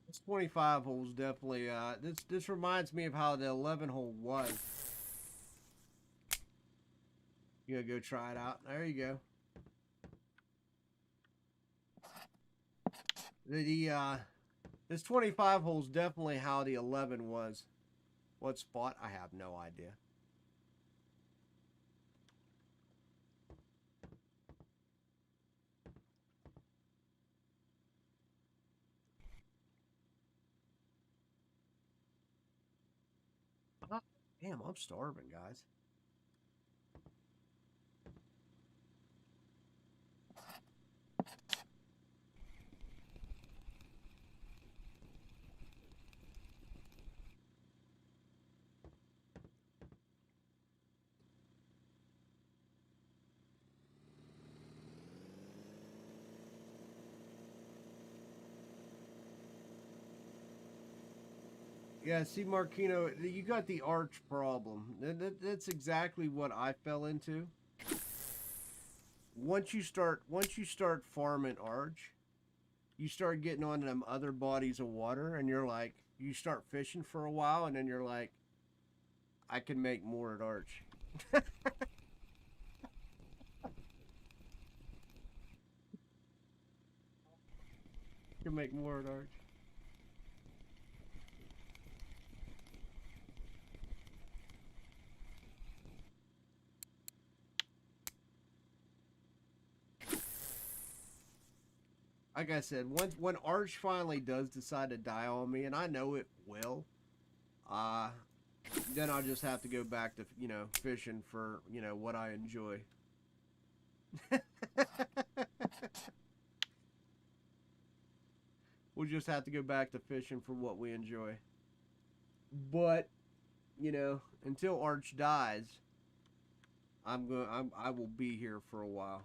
This 25 hole's definitely this reminds me of how the 11 hole was. You gotta go try it out. There you go. The this 25 hole's definitely how the 11 was. What spot? I have no idea. Ah, damn, I'm starving, guys. Yeah, see, Marquino, you got the arch problem. That's exactly what I fell into. Once you start farming arch, you start getting on them other bodies of water, and you're like, you start fishing for a while, and then you're like, I can make more at arch. I can make more at arch. Like I said, once when arch finally does decide to die on me, and I know it will, uh, then I'll just have to go back to fishing for what I enjoy. We'll just have to go back to fishing for what we enjoy. But until Arch dies, I will be here for a while.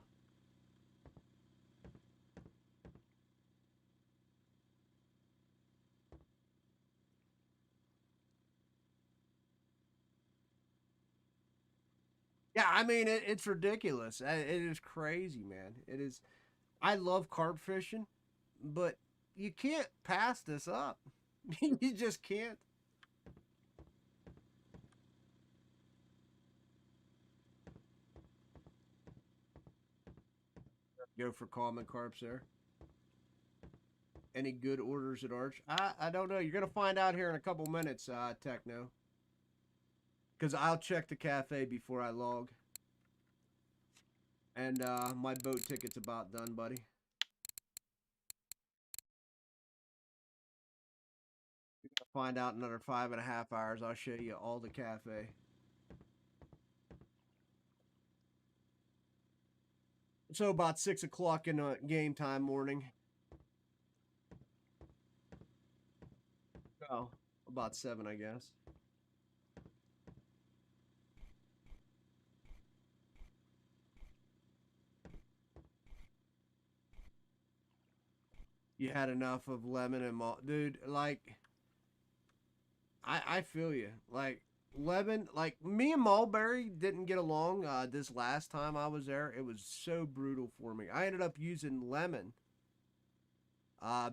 Yeah, I mean it's ridiculous. It is crazy, man. It is. I love carp fishing, but you can't pass this up. You just can't. Go for common carps there. Any good orders at Arch? I don't know. You're gonna find out here in a couple minutes, Techno. Because I'll check the cafe before I log. And my boat ticket's about done, buddy. Find out another 5.5 hours. I'll show you all the cafe. So about 6 o'clock in game time morning. Oh, about 7, I guess. You had enough of lemon and malt, dude. Like, I feel you. Like lemon, like me and mulberry didn't get along. This last time I was there, it was so brutal for me. I ended up using lemon.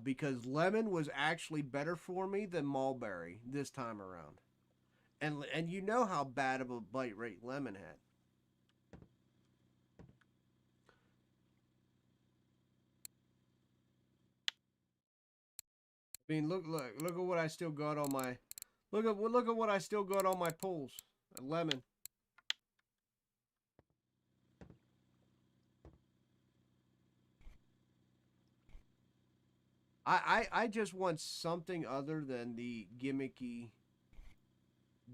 Because lemon was actually better for me than mulberry this time around. And you know how bad of a bite rate lemon had. I mean, look at what I still got on my look at what I still got on my pulls. A lemon. I just want something other than the gimmicky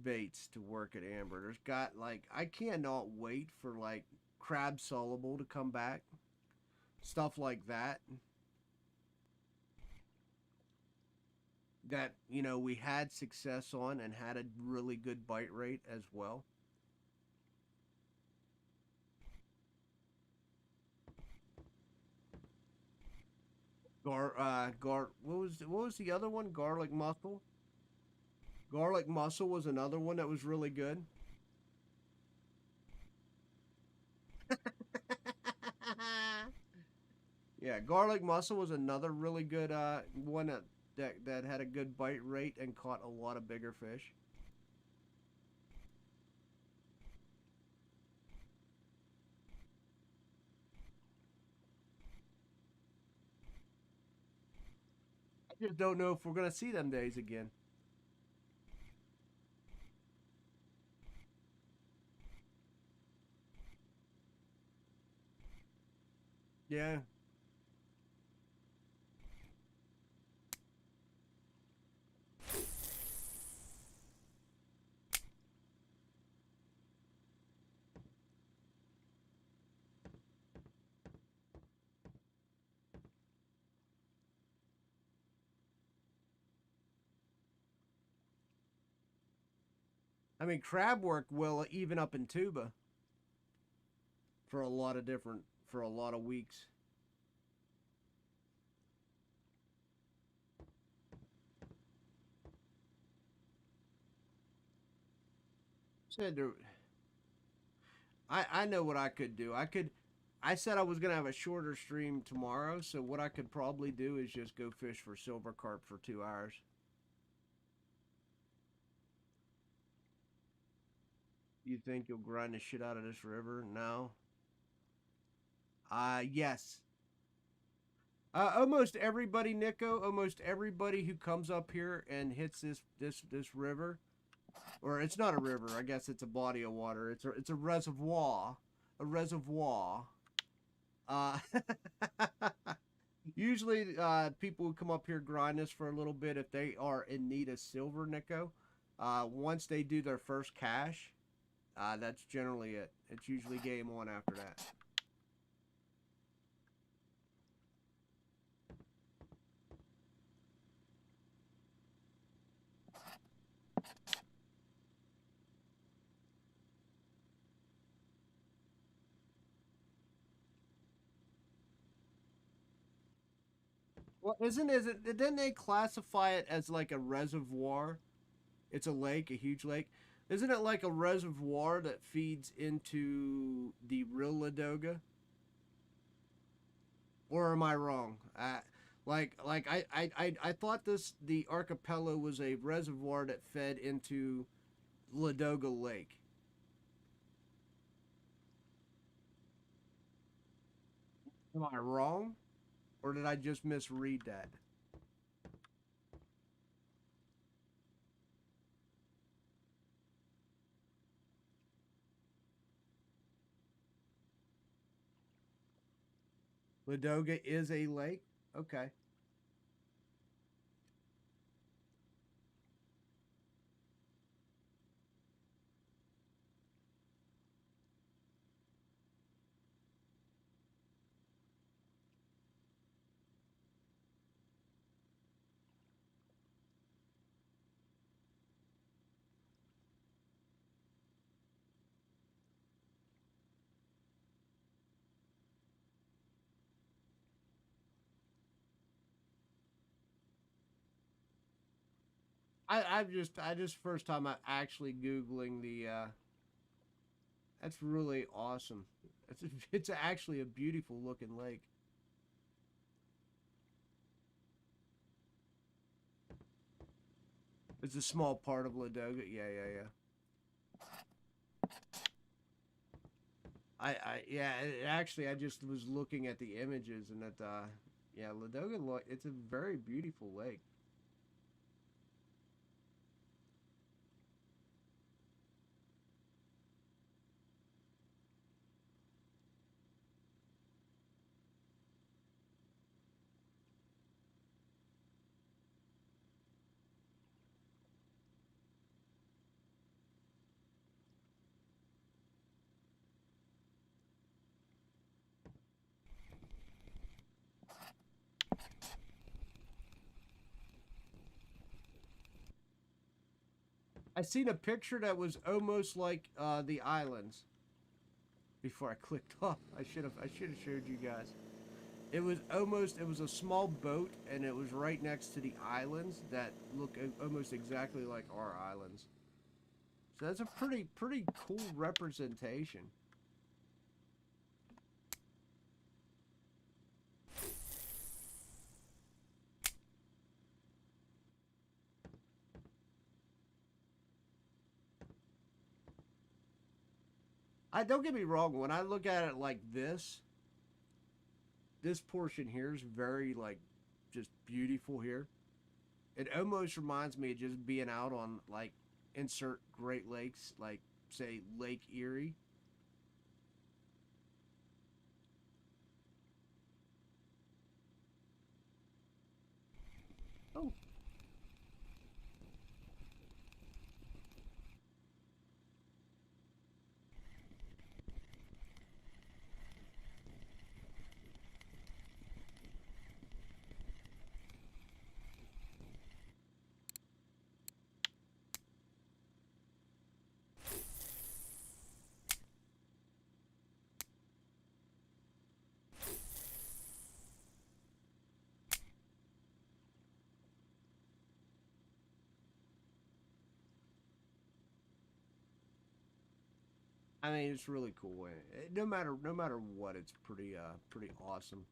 baits to work at Amber. There's got like I cannot wait for like crab soluble to come back. Stuff like that. That, you know, we had success on and had a really good bite rate as well. What was the other one? Garlic mussel. Garlic mussel was another one that was really good. Yeah, garlic mussel was another really good one that had a good bite rate and caught a lot of bigger fish. I just don't know if we're gonna see them days again. Yeah. I mean, crab work will even up in Tuba for a lot of different for a lot of weeks. Said there, I know what I could do. I said I was gonna have a shorter stream tomorrow, so what I could probably do is just go fish for silver carp for 2 hours. You think you'll grind the shit out of this river? No. Yes. Almost everybody, Nico. Almost everybody who comes up here and hits this river, or it's not a river. I guess it's a body of water. It's a reservoir. A reservoir. Uh, Usually, people who come up here grind this for a little bit if they are in need of silver, Nico. Once they do their first cache, that's generally it. It's usually game on after that. Well, didn't they classify it as like a reservoir? It's a lake, a huge lake. Isn't it like a reservoir that feeds into the real Ladoga? Or am I wrong? I thought the archipelago was a reservoir that fed into Ladoga Lake. Am I wrong? Or did I just misread that? Ladoga is a lake? Okay. I just first time I actually googling the. That's really awesome. It's actually a beautiful looking lake. It's a small part of Ladoga. Yeah, yeah, yeah. Yeah. Actually, I just was looking at the images and that. Yeah, Ladoga. It's a very beautiful lake. I seen a picture that was almost like the islands. Before I clicked off, I should have showed you guys. It was a small boat, and it was right next to the islands that look almost exactly like our islands. So that's a pretty cool representation. I don't get me wrong, when I look at it like this portion here is very like just beautiful here. It almost reminds me of just being out on like insert Great Lakes, like say Lake Erie. Oh, I mean it's really cool. No matter what, it's pretty awesome.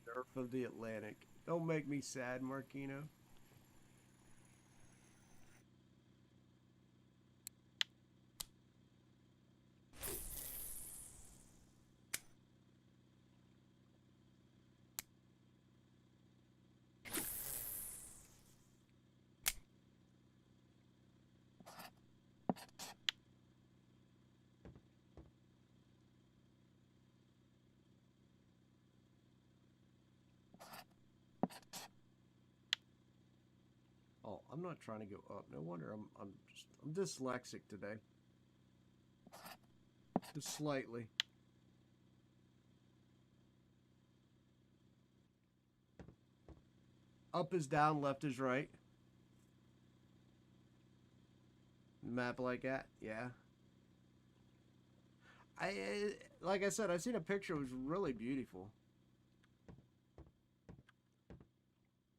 Surf of the Atlantic. Don't make me sad, Marquino. Oh, I'm not trying to go up. No wonder I'm dyslexic today. Just slightly. Up is down, left is right. Map like that. Yeah. Like I said, I seen a picture. It was really beautiful,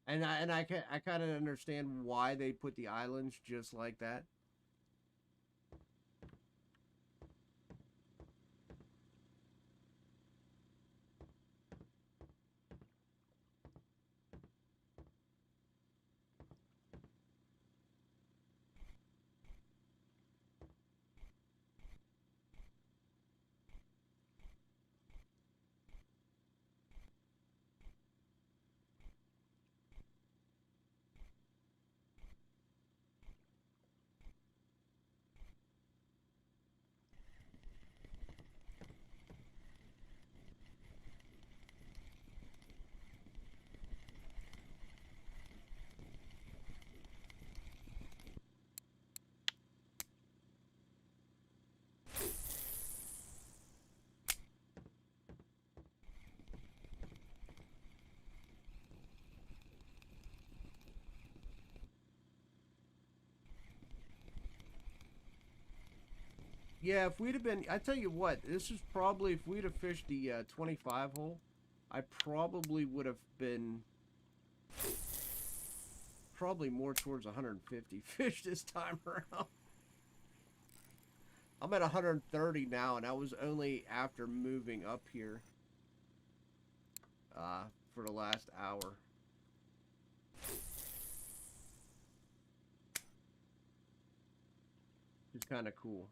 and I kind of understand why they put the islands just like that. Yeah, if we'd have been, I tell you what, this is probably, if we'd have fished the 25 hole, I probably would have been probably more towards 150 fish this time around. I'm at 130 now, and that was only after moving up here for the last hour. It's kind of cool.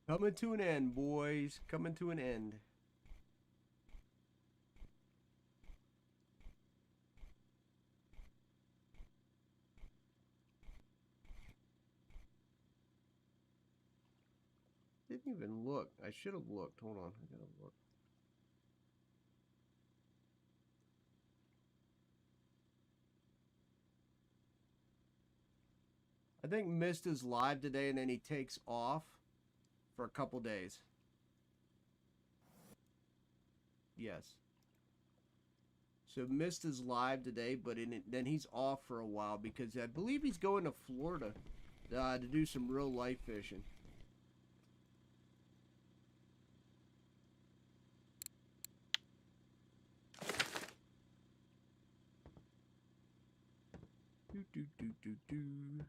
Coming to an end, boys. Coming to an end. Didn't even look. I should have looked. Hold on. I gotta look. I think Mist is live today, and then he takes off for a couple days. Yes. So Mist is live today, but then he's off for a while because I believe he's going to Florida to do some real life fishing. Do do do do do.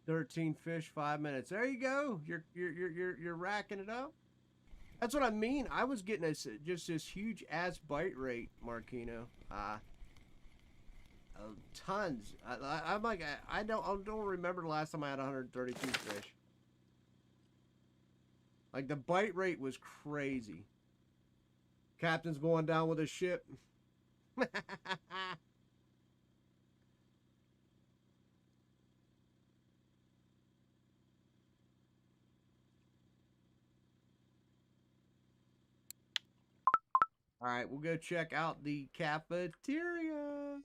13 fish, 5 minutes. There you go. You're racking it up. That's what I mean. I was getting just this huge ass bite rate, Marquino. Tons. I'm like, I don't remember the last time I had 132 fish. Like the bite rate was crazy. Captain's going down with a ship. All right, we'll go check out the cafeteria.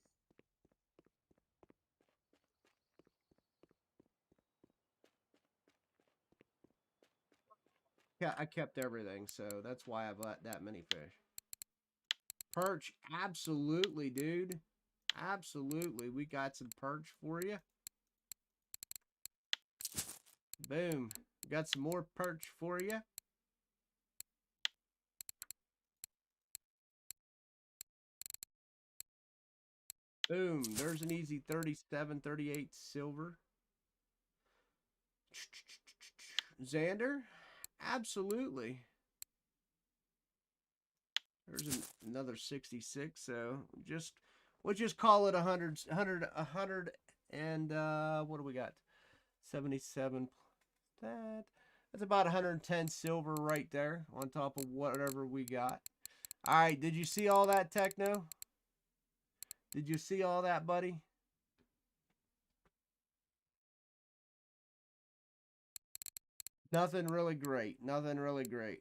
Yeah, I kept everything, so that's why I've let that many fish. Perch, absolutely, dude. Absolutely. We got some perch for you. Boom. Got some more perch for you. Boom. There's an easy 37, 38 silver. Xander, absolutely. There's another 66. So we'll just call it 100 and what do we got? 77. That's about 110 silver right there on top of whatever we got. All right, did you see all that, Techno? Did you see all that, buddy? Nothing really great. Nothing really great.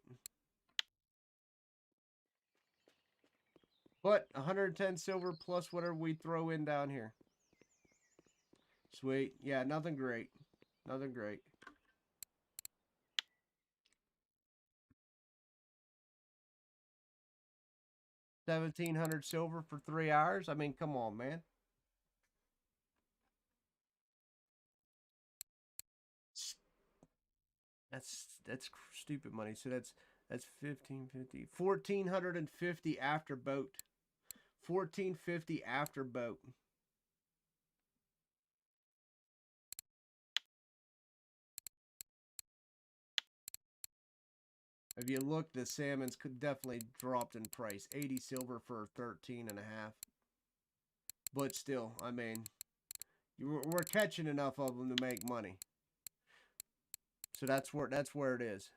But 110 silver plus whatever we throw in down here. Sweet. Yeah, nothing great. Nothing great. 1,700 silver for 3 hours. I mean, come on, man. That's stupid money. So that's 1550, 1,450 after boat. 1,450 after boat. If you look, the salmons could definitely dropped in price. 80 silver for 13 and a half. But still, I mean, we're catching enough of them to make money. So that's where it is.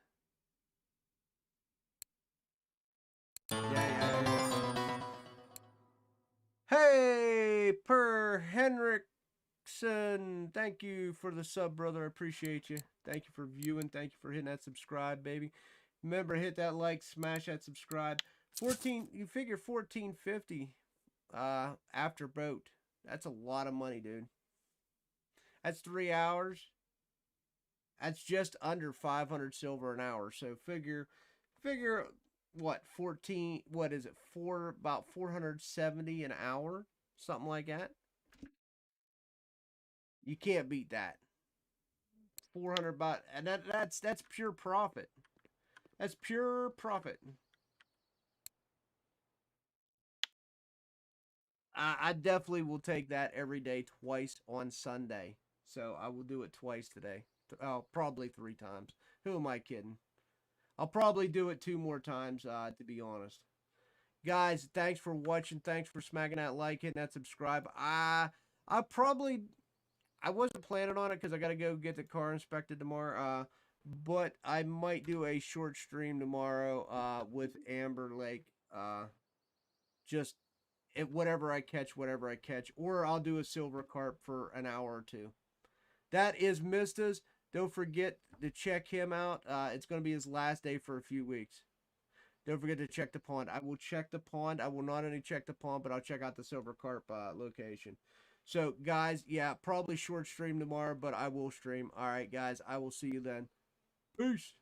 Yeah. Hey, Per Henriksen, thank you for the sub, brother. I appreciate you. Thank you for viewing. Thank you for hitting that subscribe, baby. Remember, hit that like, smash that subscribe. You figure 1450 after boat. That's a lot of money, dude. That's 3 hours. That's just under 500 silver an hour. So figure what, 14, what is it? About 470 an hour, something like that. You can't beat that. 400 baht, and that's pure profit. That's pure profit. I definitely will take that every day, twice on Sunday. So I will do it twice today. Probably 3 times. Who am I kidding? I'll probably do it 2 more times, to be honest. Guys, thanks for watching. Thanks for smacking that like, hitting that subscribe. I wasn't planning on it because I got to go get the car inspected tomorrow. But I might do a short stream tomorrow with Amber Lake. Just whatever I catch, or I'll do a silver carp for an hour or 2. That is Mista's. Don't forget to check him out. It's going to be his last day for a few weeks. Don't forget to check the pond. I will check the pond. I will not only check the pond, but I'll check out the silver carp location. So, guys, yeah, probably short stream tomorrow, but I will stream. All right, guys, I will see you then. Peace.